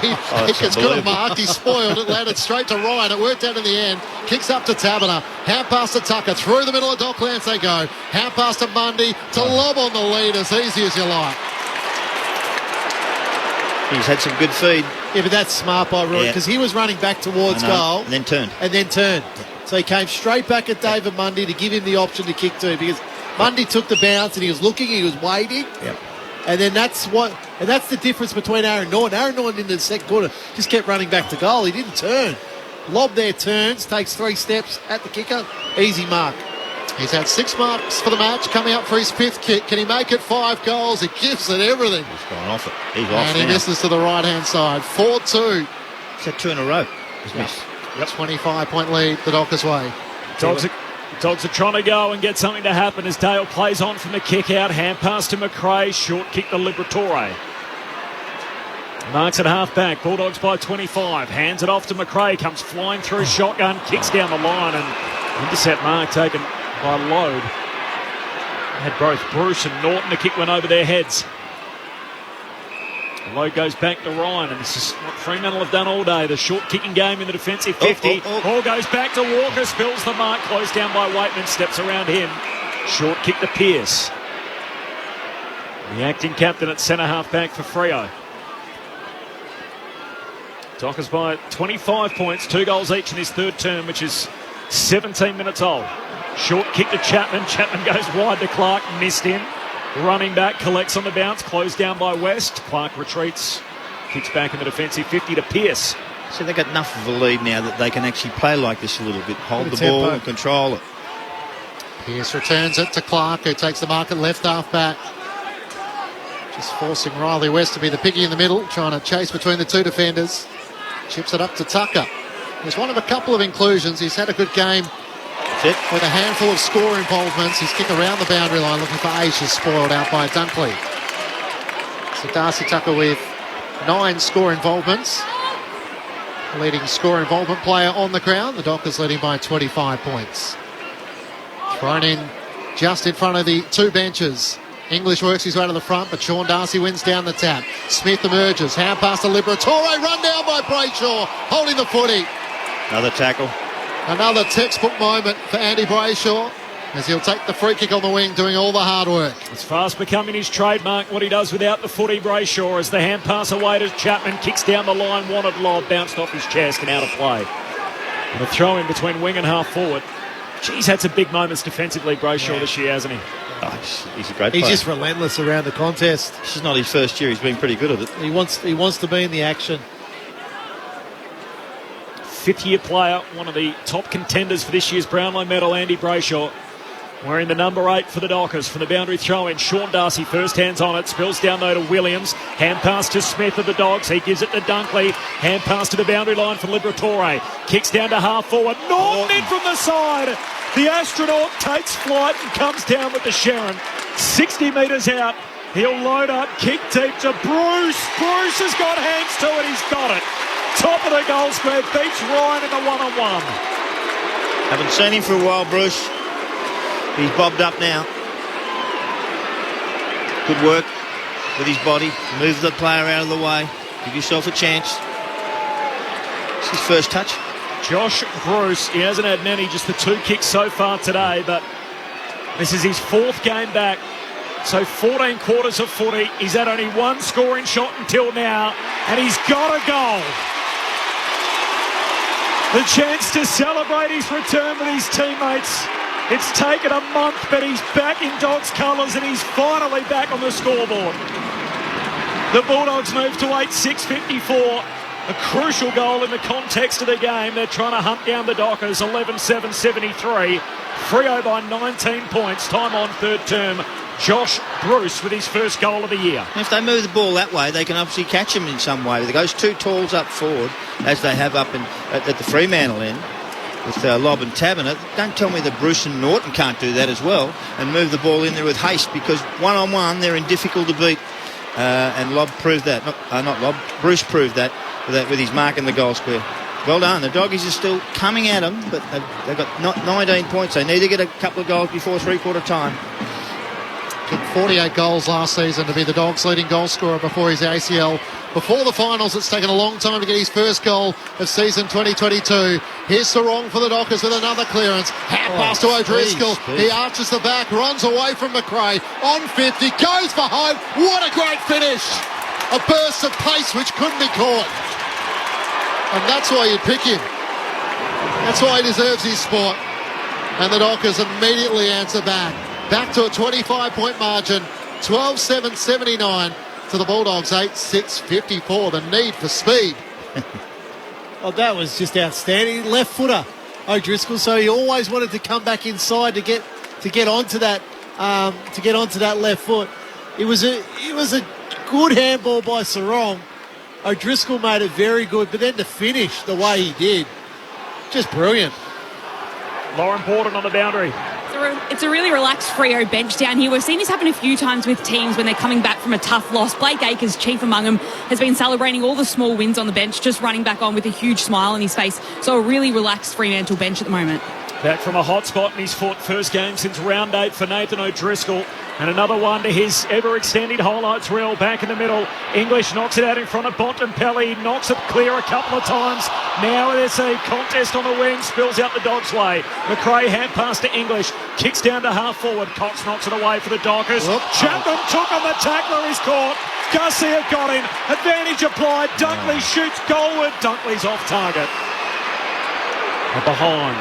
It's good marked. He spoiled it. Landed straight to Ryan. It worked out in the end. Kicks up to Taberner. Hand pass to Tucker. Through the middle of Docklands they go. Hand pass to Mundy. To Lobb on the lead. As easy as you like. He's had some good feed. Yeah, but that's smart by Roy, because he was running back towards goal. And then turned. So he came straight back at David Mundy to give him the option to kick to, because Mundy took the bounce and he was looking, he was waiting. Yep. And then that's the difference between Aaron Norton. Aaron Norton in the second quarter just kept running back to goal. He didn't turn. Lobb there turns, takes 3 steps at the kicker. Easy mark. He's had 6 marks for the match, coming up for his 5th kick. Can he make it 5 goals? He gives it everything. He's gone off it. He's off and he misses to the right-hand side. 4-2. He's had 2 in a row. He's missed. 25-point lead the Dockers way. Dogs are trying to go and get something to happen as Dale plays on from the kick out. Hand pass to McRae. Short kick to Liberatore. Marks at half back. Bulldogs by 25. Hands it off to McRae. Comes flying through shotgun. Kicks down the line and intercept mark taken by Load. Had both Bruce and Norton. The kick went over their heads. Load goes back to Ryan, and this is what Fremantle have done all day. The short kicking game in the defensive 50. Ball goes back to Walker, spills the mark, closed down by Waitman, steps around him. Short kick to Pearce. The acting captain at centre half back for Freo. Dockers by 25 points, 2 goals each in his 3rd term, which is 17 minutes old. Short kick to Chapman. Chapman goes wide to Clark, missed him. Running back, collects on the bounce, closed down by West. Clark retreats, kicks back in the defensive 50 to Pearce. So they've got enough of a lead now that they can actually play like this a little bit. Hold the ball and control it. Pearce returns it to Clark, who takes the mark at left half back. Just forcing Riley West to be the piggy in the middle, trying to chase between the 2 defenders. Chips it up to Tucker. He's one of a couple of inclusions. He's had a good game with a handful of score involvements. His kick around the boundary line looking for ace is spoiled out by Dunkley. So Darcy Tucker with 9 score involvements. Leading score involvement player on the ground. The Dockers leading by 25 points. Thrown in just in front of the two benches. English works his way to the front, but Sean Darcy wins down the tap. Smith emerges, hand pass to Liberatore, run down by Brayshaw, holding the footy. Another tackle. Another textbook moment for Andy Brayshaw, as he'll take the free kick on the wing, doing all the hard work. It's fast becoming his trademark, what he does without the footy, Brayshaw, as the hand pass away to Chapman, kicks down the line, wanted lob, bounced off his chest and out of play. And a throw in between wing and half forward. He's had some big moments defensively, Brayshaw, this year, hasn't he? Oh, he's a great player. He's just relentless around the contest. This is not his first year. He's been pretty good at it. He wants to be in the action. Fifth-year player, one of the top contenders for this year's Brownlow medal, Andy Brayshaw. Wearing the number 8 for the Dockers from the boundary throw-in. Sean Darcy first hands on it. Spills down though to Williams. Hand pass to Smith of the Dogs. He gives it to Dunkley. Hand pass to the boundary line for Liberatore. Kicks down to half forward. Norton in from the side. The astronaut takes flight and comes down with the Sharon. 60 metres out. He'll load up. Kick deep to Bruce. Bruce has got hands to it. He's got it. Top of the goal square. Beats Ryan in the one-on-one. Haven't seen him for a while, Bruce. He's bobbed up now. Good work with his body. Move the player out of the way. Give yourself a chance. It's his first touch. Josh Bruce, he hasn't had many, just the 2 kicks so far today, but this is his 4th game back. So 14 quarters of footy. He's had only 1 scoring shot until now, and he's got a goal. The chance to celebrate his return with his teammates. It's taken a month, but he's back in Dogs colours and he's finally back on the scoreboard. The Bulldogs move to 8-6-54. A crucial goal in the context of the game. They're trying to hunt down the Dockers. 11-7-73. Freo by 19 points. Time on third term. Josh Bruce with his first goal of the year. And if they move the ball that way, they can obviously catch him in some way. If it goes 2 talls up forward, as they have up at the Fremantle end, with Lob and Taberner. Don't tell me that Bruce and Norton can't do that as well and move the ball in there with haste, because one-on-one they're in difficult to beat. And Lob proved that. Not Lob. Bruce proved that with his mark in the goal square. Well done. The Doggies are still coming at them, but they've got 19 points. They need to get a couple of goals before three-quarter time. Kicked 48 goals last season to be the Dogs' leading goal scorer before his ACL. Before the finals, it's taken a long time to get his first goal of season 2022. Here's Sarong for the Dockers with another clearance. Hand pass to O'Driscoll. He arches the back, runs away from McRae. On 50, goes for home. What a great finish. A burst of pace which couldn't be caught. And that's why you'd pick him. That's why he deserves his spot. And the Dockers immediately answer back. Back to a 25-point margin. 12-7-79 to the Bulldogs. 8-6-54. The need for speed. Oh, that was just outstanding. Left footer, O'Driscoll. So he always wanted to come back inside to get onto that left foot. It was a good handball by Sarong. O'Driscoll made it very good, but then to finish the way he did, just brilliant. Lauren Borden on the boundary. It's a really relaxed Freo bench down here. We've seen this happen a few times with teams when they're coming back from a tough loss. Blake Acres, chief among them, has been celebrating all the small wins on the bench, just running back on with a huge smile on his face. So a really relaxed Fremantle bench at the moment. Back from a hot spot in his foot. First game since round 8 for Nathan O'Driscoll. And another one to his ever-extended highlights reel. Back in the middle. English knocks it out in front of Bontempelli. Knocks it clear a couple of times. Now there's a contest on the wing. Spills out the Dogs' way. McRae hand pass to English. Kicks down to half forward. Cox knocks it away for the Dockers. Chapman took on the tackler. He's caught. Garcia got him. Advantage applied. Dunkley shoots goalward. Dunkley's off target. And behind.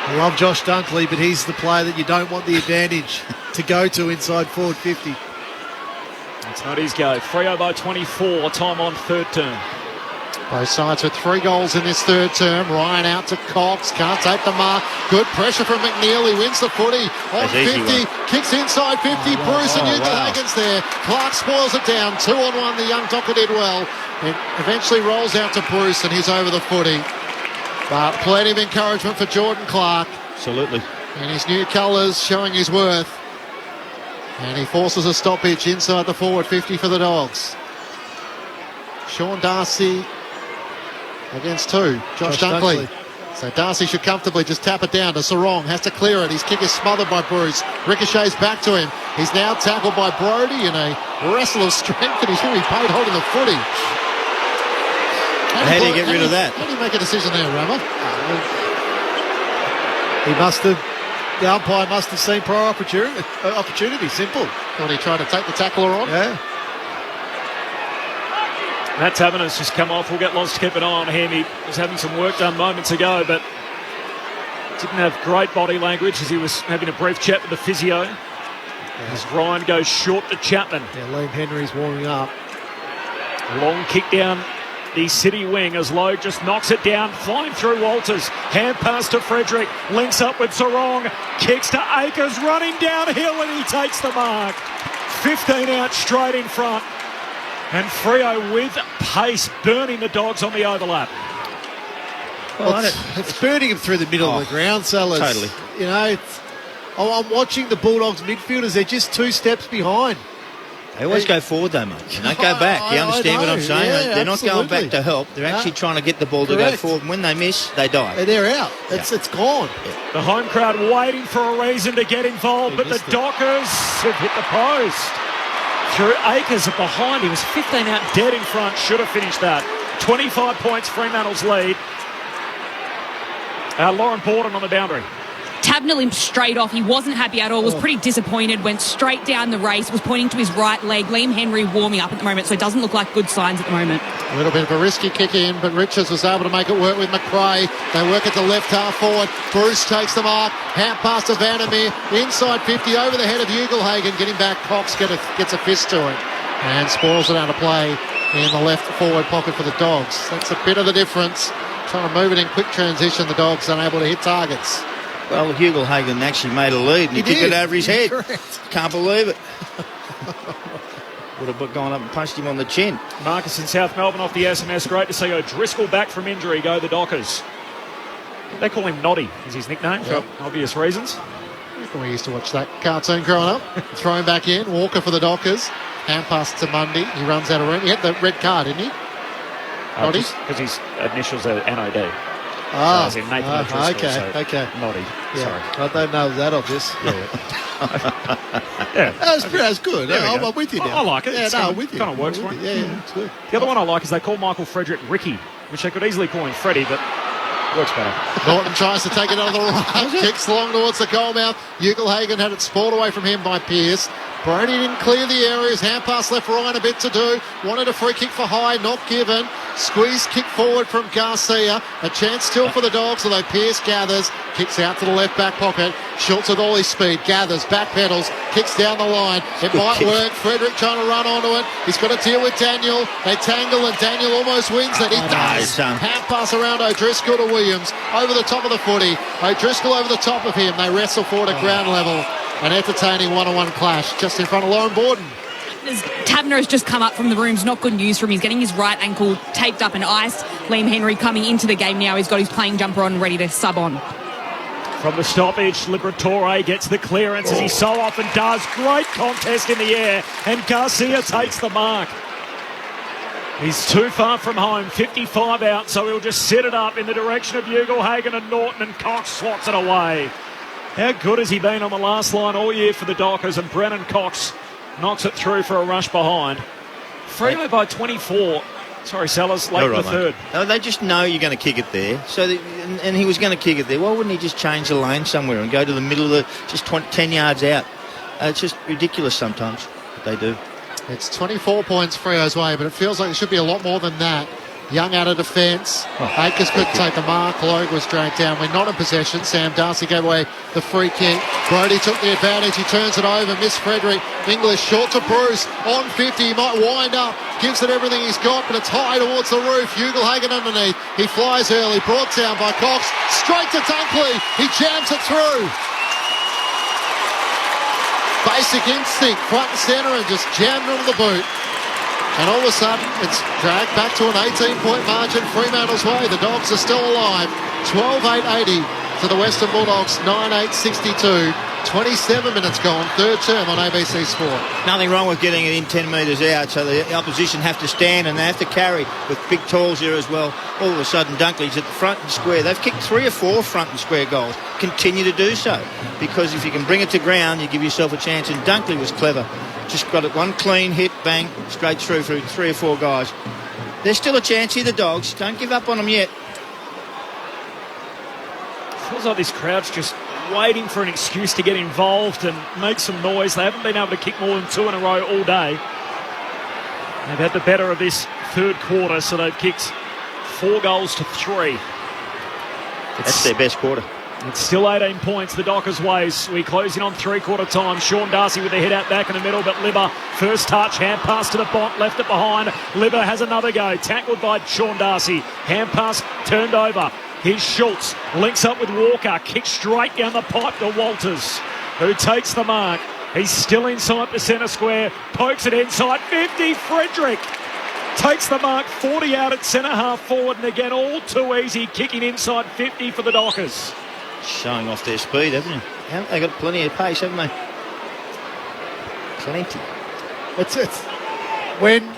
I love Josh Dunkley, but he's the player that you don't want the advantage to go to inside forward 50. That's not his go. Freo by 24, time on third term. Both sides with 3 goals in this third term. Ryan out to Cox, can't take the mark. Good pressure from McNeil, he wins the footy. On 50, kicks inside 50. Bruce and Newton-Hagen's there. Clark spoils it down. 2-on-1, the young Docker did well. It eventually rolls out to Bruce and he's over the footy. But plenty of encouragement for Jordan Clark. Absolutely. And his new colours showing his worth. And he forces a stoppage inside the forward 50 for the Dogs. Sean Darcy against 2. Josh Dunkley. So Darcy should comfortably just tap it down to Sarong. Has to clear it. His kick is smothered by Bruce. Ricochets back to him. He's now tackled by Brodie in a wrestle of strength, and he's going to be paid holding the footy. How do you get rid of that? How do you make a decision there, Rammer? The umpire must have seen prior opportunity. Simple. When he tried to take the tackler on? Yeah. Matt Taberner's just come off. We'll get Loz to keep an eye on him. He was having some work done moments ago, but didn't have great body language as he was having a brief chat with the physio. As Ryan goes short to Chapman. Yeah, Liam Henry's warming up. Long kick down the City wing as Logue just knocks it down, flying through Walters. Hand pass to Frederick, links up with Sarong, kicks to Akers, running downhill, and he takes the mark. 15 out straight in front. And Freo with pace, burning the Dogs on the overlap. Well, it's burning him through the middle of the ground, Sellers. Totally. You know, I'm watching the Bulldogs midfielders. They're just 2 steps behind. They always go forward, though, mate. They don't go back. You understand what I'm saying? Yeah, they're not going back to help. They're actually trying to get the ball to go forward. And when they miss, they die. They're out. It's gone. The home crowd waiting for a reason to get involved, but the Dockers have hit the post. Through Akers at behind. He was 15 out dead in front. Should have finished that. 25 points, Fremantle's lead. Lauren Borden on the boundary. Tabnell him straight off. He wasn't happy at all, was pretty disappointed, went straight down the race, was pointing to his right leg. Liam Henry warming up at the moment, so it doesn't look like good signs at the moment. A little bit of a risky kick in, but Richards was able to make it work with McRae. They work at the left half forward. Bruce takes the mark. Hand pass to Vandermeer. Inside 50, over the head of Ugelhagen. Getting back, Cox gets a fist to it. And spoils it out of play in the left forward pocket for the Dogs. That's a bit of the difference. Trying to move it in quick transition, the Dogs unable to hit targets. Well, Ugelhagen actually made a lead and he kicked it over his head. Correct. Can't believe it. Would have gone up and punched him on the chin. Marcus in South Melbourne off the SMS. Great to see O'Driscoll back from injury. Go the Dockers. They call him Noddy, is his nickname, for obvious reasons. We used to watch that cartoon growing up. Throw him back in. Walker for the Dockers. Hand pass to Mundy. He runs out of room. He had the red card, didn't he? Noddy? Because his initials are NOD. Ah, so Nathan okay. Noddy. Yeah. Sorry. I don't know that obvious. Yeah. That's good. I'm with you now. I like it. Yeah, I'm with you. Kind of works for him. Yeah, it's good. The other one I like is they call Michael Frederick Ricky, which they could easily call him Freddie, but works better. Norton tries to take it out of the right. Kicks long towards the goal mouth. Ugelhagen had it spoiled away from him by Pearce. Brody didn't clear the areas. Hand pass left Ryan, a bit to do. Wanted a free kick for High, not given. Squeeze kick forward from Garcia. A chance still for the Dogs, although Pearce gathers. Kicks out to the left back pocket. Schultz with all his speed. Gathers, back pedals. Kicks down the line. It might work. Frederick trying to run onto it. He's got to deal with Daniel. They tangle and Daniel almost wins it. He does. Hand pass around O'Driscoll to Williams. Over the top of the footy. O'Driscoll over the top of him. They wrestle forward at ground level. An entertaining one-on-one clash just in front of Lauren Borden. Tabner has just come up from the rooms. Not good news for him. He's getting his right ankle taped up and iced. Liam Henry coming into the game now. He's got his playing jumper on, ready to sub on. From the stoppage, Liberatore gets the clearance as he so often does. Great contest in the air, and Garcia takes the mark. He's too far from home, 55 out, so he'll just set it up in the direction of Ugelhagen and Norton, and Cox swats it away. How good has he been on the last line all year for the Dockers? And Brennan Cox knocks it through for a rush behind. Freo by 24. Sorry, Sellers, late in the third. No, they just know you're going to kick it there. And he was going to kick it there. Why wouldn't he just change the lane somewhere and go to the middle of the, just 10 yards out? It's just ridiculous sometimes, but they do. It's 24 points Freo's way, but it feels like it should be a lot more than that. Young out of defence. Akers couldn't take the mark. Logue was dragged down. We're not in possession. Sam Darcy gave away the free kick. Brodie took the advantage. He turns it over. Miss Frederick. English short to Bruce. On 50. He might wind up. Gives it everything he's got, but it's high towards the roof. Ugelhagen underneath. He flies early. Brought down by Cox. Straight to Dunkley. He jams it through. Basic instinct. Front and centre and just jammed onto the boot. And all of a sudden, it's dragged back to an 18-point margin. Fremantle's way. The Dogs are still alive. 12-8-80 to the Western Bulldogs. 9-8-62. 27 minutes gone, third term on ABC Sport. Nothing wrong with getting it in 10 metres out, so the opposition have to stand and they have to carry with big talls here as well. All of a sudden, Dunkley's at the front and square. They've kicked 3 or 4 front and square goals. Continue to do so, because if you can bring it to ground, you give yourself a chance, and Dunkley was clever. Just got it one clean hit, bang, straight through 3 or 4 guys. There's still a chance here, the Dogs. Don't give up on them yet. Feels like this crowd's just waiting for an excuse to get involved and make some noise. They haven't been able to kick more than 2 in a row all day. They've had the better of this third quarter, so they've kicked 4 goals to 3. That's their best quarter. It's still 18 points the Dockers' ways. We close in on three-quarter time. Sean Darcy with the head out back in the middle, but Libba, first touch, hand pass to the Bont, left it behind. Libba has another go, tackled by Sean Darcy. Hand pass turned over. Here's Schultz, links up with Walker, kicks straight down the pipe to Walters, who takes the mark. He's still inside the centre square, pokes it inside, 50, Frederick takes the mark, 40 out at centre half forward, and again all too easy, kicking inside 50 for the Dockers. Showing off their speed, haven't they? They've got plenty of pace, haven't they? Plenty. It's when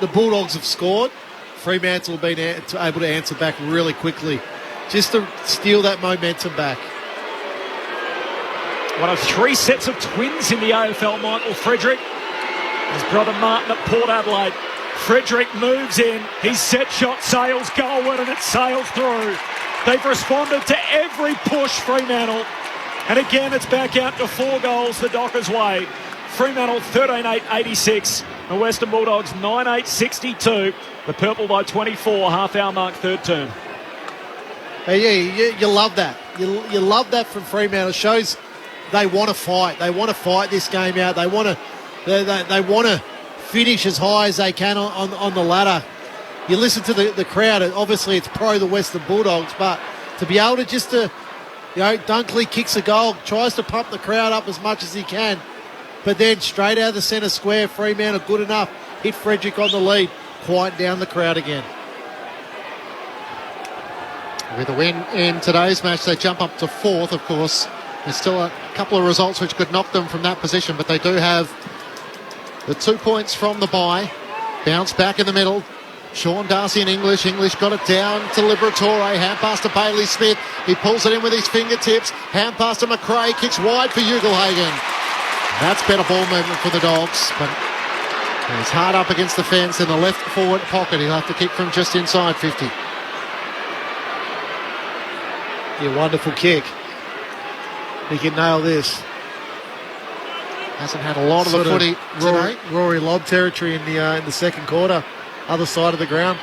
the Bulldogs have scored, Fremantle have been able to answer back really quickly, just to steal that momentum back. One of 3 sets of twins in the AFL, Michael Frederick. His brother Martin at Port Adelaide. Frederick moves in, his set shot sails goalward and it sails through. They've responded to every push, Fremantle. And again, it's back out to 4 goals the Dockers' way. Fremantle 13-8-86. The Western Bulldogs 9-8-62. The Purple by 24, half-hour mark, third term. Yeah, you love that. You love that from Fremantle. It shows they want to fight. They want to fight this game out. They want to finish as high as they can on the ladder. You listen to the crowd. Obviously, it's pro the Western Bulldogs, but to be able to Dunkley kicks a goal, tries to pump the crowd up as much as he can, but then straight out of the centre square, Fremantle good enough, hit Frederick on the lead, quiet down the crowd again. With a win in today's match, they jump up to 4th, of course. There's still a couple of results which could knock them from that position, but they do have the 2 points from the bye. Bounce back in the middle. Sean Darcy and English got it down to Liberatore. Hand pass to Bailey Smith. He pulls it in with his fingertips. Hand pass to McRae. Kicks wide for Ugelhagen. That's better ball movement for the Dogs, but he's hard up against the fence in the left forward pocket. He'll have to kick from just inside 50. Yeah, wonderful kick. He can nail this. Hasn't had a lot of the footy today. Rory Lobb territory in the second quarter. Other side of the ground.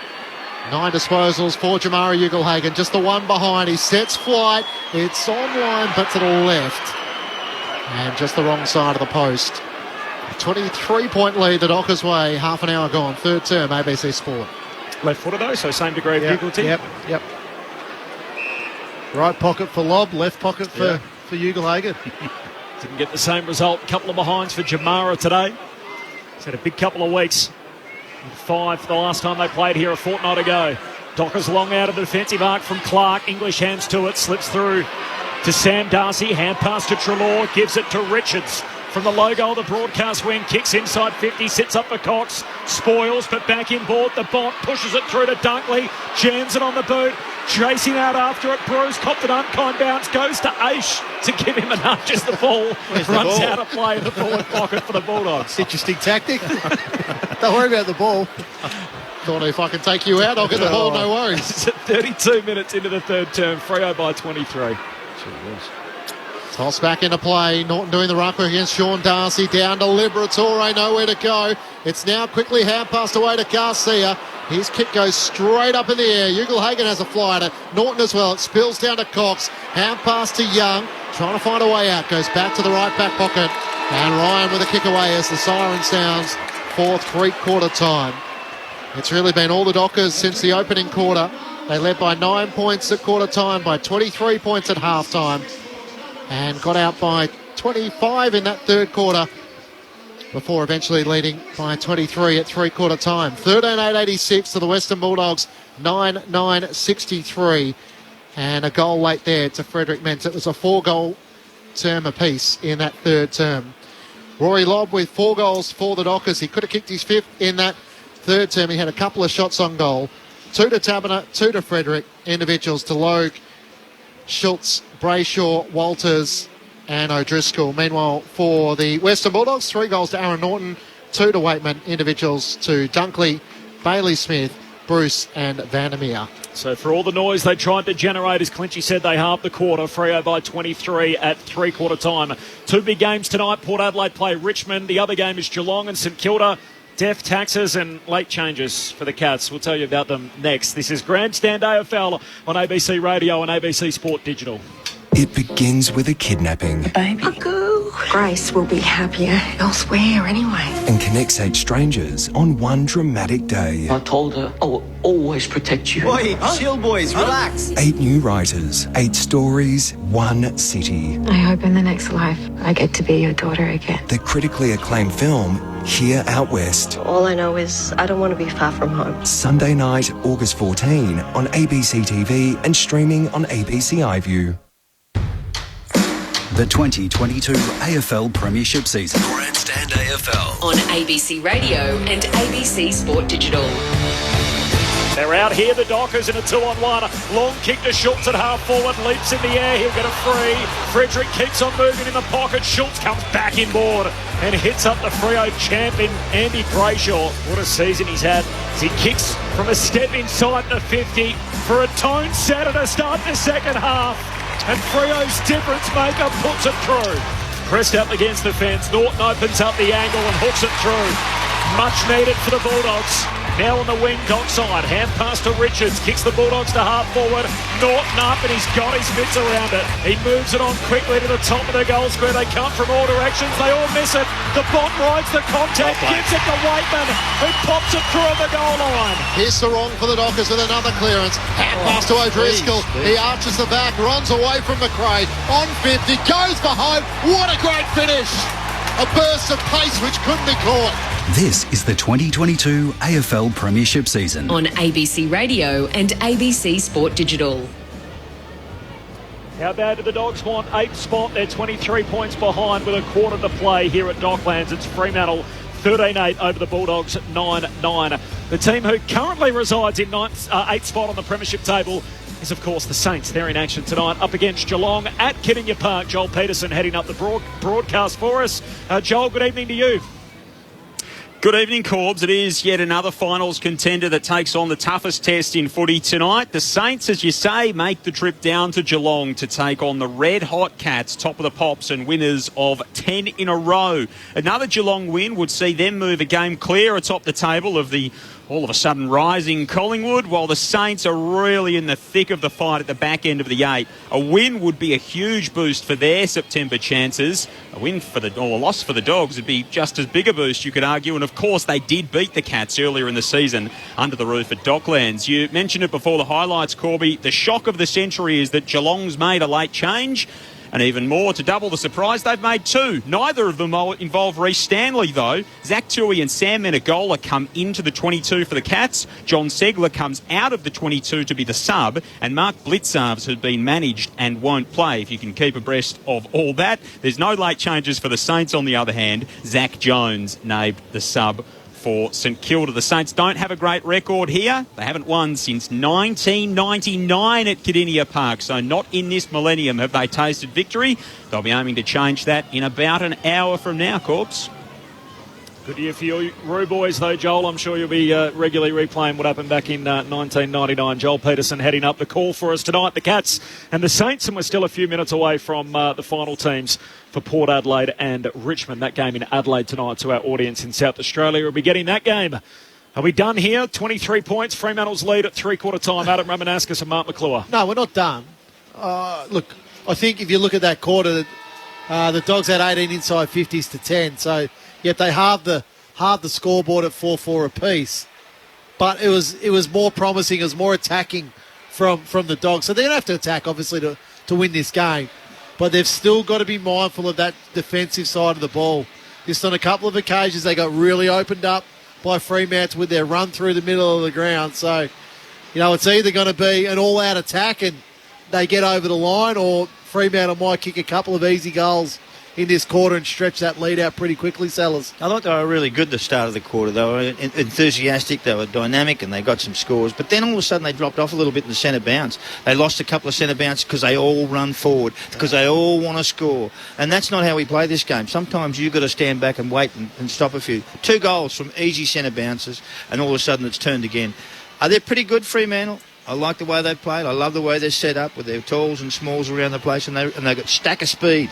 9 disposals for Jamari Ugelhagen. Just the one behind. He sets flight. It's online, but to the left. And just the wrong side of the post. A 23-point lead the Dockers' way. Half an hour gone. Third term, ABC Sport. Left footer though, so same degree of difficulty. Yep. Right pocket for Lobb, left pocket for Ugelhagen. Didn't get the same result. Couple of behinds for Jamara today. He's had a big couple of weeks. 5 for the last time they played here a fortnight ago. Dockers long out of the defensive arc from Clark. English hands to it, slips through to Sam Darcy. Hand pass to Trelaw, gives it to Richards. From the low goal, the broadcast wing, kicks inside 50, sits up for Cox, spoils, but back inboard. The Bont pushes it through to Dunkley, jams it on the boot, chasing out after it. Bruce copped an unkind bounce, goes to Aish to give him a nudge as the ball runs out of play in the forward pocket for the Bulldogs. Interesting tactic. Don't worry about the ball. Thought if I can take you out, I'll get the ball, no worries. It's at 32 minutes into the third term, Freo by 23. Toss back into play. Norton doing the ruck against Sean Darcy. Down to Liberatore. Nowhere to go. It's now quickly hand passed away to Garcia. His kick goes straight up in the air. Ugelhagen has a fly at it. Norton as well. It spills down to Cox. Hand pass to Young. Trying to find a way out. Goes back to the right back pocket. And Ryan with a kick away as the siren sounds. 4th three-quarter time. It's really been all the Dockers since the opening quarter. They led by 9 points at quarter time, by 23 points at half time, and got out by 25 in that third quarter before eventually leading by 23 at three-quarter time. 13-8-86 to the Western Bulldogs, 9-9-63. And a goal late there to Frederick Mentz. It was a 4-goal term apiece in that third term. Rory Lobb with 4 goals for the Dockers. He could have kicked his 5th in that third term. He had a couple of shots on goal. 2 to Taberner, 2 to Frederick. Individuals to Logue, Schultz, Brayshaw, Walters and O'Driscoll. Meanwhile, for the Western Bulldogs, 3 goals to Aaron Norton, 2 to Waitman. Individuals to Dunkley, Bailey Smith, Bruce and Vandermeer. So for all the noise they tried to generate, as Clinchy said, they halved the quarter. Freo by 23 at three-quarter time. 2 big games tonight. Port Adelaide play Richmond. The other game is Geelong and St Kilda. Death taxes and late changes for the Cats. We'll tell you about them next. This is Grandstand AFL on ABC Radio and ABC Sport Digital. It begins with a kidnapping. Baby. Grace will be happier elsewhere anyway. And connects 8 strangers on one dramatic day. I told her I will always protect you. Oi, chill boys, relax. 8 new writers, 8 stories, 1 city. I hope in the next life I get to be your daughter again. The critically acclaimed film, Here Out West. All I know is I don't want to be far from home. Sunday night, August 14 on ABC TV and streaming on ABC iView. The 2022 AFL Premiership season. Grandstand AFL on ABC Radio and ABC Sport Digital. They're out here, the Dockers, in a 2-on-1. Long kick to Schultz at half forward, leaps in the air, he'll get a free. Frederick keeps on moving in the pocket. Schultz comes back inboard and hits up the Freo champion, Andy Brayshaw. What a season he's had as he kicks from a step inside the 50 for a tone setter to start the second half. And Freo's difference maker puts it through. Pressed up against the fence. Norton opens up the angle and hooks it through. Much needed for the Bulldogs. Now on the wing, dock side. Hand pass to Richards. Kicks the Bulldogs to half forward. Norton up and he's got his mitts around it. He moves it on quickly to the top of the goal square. They come from all directions. They all miss it. The bot rides the contact. Gives it to Waitman, who pops it through the goal line. Here's Sarong for the Dockers with another clearance. Hand pass to O'Driscoll. He arches the back, runs away from McRae. On 50, goes for home. What a great finish. A burst of pace which couldn't be caught. This is the 2022 AFL Premiership season. On ABC Radio and ABC Sport Digital. How bad do the Dogs want? 8th spot. They're 23 points behind with a quarter to play here at Docklands. It's Fremantle 13-8 over the Bulldogs 9-9. The team who currently resides in 8th spot on the premiership table is, of course, the Saints. They're in action tonight up against Geelong at Kinninya Park. Joel Peterson heading up the broadcast for us. Joel, good evening to you. Good evening, Corbs. It is yet another finals contender that takes on the toughest test in footy tonight. The Saints, as you say, make the trip down to Geelong to take on the red-hot Cats, top of the pops and winners of 10 in a row. Another Geelong win would see them move a game clear atop the table of the all of a sudden rising Collingwood, while the Saints are really in the thick of the fight at the back end of the 8. A win would be a huge boost for their September chances. A loss for the Dogs would be just as big a boost, you could argue. And of course, they did beat the Cats earlier in the season under the roof at Docklands. You mentioned it before the highlights, Corby. The shock of the century is that Geelong's made a late change. And even more, to double the surprise, they've made 2. Neither of them involve Reece Stanley, though. Zach Tui and Sam Menegola come into the 22 for the Cats. John Segler comes out of the 22 to be the sub. And Mark Blitzarves has been managed and won't play, if you can keep abreast of all that. There's no late changes for the Saints, on the other hand. Zach Jones named the sub for St Kilda. The Saints don't have a great record here. They haven't won since 1999 at Kinninya Park, so not in this millennium have they tasted victory. They'll be aiming to change that in about an hour from now, Corps. Good year for you, Roo boys, though, Joel. I'm sure you'll be regularly replaying what happened back in 1999. Joel Peterson heading up the call for us tonight. The Cats and the Saints, and we're still a few minutes away from the final teams for Port Adelaide and Richmond. That game in Adelaide tonight, to our audience in South Australia. We'll be getting that game. Are we done here? 23 points. Fremantle's lead at three-quarter time. Adam Ramanauskas and Mark McClure. No, we're not done. Look, I think if you look at that quarter, the Dogs had 18 inside 50s to 10, so yet they halved the scoreboard at 4-4 apiece. But it was more promising. It was more attacking from the Dogs. So they're going to have to attack, obviously, to win this game. But they've still got to be mindful of that defensive side of the ball. Just on a couple of occasions, they got really opened up by Fremantle with their run through the middle of the ground. So, it's either going to be an all-out attack and they get over the line, or Fremantle might kick a couple of easy goals in this quarter and stretch that lead out pretty quickly, Sellers. I thought they were really good at the start of the quarter. They were enthusiastic, they were dynamic, and they got some scores. But then all of a sudden they dropped off a little bit in the centre bounce. They lost a couple of centre bounce because they all run forward, because they all want to score. And that's not how we play this game. Sometimes you've got to stand back and wait and stop a few. 2 goals from easy centre bounces, and all of a sudden it's turned again. They're pretty good, Fremantle. I like the way they've played. I love the way they're set up with their talls and smalls around the place, and they've got a stack of speed.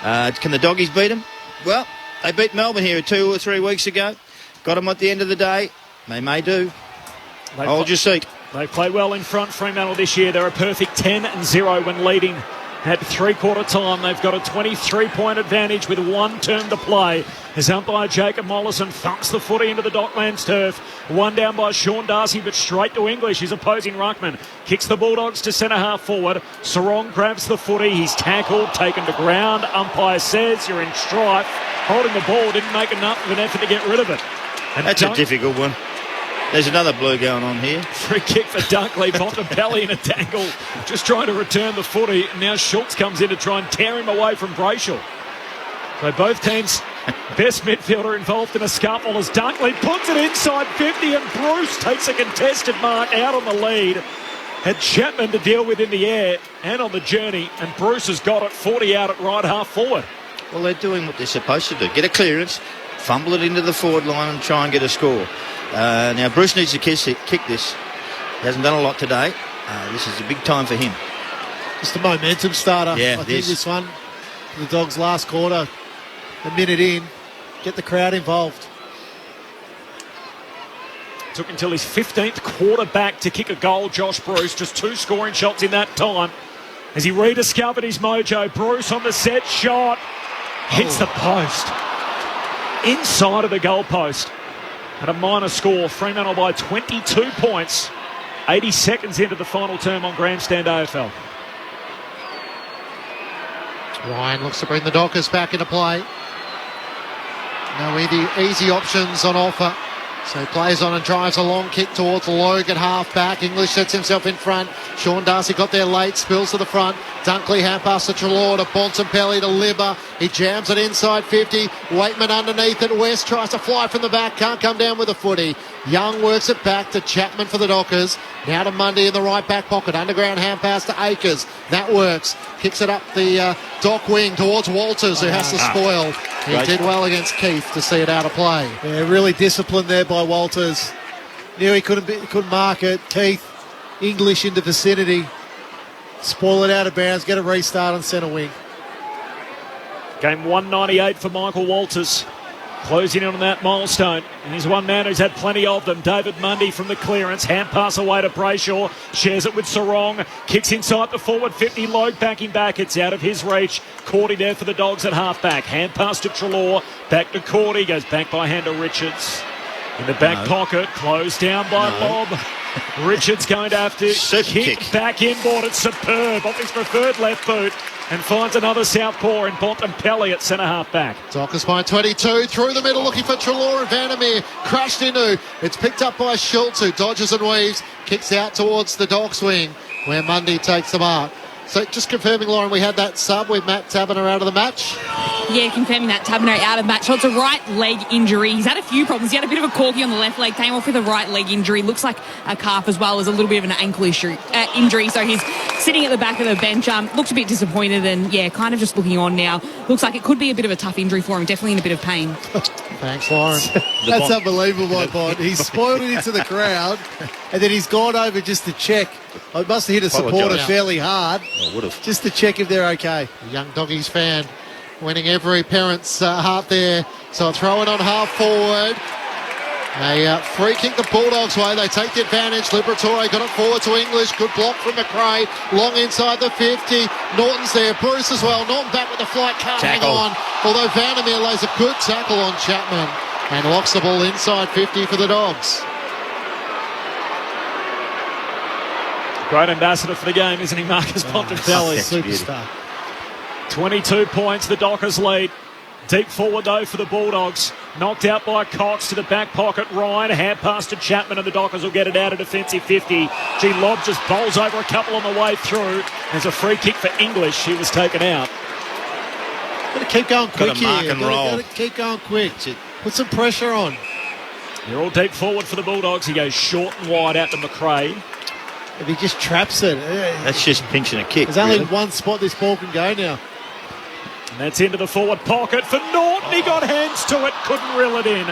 Can the Doggies beat them? Well, they beat Melbourne here 2 or 3 weeks ago. Got them at the end of the day. They may do. Hold your seat. They played well in front, Fremantle, this year. They're a perfect 10-0 when leading at three-quarter time. They've got a 23-point advantage with 1 turn to play as umpire Jacob Mollison thumps the footy into the Docklands turf. 1 down by Sean Darcy, but straight to English, his opposing ruckman. Kicks the Bulldogs to centre-half forward. Sarong grabs the footy. He's tackled, taken to ground. Umpire says, you're in strife. Holding the ball, didn't make enough of an effort to get rid of it. And that's a difficult one. There's another blue going on here. Free kick for Dunkley. Bontempelli in a tangle, just trying to return the footy. Now Schultz comes in to try and tear him away from Brayshaw. So both teams' best midfielder involved in a scuffle as Dunkley puts it inside 50 and Bruce takes a contested mark out on the lead. Had Chapman to deal with in the air and on the journey, and Bruce has got it 40 out at right half forward. Well, they're doing what they're supposed to do. Get a clearance, fumble it into the forward line and try and get a score. Now, Bruce needs to kick this. He hasn't done a lot today. This is a big time for him. Just a momentum starter. Yeah, I think this one, the Dogs' last quarter, a minute in, get the crowd involved. Took until his 15th quarter back to kick a goal, Josh Bruce. Just 2 scoring shots in that time. As he rediscovered his mojo, Bruce on the set shot. Hits the post. Inside of the goal post. At a minor score, Fremantle by 22 points. 80 seconds into the final term on Grandstand AFL. Ryan looks to bring the Dockers back into play. No easy options on offer. So he plays on and drives a long kick towards Logue at half-back. English sets himself in front. Sean Darcy got there late, spills to the front. Dunkley hand pass to Treloar to Bontempelli to Libba. He jams it inside 50. Waitman underneath it. West tries to fly from the back, can't come down with a footy. Young works it back to Chapman for the Dockers. Now to Mundy in the right back pocket. Underground hand pass to Akers. That works. Kicks it up the Dock wing towards Walters, who has to spoil. He did well against Keith to see it out of play. Yeah, really disciplined there by Walters. Knew he couldn't mark it. Keith, English into vicinity. Spoil it out of bounds. Get a restart on centre wing. Game 198 for Michael Walters. Closing in on that milestone. And he's one man who's had plenty of them. David Mundy from the clearance. Hand pass away to Brayshaw. Shares it with Sarong. Kicks inside the forward 50. Logue backing back. It's out of his reach. Cordy there for the Dogs at half-back. Hand pass to Treloar. Back to Cordy. Goes back by hand to Richards. In the back pocket. Closed down by Bob. Richards going to have to kick back inboard. It's superb off his preferred left boot. And finds another southpaw in Bontempelli at centre half back. Dockers by 22, through the middle looking for Treloar and Vandermeer. Crashed into. It's picked up by Schultz, who dodges and weaves. Kicks out towards the Dock swing, where Mundy takes the mark. So just confirming, Lauren, we had that sub with Matt Taberner out of the match. Yeah, confirming that Taberner out of match. So it's a right leg injury. He's had a few problems. He had a bit of a corky on the left leg, came off with a right leg injury. Looks like a calf as well as a little bit of an ankle injury. So he's sitting at the back of the bench. Looks a bit disappointed and, yeah, kind of just looking on now. Looks like it could be a bit of a tough injury for him. Definitely in a bit of pain. Thanks, Lauren. That's unbelievable, I thought. He's spoiled it into the crowd and then he's gone over just to check. I must have hit a supporter fairly hard. I would have. Just to check if they're okay. A young Doggies fan winning every parent's heart there. So a throw in on half forward. A free kick the Bulldogs way. They take the advantage. Liberatore got it forward to English. Good block from McRae. Long inside the 50. Norton's there. Bruce as well. Norton back with the flight. Can't hang on. Although Vandermeer lays a good tackle on Chapman and locks the ball inside 50 for the Dogs. Great ambassador for the game, isn't he, Marcus Bontempelli? Superstar. 22 points, the Dockers lead. Deep forward, though, for the Bulldogs. Knocked out by Cox to the back pocket. Ryan, hand pass to Chapman, and the Dockers will get it out of defensive 50. Lobb just bowls over a couple on the way through. There's a free kick for English. He was taken out. Got to keep going quick here. Mark and roll. Got to keep going quick. Put some pressure on. They're all deep forward for the Bulldogs. He goes short and wide out to McRae. If he just traps it. That's just pinching a kick. There's only one spot this ball can go now. And that's into the forward pocket for Norton. He got hands to it, couldn't reel it in.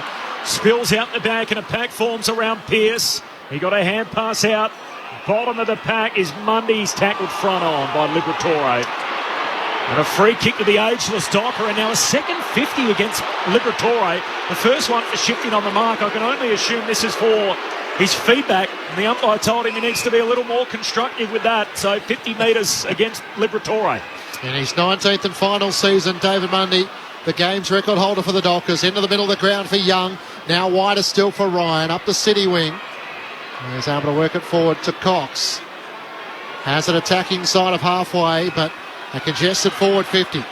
Spills out the back and a pack forms around Pearce. He got a hand pass out. Bottom of the pack is Mundy. He's tackled front on by Liberatore. And a free kick to the ageless Docker, and now a second 50 against Liberatore. The first one for shifting on the mark. I can only assume this is for his feedback. And the umpire told him he needs to be a little more constructive with that. So 50 metres against Liberatore. In his 19th and final season, David Mundy, the game's record holder for the Dockers. Into the middle of the ground for Young. Now wider still for Ryan. Up the city wing. He's able to work it forward to Cox. Has it attacking side of halfway, but a congested forward 50.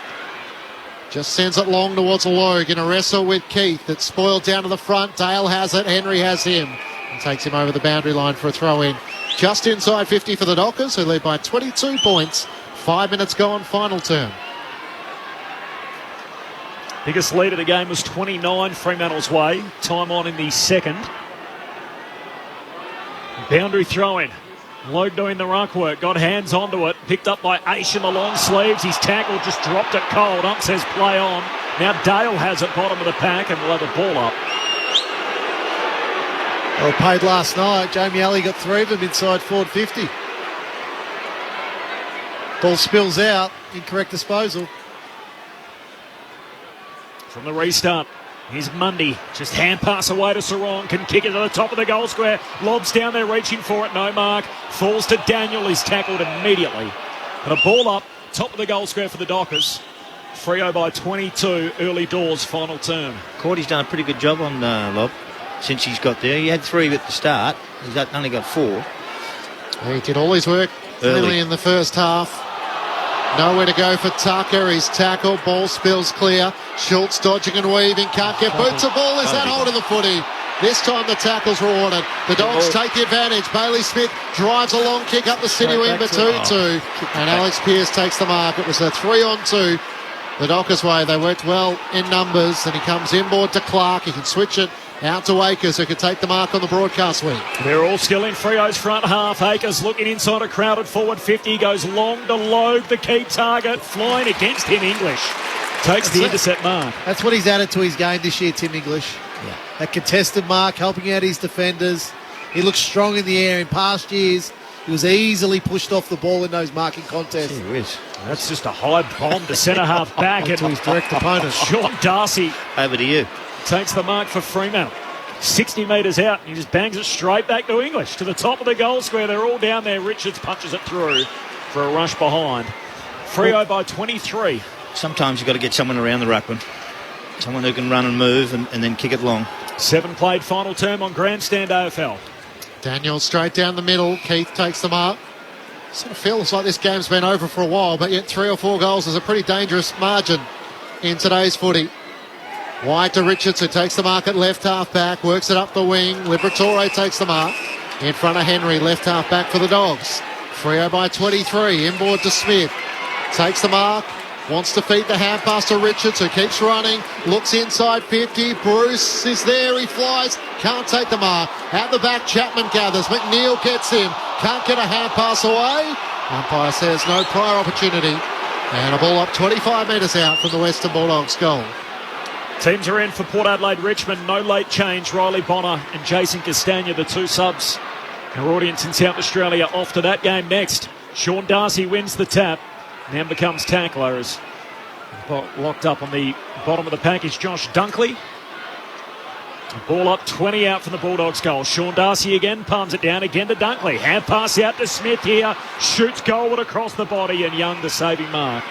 Just sends it long towards Logue in a wrestle with Keith. It's spoiled down to the front. Dale has it. Henry has him. And takes him over the boundary line for a throw in. Just inside 50 for the Dockers, who lead by 22 points. 5 minutes gone, final term. Biggest lead of the game was 29 Fremantle's way. Time on in the second. Boundary throw-in. Logue doing the ruck work, got hands onto it, picked up by Aish in the long sleeves. His tackle just dropped it cold. Ump says play on. Now Dale has it, bottom of the pack, and will have a ball up. Well paid last night. Jamie Alley got 3 of them inside forward 50. Ball spills out, incorrect disposal. From the restart, here's Mundy. Just hand pass away to Sarong. Can kick it to the top of the goal square. Lob's down there reaching for it. No mark. Falls to Daniel. He's tackled immediately. And a ball up. Top of the goal square for the Dockers. Freo by 22. Early doors. Final term. Cordy's done a pretty good job on Lob since he's got there. He had 3 at the start. He's only got 4. He did all his work early in the first half. Nowhere to go for Tucker. He's tackled. Ball spills clear. Schultz dodging and weaving. Can't get boots. A ball. Is that hold of the footy? This time the tackle's rewarded. The Dogs take the advantage. Bailey Smith drives a long kick up the city wing for 2-2. And Alex Pearce takes the mark. It was a 3-on-2. The Dockers way. They worked well in numbers. And he comes inboard to Clark. He can switch it out to Akers, who could take the mark on the broadcast wing. They're all still in Freo's front half. Akers looking inside a crowded forward 50. Goes long to Logue, the key target. Flying against him, English. Takes the intercept mark. That's what he's added to his game this year, Tim English. Yeah. That contested mark, helping out his defenders. He looks strong in the air. In past years, he was easily pushed off the ball in those marking contests. Gee whiz. That's just a high bomb to centre half back. To his direct opponent. Sean Darcy over to you. Takes the mark for Fremantle. 60 metres out. He just bangs it straight back to English. To the top of the goal square. They're all down there. Richards punches it through for a rush behind. Freo by 23. Sometimes you've got to get someone around the ruckman. Someone who can run and move and then kick it long. 7 played final term on Grandstand AFL. Daniel straight down the middle. Keith takes the mark. Sort of feels like this game's been over for a while, but yet 3 or 4 goals is a pretty dangerous margin in today's footy. Wide to Richards, who takes the mark at left half back, works it up the wing. Liberatore takes the mark in front of Henry, left half back for the Dogs. Freo by 23, inboard to Smith. Takes the mark, wants to feed the hand pass to Richards, who keeps running, looks inside 50. Bruce is there, he flies, can't take the mark. At the back, Chapman gathers, McNeil gets him, can't get a hand pass away. Umpire says no prior opportunity. And a ball up 25 metres out from the Western Bulldogs goal. Teams are in for Port Adelaide Richmond. No late change. Riley Bonner and Jason Castagna, the 2 subs. Our audience in South Australia off to that game next. Sean Darcy wins the tap. Now becomes tackler as locked up on the bottom of the package. Josh Dunkley. Ball up 20 out from the Bulldogs goal. Sean Darcy again palms it down again to Dunkley. Hand pass out to Smith here. Shoots goalward across the body and Young the saving mark.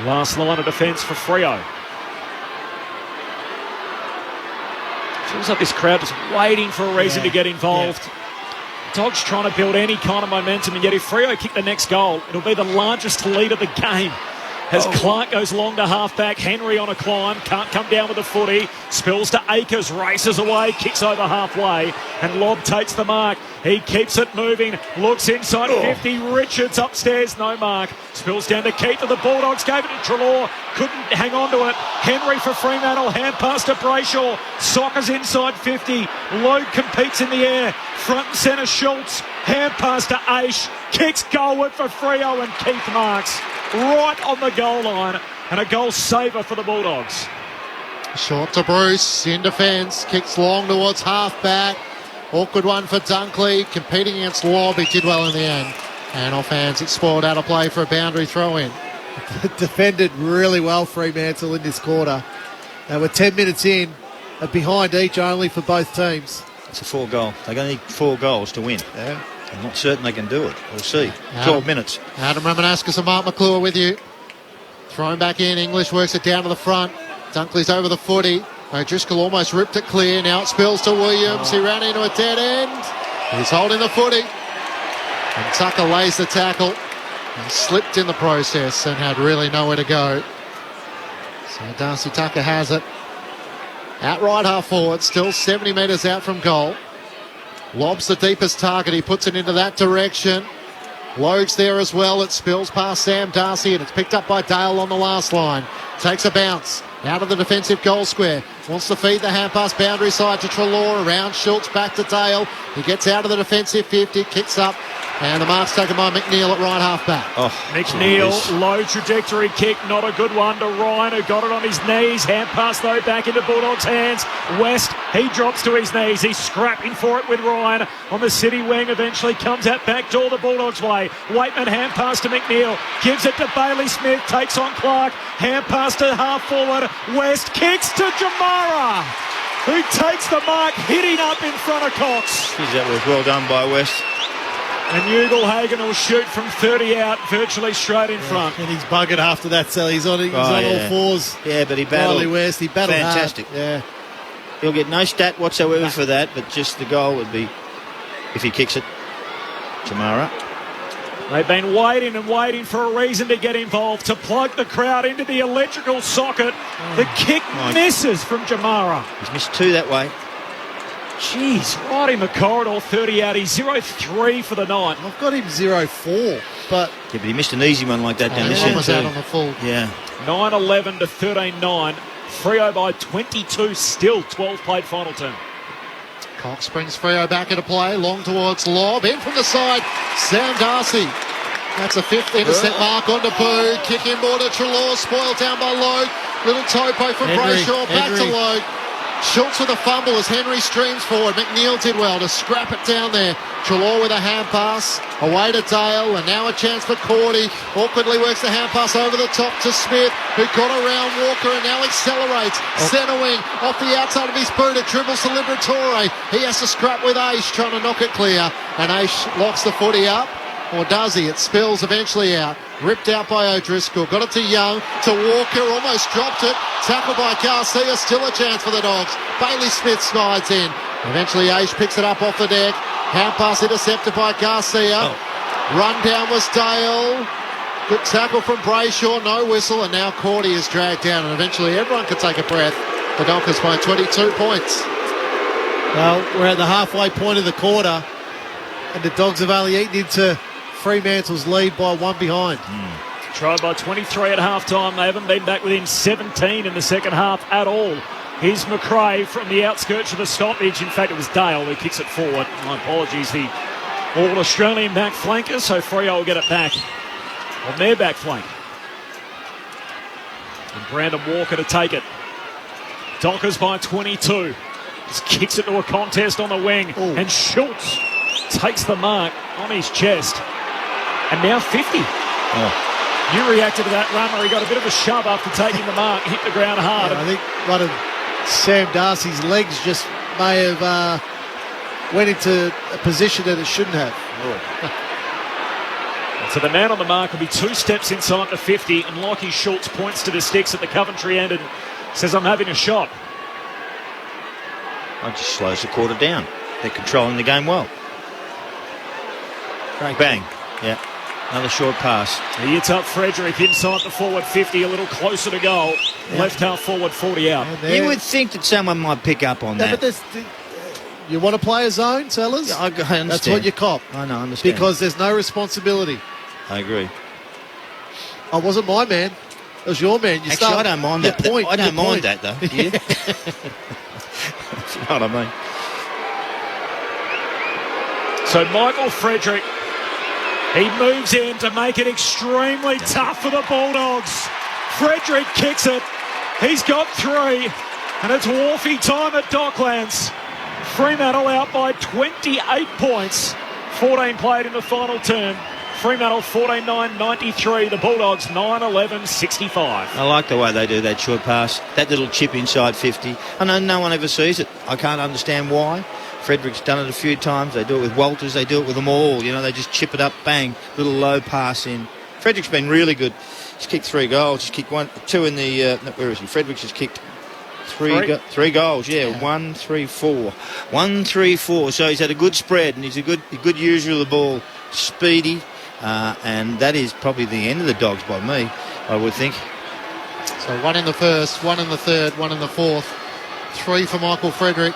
Last line of defence for Freo. Feels like this crowd is waiting for a reason to get involved. Dogs trying to build any kind of momentum, and yet if Freo kick the next goal, it'll be the largest lead of the game. as Clark goes long to half-back. Henry on a climb, can't come down with the footy. Spills to Akers, races away, kicks over halfway, and Lobb takes the mark. He keeps it moving, looks inside 50. Richards upstairs, no mark. Spills down to Keith of the Bulldogs, gave it to Treloar, couldn't hang on to it. Henry for Fremantle, hand pass to Brayshaw. Sockers inside 50. Logue competes in the air. Front and centre Schultz. Hand pass to Aish. Kicks goalward for Freo, and Keith marks right on the goal line. And a goal saver for the Bulldogs. Short to Bruce, in defence, kicks long towards half-back. Awkward one for Dunkley, competing against Lobb. He did well in the end. And off hands, it's spoiled out of play for a boundary throw-in. Defended really well, Fremantle, in this quarter. We're 10 minutes in, behind each only for both teams. It's a 4-goal. They're going to need 4 goals to win. Yeah. I'm not certain they can do it. We'll see. 12 minutes. Adam Ramanaskas and Mark McClure with you. Thrown back in, English works it down to the front. Dunkley's over the footy. O'Driscoll almost ripped it clear. Now it spills to Williams. He ran into a dead end. He's holding the footy. And Tucker lays the tackle. He slipped in the process and had really nowhere to go. So Darcy Tucker has it. Out right half forward, still 70 metres out from goal. Lobs the deepest target, he puts it into that direction. Logue's there as well, it spills past Sam Darcy and it's picked up by Dale on the last line. Takes a bounce out of the defensive goal square. Wants to feed the hand pass boundary side to Treloar, around Schultz, back to Dale. He gets out of the defensive 50, kicks up, and the mark's taken by McNeil at right half back. McNeil, low trajectory kick, not a good one to Ryan, who got it on his knees. Hand pass though back into Bulldogs' hands. West, he drops to his knees. He's scrapping for it with Ryan on the city wing. Eventually comes out back door the Bulldogs' way. Waitman hand pass to McNeil, gives it to Bailey Smith, takes on Clark. Hand pass to half forward. West kicks to Jamara, who takes the mark, hitting up in front of Cox. Geez, that was well done by West. And Ugle-Hagan will shoot from 30 out, virtually straight in front. And he's buggered after that, so he's on all fours. Yeah, but he battled. Riley West, he battled fantastic. hard. Yeah. He'll get no stat whatsoever for that, but just the goal would be, if he kicks it, Jamara. They've been waiting and waiting for a reason to get involved, to plug the crowd into the electrical socket. The kick misses from Jamara. He's missed 2 that way. Jeez, right in the corridor, 30 out. He's 0-3 for the night. I've got him 0-4, but... Yeah, but he missed an easy one like that down this end was out on the full. Yeah. 9-11 to 13-9. Freo by 22, still 12 played final term. Cox brings Freo back into play, long towards Lobb, in from the side, Sam Darcy. That's a 5th intercept mark onto Boo, kick inboard to Treloar, spoiled down by Logue. Little topo from Brayshaw, back to Logue. Schultz with a fumble as Henry streams forward. McNeil did well to scrap it down there. Treloar with a hand pass, away to Dale, and now a chance for Cordy. Awkwardly works the hand pass over the top to Smith, who got around Walker and now accelerates. Centre wing, off the outside of his boot, it dribbles to Liberatore. He has to scrap with Aish, trying to knock it clear, and Aish locks the footy up. Or does he? It spills eventually out. Ripped out by O'Driscoll. Got it to Young, to Walker, almost dropped it. Tackled by Garcia, still a chance for the Dogs. Bailey Smith slides in. Eventually Aish picks it up off the deck. Hand pass intercepted by Garcia. Run down was Dale. Good tackle from Brayshaw, no whistle, and now Cordy is dragged down, and eventually everyone could take a breath. The Dockers by 22 points. Well, we're at the halfway point of the quarter, and the Dogs have only eaten into Fremantle's lead by 1 behind. Tried by 23 at half-time. They haven't been back within 17 in the second half at all. Here's McRae from the outskirts of the stoppage. In fact, it was Dale who kicks it forward. My apologies, the All-Australian back flanker, so Freo will get it back on their back flank. And Brandon Walker to take it. Dockers by 22. Just kicks it to a contest on the wing. And Schultz takes the mark on his chest. And now 50. You reacted to that run where he got a bit of a shove after taking the mark, hit the ground hard. Yeah, I think one of Sam Darcy's legs just may have went into a position that it shouldn't have. So the man on the mark will be 2 steps inside the 50, and Lockie Schultz points to the sticks at the Coventry end and says, I'm having a shot. That just slows the quarter down. They're controlling the game well. Great bang. Yeah. Another short pass. He hits up Frederick inside the forward 50, a little closer to goal. Yeah. Left half forward 40 out. You would think that someone might pick up on that. But you want to play a zone, Sellers? Yeah, I understand. That's what you cop. I know, I understand. Because there's no responsibility. I agree. I wasn't my man. It was your man. Actually, I don't mind that. I don't mind that, though. Yeah. You know what I mean? So Michael Frederick, he moves in to make it extremely tough for the Bulldogs. Frederick kicks it. He's got 3. And it's Wharfie time at Docklands. Fremantle out by 28 points. 14 played in the final term. Fremantle 14-9-93. The Bulldogs 9-11-65. I like the way they do that short pass. That little chip inside 50. I know no one ever sees it. I can't understand why. Frederick's done it a few times. They do it with Walters. They do it with them all. You know, they just chip it up, bang, little low pass in. Frederick's been really good. He's kicked 3 goals. He's kicked 2 in the... where is he? Frederick's has kicked 3 goals, yeah. 1, 3, 4. 1, 3, 4. So he's had a good spread, and he's a good user of the ball. Speedy, and that is probably the end of the Dogs by me, I would think. So 1 in the first, 1 in the third, 1 in the fourth. 3 for Michael Frederick.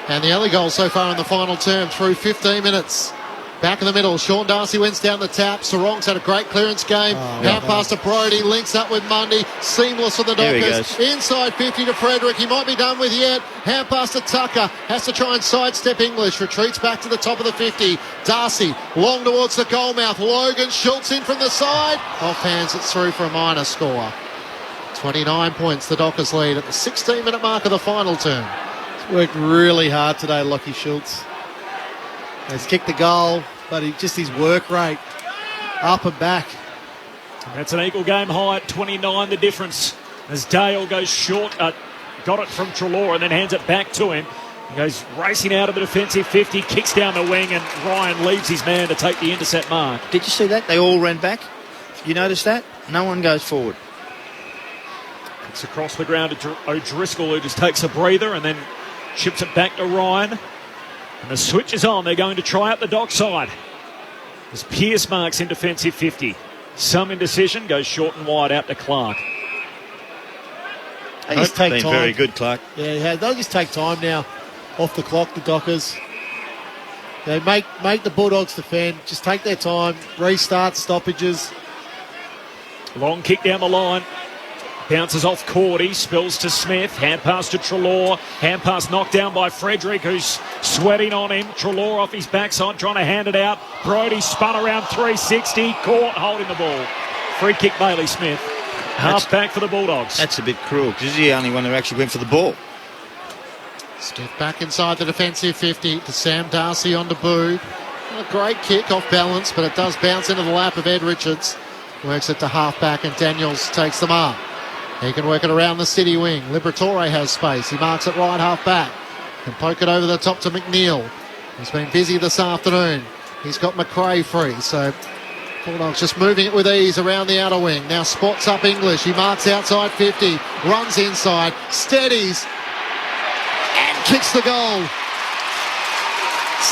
And the only goal so far in the final term through 15 minutes. Back in the middle, Sean Darcy wins down the tap. Sarong's had a great clearance game. Hand pass to Brody, links up with Mundy. Seamless for the Dockers. Inside 50 to Frederick. He might be done with yet. Hand pass to Tucker. Has to try and sidestep English. Retreats back to the top of the 50. Darcy, long towards the goal mouth. Logan Schultz in from the side. Off hands, it's through for a minor score. 29 points, the Dockers lead at the 16-minute mark of the final term. He's worked really hard today, Lockie Schultz. He's kicked the goal, but his work rate up and back. That's an equal game high at 29, the difference. As Dale goes short, got it from Treloar and then hands it back to him. He goes racing out of the defensive 50, kicks down the wing, and Ryan leaves his man to take the intercept mark. Did you see that? They all ran back. You notice that? No one goes forward. It's across the ground to O'Driscoll, who just takes a breather and then chips it back to Ryan. And the switch is on. They're going to try out the dock side. As Pearce marks in defensive 50. Some indecision, goes short and wide out to Clark. He's been very good, Clark. Yeah, they'll just take time now off the clock, the Dockers. They make the Bulldogs defend. Just take their time, restart, stoppages. Long kick down the line. Bounces off Cordy, spills to Smith, hand pass to Treloar, hand pass knocked down by Frederick, who's sweating on him. Treloar off his backside, trying to hand it out. Brody spun around 360, caught, holding the ball. Free kick, Bailey Smith. Half back for the Bulldogs. That's a bit cruel, because he's the only one who actually went for the ball. Smith back inside the defensive 50 to Sam Darcy on to Boo. A great kick off balance, but it does bounce into the lap of Ed Richards. Works it to half back, and Daniels takes the mark. He can work it around the city wing. Liberatore has space. He marks it right half back. Can poke it over the top to McNeil. He's been busy this afternoon. He's got McRae free. So Bulldogs just moving it with ease around the outer wing. Now spots up English. He marks outside 50. Runs inside. Steadies. And kicks the goal.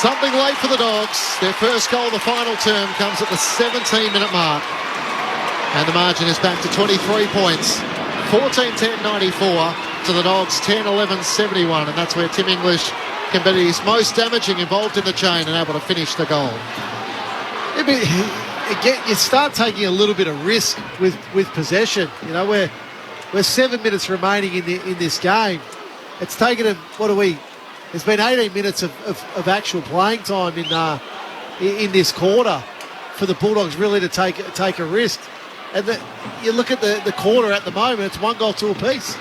Something late for the Dogs. Their first goal of the final term comes at the 17-minute mark. And the margin is back to 23 points. 14-10-94 to the Dogs, 10-11-71, and that's where Tim English can be his most damaging involved in the chain and able to finish the goal. Again, you start taking a little bit of risk with possession. You know, we're 7 minutes remaining in this game. It's taken There's been 18 minutes of actual playing time in this quarter for the Bulldogs really to take a risk. And you look at the quarter at the moment, it's 1 goal to apiece.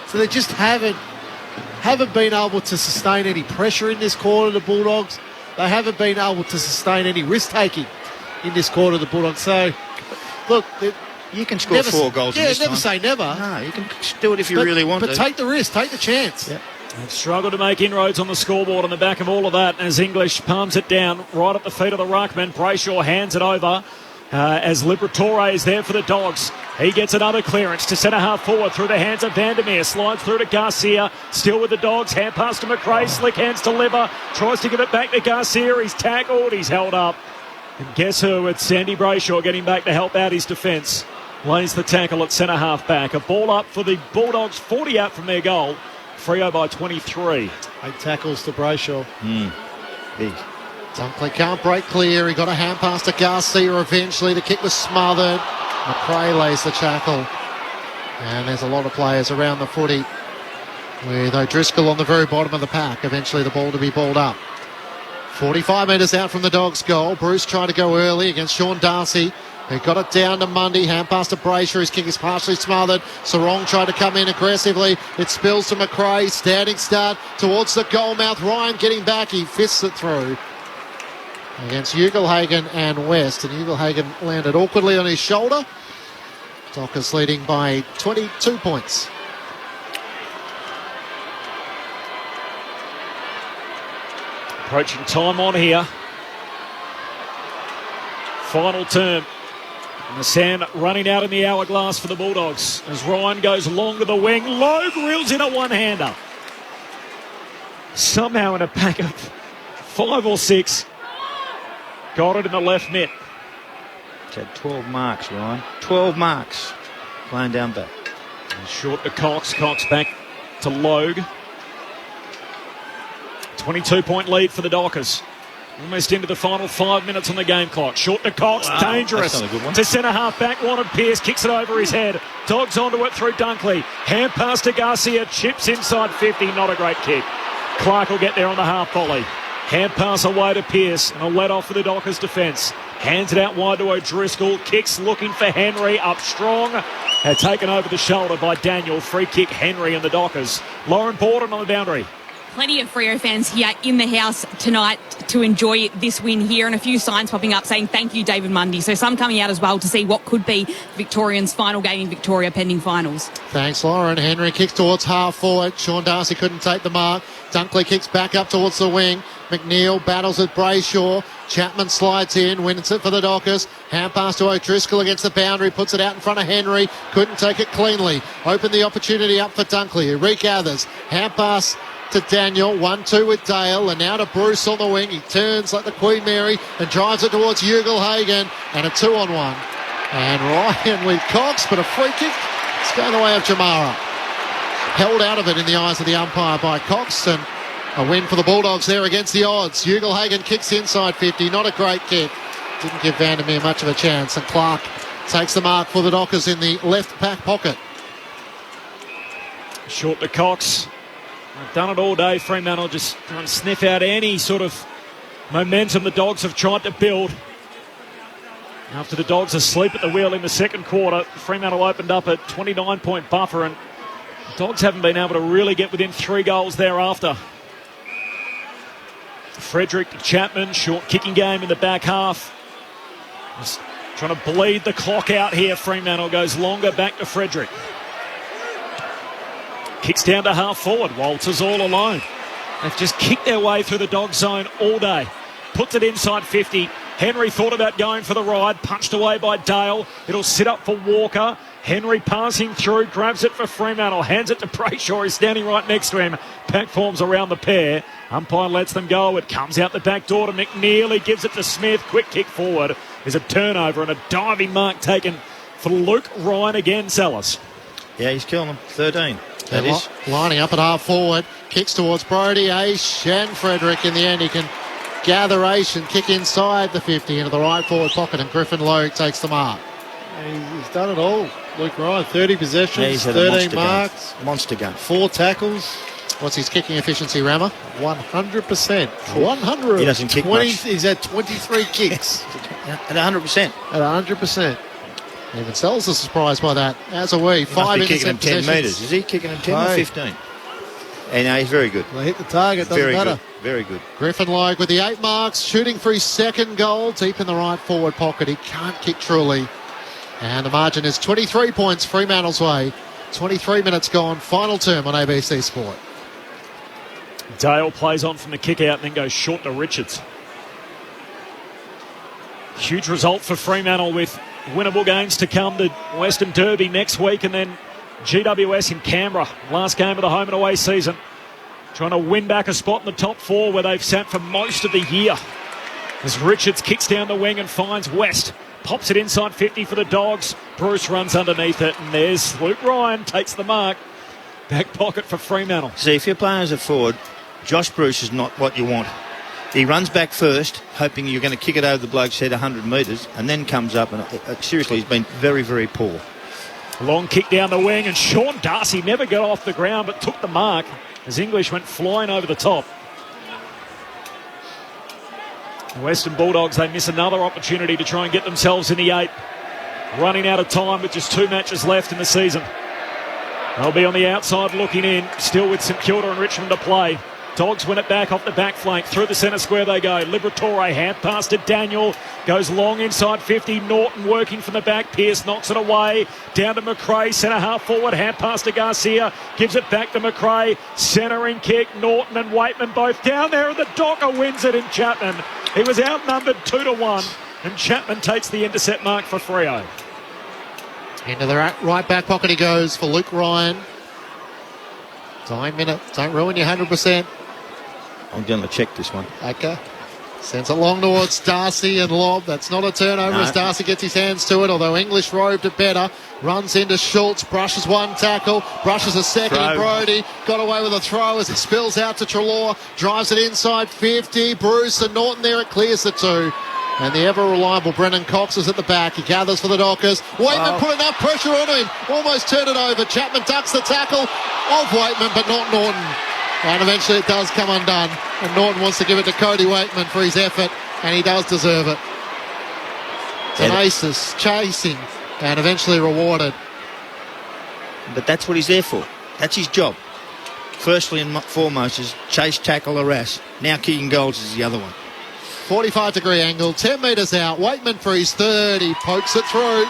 So they just haven't been able to sustain any pressure in this quarter, the Bulldogs. They haven't been able to sustain any risk-taking in this quarter, the Bulldogs. So, look... You can score 4 goals in this never time. say never. No, you can do it if you really want to. But take the risk, take the chance. Yep. They've struggled to make inroads on the scoreboard on the back of all of that as English palms it down right at the feet of the ruckman. Brayshaw hands it over. As Liberatore is there for the Dogs. He gets another clearance to centre half forward through the hands of Vandermeer. Slides through to Garcia. Still with the Dogs. Hand pass to McRae. Slick hands to Liver. Tries to give it back to Garcia. He's tackled. He's held up. And guess who? It's Sandy Brayshaw getting back to help out his defence. Lays the tackle at centre half back. A ball up for the Bulldogs, 40 out from their goal. Freo by 23. 8 tackles to Brayshaw. Big. Dunkley can't break clear. He got a hand pass to Garcia eventually. The kick was smothered. McRae lays the tackle. And there's a lot of players around the footy with O'Driscoll on the very bottom of the pack. Eventually the ball to be balled up. 45 metres out from the Dogs' goal. Bruce tried to go early against Sean Darcy. He got it down to Mundy. Hand pass to Brayshaw. His kick is partially smothered. Sarong tried to come in aggressively. It spills to McRae. Standing start towards the goal mouth. Ryan getting back. He fists it through against Ugelhagen and West. And Ugelhagen landed awkwardly on his shoulder. Dockers leading by 22 points. Approaching time on here. Final term. And the sand running out in the hourglass for the Bulldogs as Ryan goes long to the wing. Logue reels in a one-hander. Somehow in a pack of 5 or 6. Got it in the left mitt. He's had 12 marks, Ryan. 12 marks. Playing down back. And short to Cox. Cox back to Logue. 22-point lead for the Dockers. Almost into the final 5 minutes on the game clock. Short to Cox, wow, dangerous. That's not a good one. To centre half back, wanted Pearce, kicks it over his head. Dogs onto it through Dunkley. Hand pass to Garcia, chips inside 50, not a great kick. Clark will get there on the half volley. Hand pass away to Pearce, and a let off for the Dockers defence. Hands it out wide to O'Driscoll, kicks looking for Henry, up strong. Had taken over the shoulder by Daniel. Free kick, Henry and the Dockers. Lauren Borden on the boundary. Plenty of Freo fans here in the house tonight to enjoy this win here, and a few signs popping up saying thank you, David Mundy. So some coming out as well to see what could be Victorians' final game in Victoria pending finals. Thanks, Lauren. Henry kicks towards half forward. Sean Darcy couldn't take the mark. Dunkley kicks back up towards the wing. McNeil battles with Brayshaw. Chapman slides in, wins it for the Dockers. Hand pass to O'Driscoll against the boundary, puts it out in front of Henry. Couldn't take it cleanly. Opened the opportunity up for Dunkley, who regathers. Hand pass to Daniel, 1-2 with Dale, and now to Bruce on the wing. He turns like the Queen Mary and drives it towards Ugelhagen, and a 2-on-1. And Ryan with Cox, but a free kick. It's going the way of Jamara. Held out of it in the eyes of the umpire by Cox, and a win for the Bulldogs there against the odds. Ugelhagen kicks inside 50, not a great kick. Didn't give Vandermeer much of a chance, and Clark takes the mark for the Dockers in the left back pocket. Short to Cox. I've done it all day. Fremantle just trying to sniff out any sort of momentum the Dogs have tried to build. After the Dogs asleep at the wheel in the second quarter, Fremantle opened up a 29-point buffer, and the Dogs haven't been able to really get within 3 goals thereafter. Frederick Chapman, short kicking game in the back half. Just trying to bleed the clock out here. Fremantle goes longer back to Frederick. Kicks down to half forward. Walters all alone. They've just kicked their way through the dog zone all day. Puts it inside 50. Henry thought about going for the ride. Punched away by Dale. It'll sit up for Walker. Henry passing through. Grabs it for Fremantle. Hands it to Brayshaw. He's standing right next to him. Pack forms around the pair. Umpire lets them go. It comes out the back door to McNeil. He gives it to Smith. Quick kick forward. There's a turnover and a diving mark taken for Luke Ryan again, Salas. Yeah, he's killing them. 13. That They're is. lining up at half forward. Kicks towards Brody, Aish and Frederick. In the end, he can gather Aish and kick inside the 50 into the right forward pocket, and Griffin Logue takes the mark. He's done it all. Luke Ryan, 30 possessions, Yeah, he's had 13 marks. Monster game. 4 tackles. What's his kicking efficiency, Rammer? 100%. 100. He doesn't kick much. He's had 23 kicks. At 100%. At 100%. Even Sells is surprised by that, as are we. He 5 must be kicking him 10 possessions. metres. Is he kicking him 10 or 15? And he's very good. They hit the target, doesn't Very matter. good. Very good. Griffin Logue with the 8 marks, shooting for his second goal, deep in the right forward pocket. He can't kick truly. And the margin is 23 points Fremantle's way. 23 minutes gone, final term on ABC Sport. Dale plays on from the kick out and then goes short to Richards. Huge result for Fremantle with winnable games to come. The Western Derby next week and then GWS in Canberra. Last game of the home and away season. Trying to win back a spot in the top 4 where they've sat for most of the year. As Richards kicks down the wing and finds West. Pops it inside 50 for the Dogs. Bruce runs underneath it, and there's Luke Ryan, takes the mark. Back pocket for Fremantle. See, if you're playing as a forward, Josh Bruce is not what you want. He runs back first, hoping you're going to kick it over the bloke's head 100 metres, and then comes up, and seriously, he's been very, very poor. Long kick down the wing, and Sean Darcy never got off the ground, but took the mark as English went flying over the top. The Western Bulldogs, they miss another opportunity to try and get themselves in the 8. Running out of time with just 2 matches left in the season. They'll be on the outside looking in, still with St Kilda and Richmond to play. Dogs win it back off the back flank. Through the centre square they go. Liberatore, hand pass to Daniel. Goes long inside 50. Norton working from the back. Pearce knocks it away. Down to McRae. Centre half forward. Hand pass to Garcia. Gives it back to McRae. Centering kick. Norton and Waitman both down there. And the Docker wins it in Chapman. He was outnumbered 2-1. And Chapman takes the intercept mark for Freo. Into the right back pocket he goes for Luke Ryan. 9 minutes. Don't ruin your 100%. I'm going to check this one. Okay. Sends it long towards Darcy and lob. That's not a turnover as Darcy gets his hands to it, although English roved it better. Runs into Schultz, brushes one tackle, brushes a second. Throw. Brody got away with a throw as it spills out to Treloar. Drives it inside 50. Bruce and Norton there. It clears the 2. And the ever-reliable Brennan Cox is at the back. He gathers for the Dockers. Waitman put enough pressure on him. Almost turned it over. Chapman ducks the tackle of Waitman, but not Norton. And eventually it does come undone. And Norton wants to give it to Cody Waitman for his effort, and he does deserve it. Tenacious, chasing, and eventually rewarded. But that's what he's there for. That's his job. Firstly and foremost is chase, tackle, harass. Now kicking goals is the other one. 45-degree angle, 10 metres out. Waitman for his third. He pokes it through.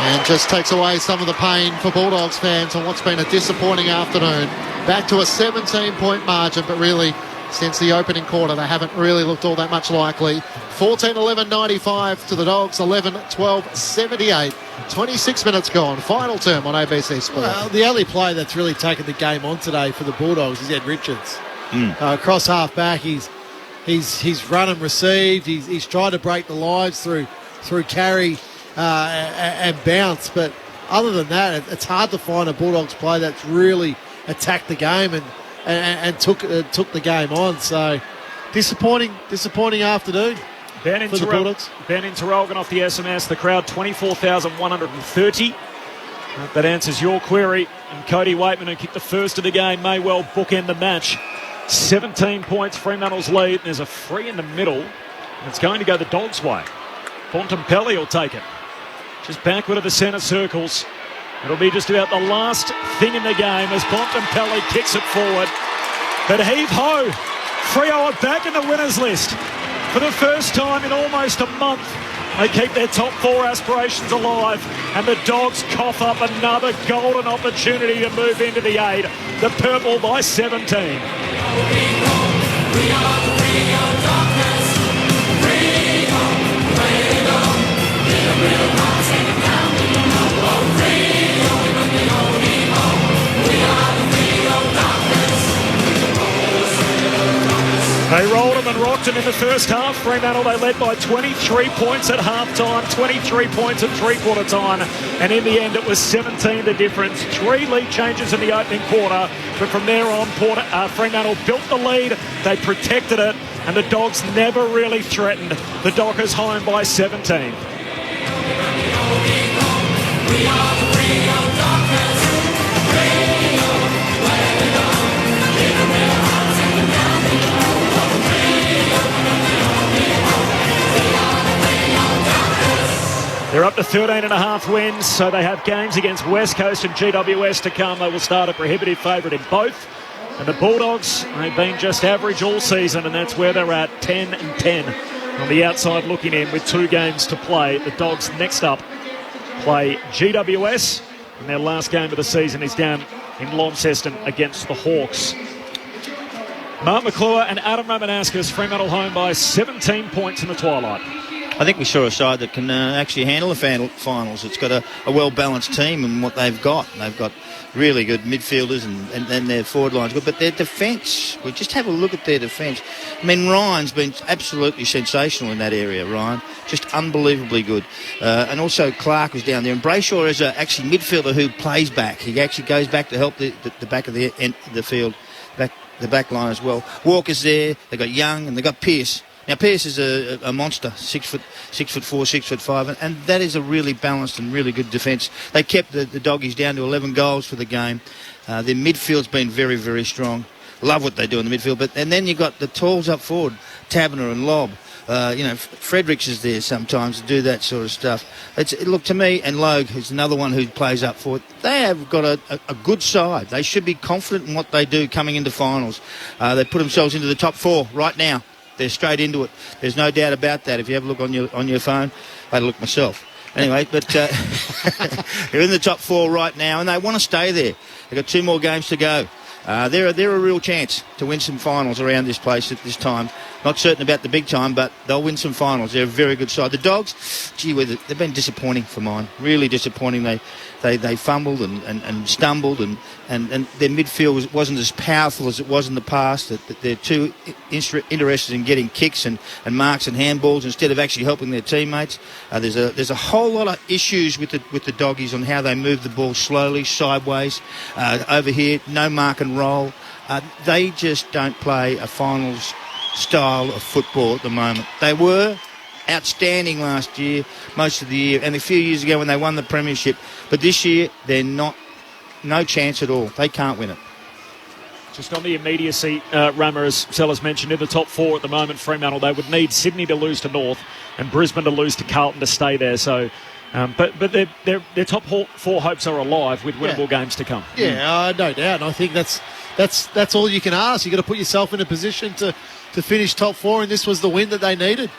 And just takes away some of the pain for Bulldogs fans on what's been a disappointing afternoon. Back to a 17-point margin, but really, since the opening quarter, they haven't really looked all that much likely. 14-11-95 to the Dogs, 11-12-78. 26 minutes gone. Final term on ABC Sport. Well, the only player that's really taken the game on today for the Bulldogs is Ed Richards. Across half back, he's run and received. He's tried to break the lines through carry and bounce. But other than that, it's hard to find a Bulldogs player that's really attacked the game and took the game on. So disappointing afternoon. Ben in Terrelgan off the SMS. The crowd 24,130. That answers your query. And Cody Waitman, who kicked the first of the game, may well bookend the match. 17 points, Fremantle's lead. There's a free in the middle, and it's going to go the Dogs' way. Bontempelli will take it. Just backward of the centre circles. It'll be just about the last thing in the game as Bontempelli kicks it forward. But heave-ho, Freo are back in the winners list. For the first time in almost a month, they keep their top 4 aspirations alive, and the Dogs cough up another golden opportunity to move into the 8. The Purple by 17. They rolled them and rocked them in the first half. Fremantle, they led by 23 points at half-time, 23 points at three-quarter time, and in the end it was 17 the difference. 3 lead changes in the opening quarter, but from there on, Fremantle built the lead, they protected it, and the Dogs never really threatened. The Dockers home by 17. They're up to 13.5 wins, so they have games against West Coast and GWS to come. They will start a prohibitive favourite in both. And the Bulldogs, they've been just average all season, and that's where they're at, 10-10 on the outside looking in with 2 games to play. The Dogs next up play GWS, and their last game of the season is down in Launceston against the Hawks. Mark McClure and Adam Romanascus, Fremantle home by 17 points in the twilight. I think we saw a side that can actually handle the finals. It's got a well-balanced team and what they've got. They've got really good midfielders and their forward line's good. But their defence, we just have a look at their defence. I mean, Ryan's been absolutely sensational in that area, Ryan. Just unbelievably good. And also Clark was down there. And Brayshaw is actually midfielder who plays back. He actually goes back to help the back of the field, the back line as well. Walker's there. They've got Young and they've got Pearce. Now, Pearce is a monster, 6'4", 6'5", and that is a really balanced and really good defence. They kept the Doggies down to 11 goals for the game. Their midfield's been very, very strong. Love what they do in the midfield. And then you've got the talls up forward, Tabner and Lobb. Fredericks is there sometimes to do that sort of stuff. Look, to me, and Logue, who's another one who plays up forward, they have got a good side. They should be confident in what they do coming into finals. They put themselves into the top 4 right now. They're straight into it. There's no doubt about that. If you have a look on your phone, I had a look myself. Anyway, but they're in the top 4 right now, and they want to stay there. They've got 2 more games to go. They're a real chance to win some finals around this place at this time. Not certain about the big time, but they'll win some finals. They're a very good side. The Dogs, gee whiz, they've been disappointing for mine. Really disappointing. They fumbled and stumbled, and their midfield wasn't as powerful as it was in the past. That they're too interested in getting kicks and marks and handballs instead of actually helping their teammates. There's a whole lot of issues with the Doggies on how they move the ball slowly, sideways. Over here, no mark and roll. They just don't play a finals style of football at the moment. They were outstanding last year, most of the year, and a few years ago when they won the premiership. But this year, they're no chance at all. They can't win it. Just on the immediacy, Rammer, as Sellers mentioned, in the top 4 at the moment, Fremantle, they would need Sydney to lose to North and Brisbane to lose to Carlton to stay there. So, but their top 4 hopes are alive with winnable games to come. Yeah, no doubt. And I think that's all you can ask. You've got to put yourself in a position to finish top 4, and this was the win that they needed,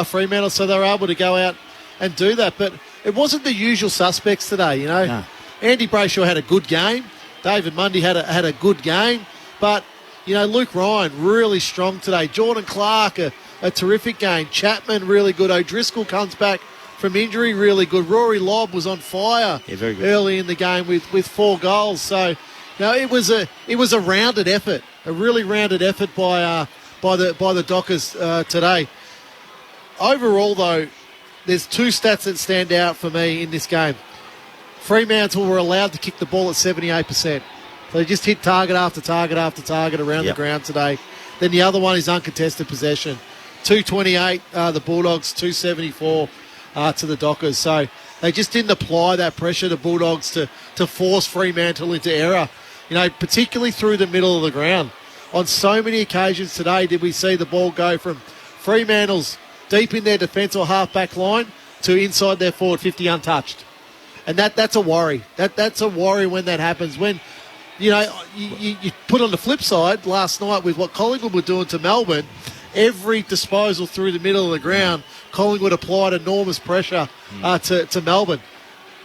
Fremantle, so they were able to go out and do that. But it wasn't the usual suspects today, No. Andy Brayshaw had a good game. David Mundy had a good game. But, Luke Ryan, really strong today. Jordan Clark, a terrific game. Chapman, really good. O'Driscoll comes back from injury, really good. Rory Lobb was on fire very good. Early in the game with 4 goals. So, it was a rounded effort, a really rounded effort by the Dockers today. Overall, though, there's 2 stats that stand out for me in this game. Fremantle were allowed to kick the ball at 78%. So they just hit target after target after target around the ground today. Then the other one is uncontested possession. 228, the Bulldogs, 274 to the Dockers. So they just didn't apply that pressure to Bulldogs to force Fremantle into error, particularly through the middle of the ground. On so many occasions today did we see the ball go from Fremantle's deep in their defence or half-back line to inside their forward 50 untouched. And that's a worry. That's a worry when that happens. When, you put on the flip side last night with what Collingwood were doing to Melbourne, every disposal through the middle of the ground, Collingwood applied enormous pressure to Melbourne.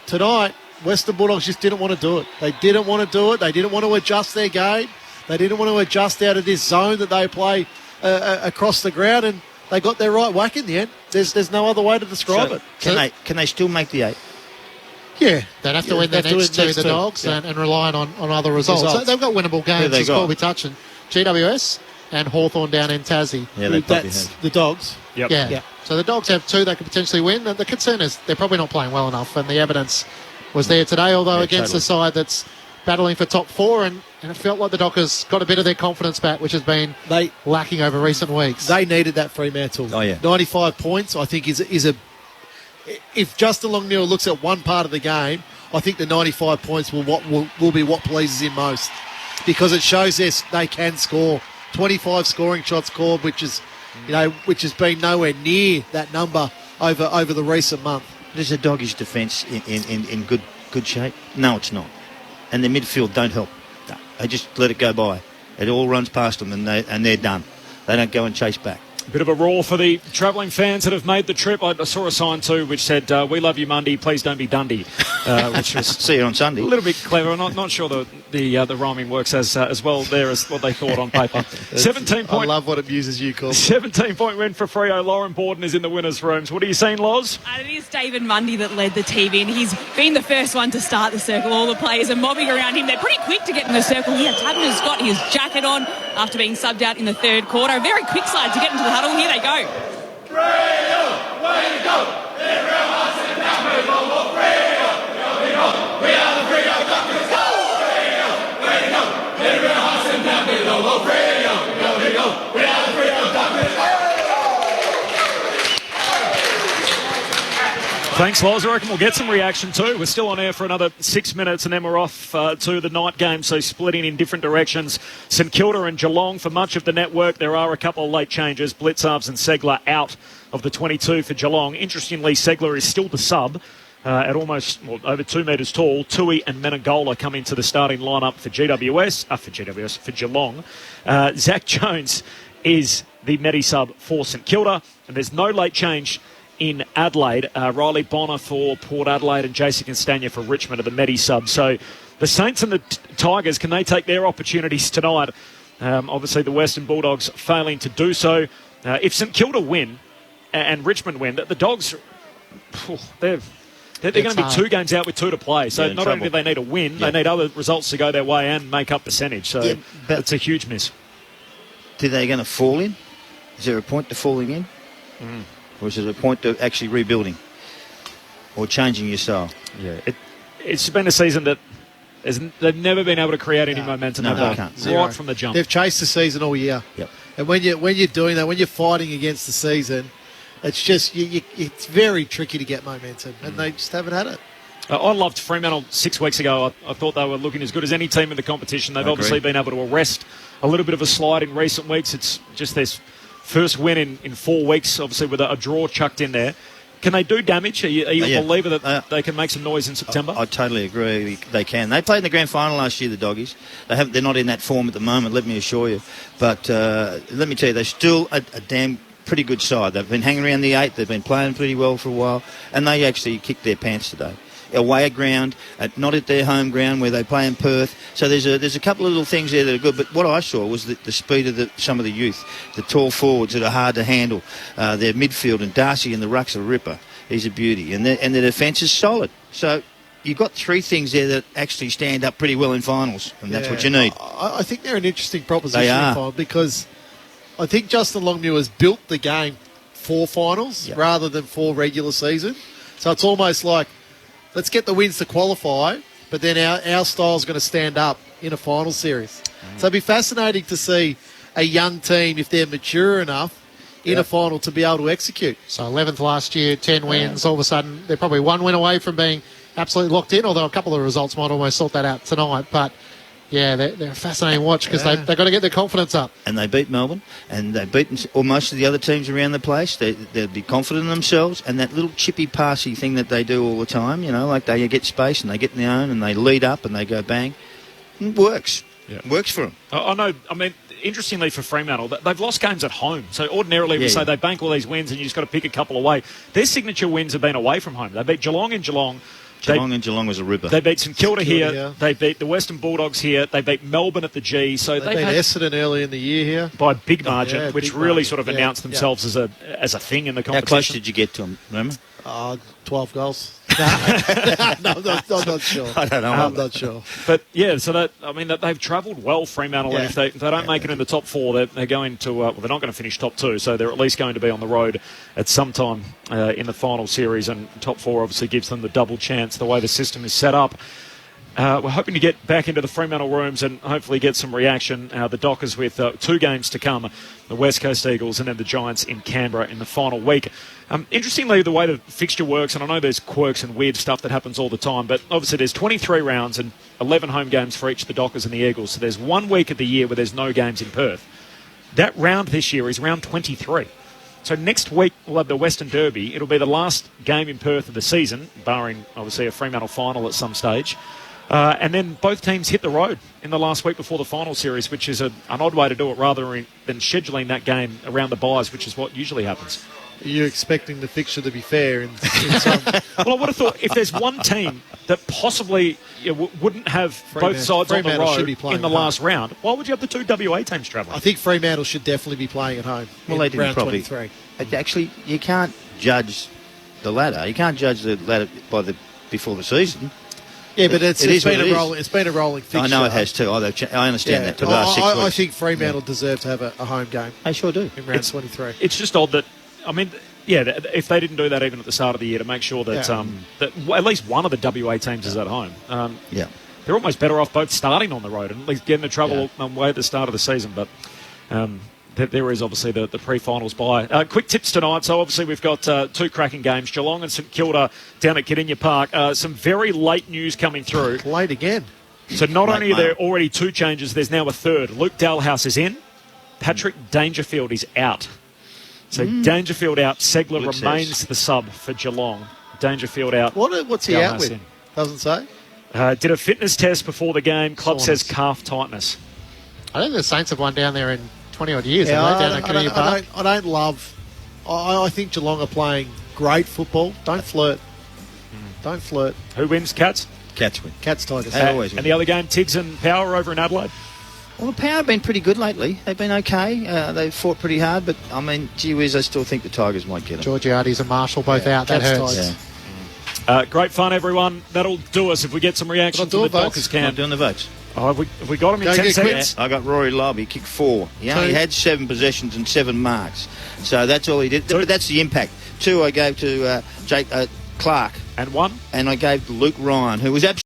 Tonight, Western Bulldogs just didn't want to do it. They didn't want to do it. They didn't want to adjust their game. They didn't want to adjust out of this zone that they play across the ground, and they got their right whack in the end. There's no other way to describe it. Can they still make the 8? Yeah, they'd have to win their next 2, the Dogs, and relying on other results. So they've got winnable games as well. We're touching GWS and Hawthorn down in Tassie. Yeah, that's the Dogs. Yep. Yeah. So the Dogs have 2 they could potentially win. The concern is they're probably not playing well enough, and the evidence was there today, although against a side that's battling for top 4, and it felt like the Dockers got a bit of their confidence back, which has been lacking over recent weeks. They needed that Fremantle. 95 points, I think, is a... If Justin Longneal looks at one part of the game, I think the 95 points will be what pleases him most, because it shows they can score. 25 scoring shots scored, which has been nowhere near that number over the recent month. Is the Doggies' defence in good shape? No, it's not. And the midfield don't help. No, they just let it go by. It all runs past them, and they're done. They don't go and chase back. Bit of a roar for the travelling fans that have made the trip. I saw a sign too which said, "We love you, Mundy. Please don't be Dundee," which was see you on Sunday. A little bit clever. I'm not sure the rhyming works as well there as what they thought on paper. 17 point. I love what amuses you, Corbin. 17-point win for Freo. Lauren Borden is in the winners' rooms. What are you seeing, Loz? And it is David Mundy that led the TV, and he's been the first one to start the circle. All the players are mobbing around him. They're pretty quick to get in the circle here. Tadman's got his jacket on after being subbed out in the third quarter. A very quick slide to get into the huddle. Here they go. Freo, way to go! Everyone wants it now, move on, Freo! We are the Freo Dockers, go! Freo, way to go! Everyone wants it now, move on, Freo! We are the Freo Dockers, Thanks, Loz. I reckon we'll get some reaction too. We're still on air for another 6 minutes and then we're off to the night game, so splitting in different directions. St Kilda and Geelong for much of the network. There are a couple of late changes. Blitzarves and Segler out of the 22 for Geelong. Interestingly, Segler is still the sub at almost over 2 metres tall. Tui and Menegola come into the starting lineup for for Geelong. Zach Jones is the Medi sub for St Kilda, and there's no late change in Adelaide. Riley Bonner for Port Adelaide and Jason Castagna for Richmond are the Medi sub. So the Saints and the Tigers, can they take their opportunities tonight? Obviously the Western Bulldogs failing to do so. If St Kilda win and Richmond win, the Dogs, they're going to be 2 games out with 2 to play. So not only do they need a win, they need other results to go their way and make up percentage. So it's a huge miss. Are they going to fall in? Is there a point to falling in? Or is it a point to actually rebuilding or changing your style? Yeah, it's been a season that they've never been able to create any momentum right from the jump. They've chased the season all year. Yep. And when you're doing that, when you're fighting against the season, it's just it's very tricky to get momentum, and they just haven't had it. I loved Fremantle 6 weeks ago. I thought they were looking as good as any team in the competition. They've obviously been able to arrest a little bit of a slide in recent weeks. It's just this first win in 4 weeks, obviously with a draw chucked in there. Can they do damage? Are you a believer that they can make some noise in September? I totally agree. They can. They played in the grand final last year, the Doggies. They're not in that form at the moment, let me assure you. But let me tell you, they're still a damn pretty good side. They've been hanging around the 8. They've been playing pretty well for a while. And they actually kicked their pants today. Away ground, not at their home ground where they play in Perth. So there's a couple of little things there that are good. But what I saw was the speed of some of the youth, the tall forwards that are hard to handle. Their midfield, and Darcy in the ruck's a ripper. He's a beauty, and their defence is solid. So you've got 3 things there that actually stand up pretty well in finals, and that's what you need. I think they're an interesting proposition They are. in final, because I think Justin Longmuir has built the game for finals rather than for regular season. So it's almost like, let's get the wins to qualify, but then our style's going to stand up in a final series. So it'd be fascinating to see a young team, if they're mature enough, in a final to be able to execute. So 11th last year, 10 wins. All of a sudden, they're probably 1 win away from being absolutely locked in, although a couple of results might almost sort that out tonight. But, yeah, they're a fascinating watch because they've got to get their confidence up. And they beat Melbourne, and they've beaten most of the other teams around the place. They'll be confident in themselves, and that little chippy-passy thing that they do all the time, like they get space and they get in their own and they lead up and they go bang, it works. Yeah. It works for them. I know. I mean, interestingly for Fremantle, they've lost games at home. So ordinarily we say they bank all these wins and you just got to pick a couple away. Their signature wins have been away from home. They beat Geelong in Geelong. Geelong was a ripper. They beat St Kilda here. They beat the Western Bulldogs here. They beat Melbourne at the G. So they beat Essendon early in the year here by a big margin, which really sort of announced themselves as a thing in the competition. How close did you get to them? Remember? 12 goals. No, I'm not sure. I don't know. I'm not sure. But yeah, so they've travelled well, Fremantle, and if they don't make it in the top 4, they're going to. They're not going to finish top 2, so they're at least going to be on the road at some time in the final series. And top 4 obviously gives them the double chance the way the system is set up. We're hoping to get back into the Fremantle rooms and hopefully get some reaction. The Dockers with 2 games to come, the West Coast Eagles and then the Giants in Canberra in the final week. Interestingly, the way the fixture works, and I know there's quirks and weird stuff that happens all the time, but obviously there's 23 rounds and 11 home games for each of the Dockers and the Eagles. So there's 1 week of the year where there's no games in Perth. That round this year is round 23. So next week we'll have the Western Derby. It'll be the last game in Perth of the season, barring obviously a Fremantle final at some stage. And then both teams hit the road in the last week before the final series, which is an odd way to do it rather than scheduling that game around the buys, which is what usually happens. Are you expecting the fixture to be fair in some... Well, I would have thought if there's one team that possibly wouldn't have both sides on the road in the last round, why would you have the two WA teams travelling? I think Fremantle should definitely be playing at home. Well, they didn't round probably. 23. Actually, you can't judge the ladder. You can't judge the ladder before the season. Yeah, but it's been a rolling fixture. I know it has too. I understand that. For the last 6 weeks. I think Fremantle deserve to have a home game. They sure do. In round 23. It's just odd that, I mean, if they didn't do that even at the start of the year to make sure that that at least one of the WA teams is at home. They're almost better off both starting on the road and at least getting the trouble away at the start of the season. But there is obviously the pre-finals bye. Quick tips tonight. So obviously we've got two cracking games, Geelong and St Kilda down at Cardinia Park. Some very late news coming through. Late again. So not only are there already two changes, there's now a third. Luke Dalhouse is in. Patrick Dangerfield is out. So Dangerfield out. Segler remains the sub for Geelong. Dangerfield out. What's he out with? In. Doesn't say. Did a fitness test before the game. Club says calf tightness. I think the Saints have won down there in 20-odd years. I don't love... I think Geelong are playing great football. Don't flirt. Don't flirt. Who wins, Cats? Cats win. Cats Tigers. Always win. And the other game, Tiggs and Power over in Adelaide? Well, the Power have been pretty good lately. They've been okay. They've fought pretty hard, but, I mean, gee whiz, I still think the Tigers might get them. Georgiades and Marshall both out. That hurts. Great fun, everyone. That'll do us if we get some reaction from the Dockers camp. I'm doing the votes. Oh, have we got him in 10 seconds? I got Rory Lobb. He kicked 4. He only had 7 possessions and 7 marks. So that's all he did. But that's the impact. 2 I gave to Jake Clark. And 1? And I gave to Luke Ryan, who was absolutely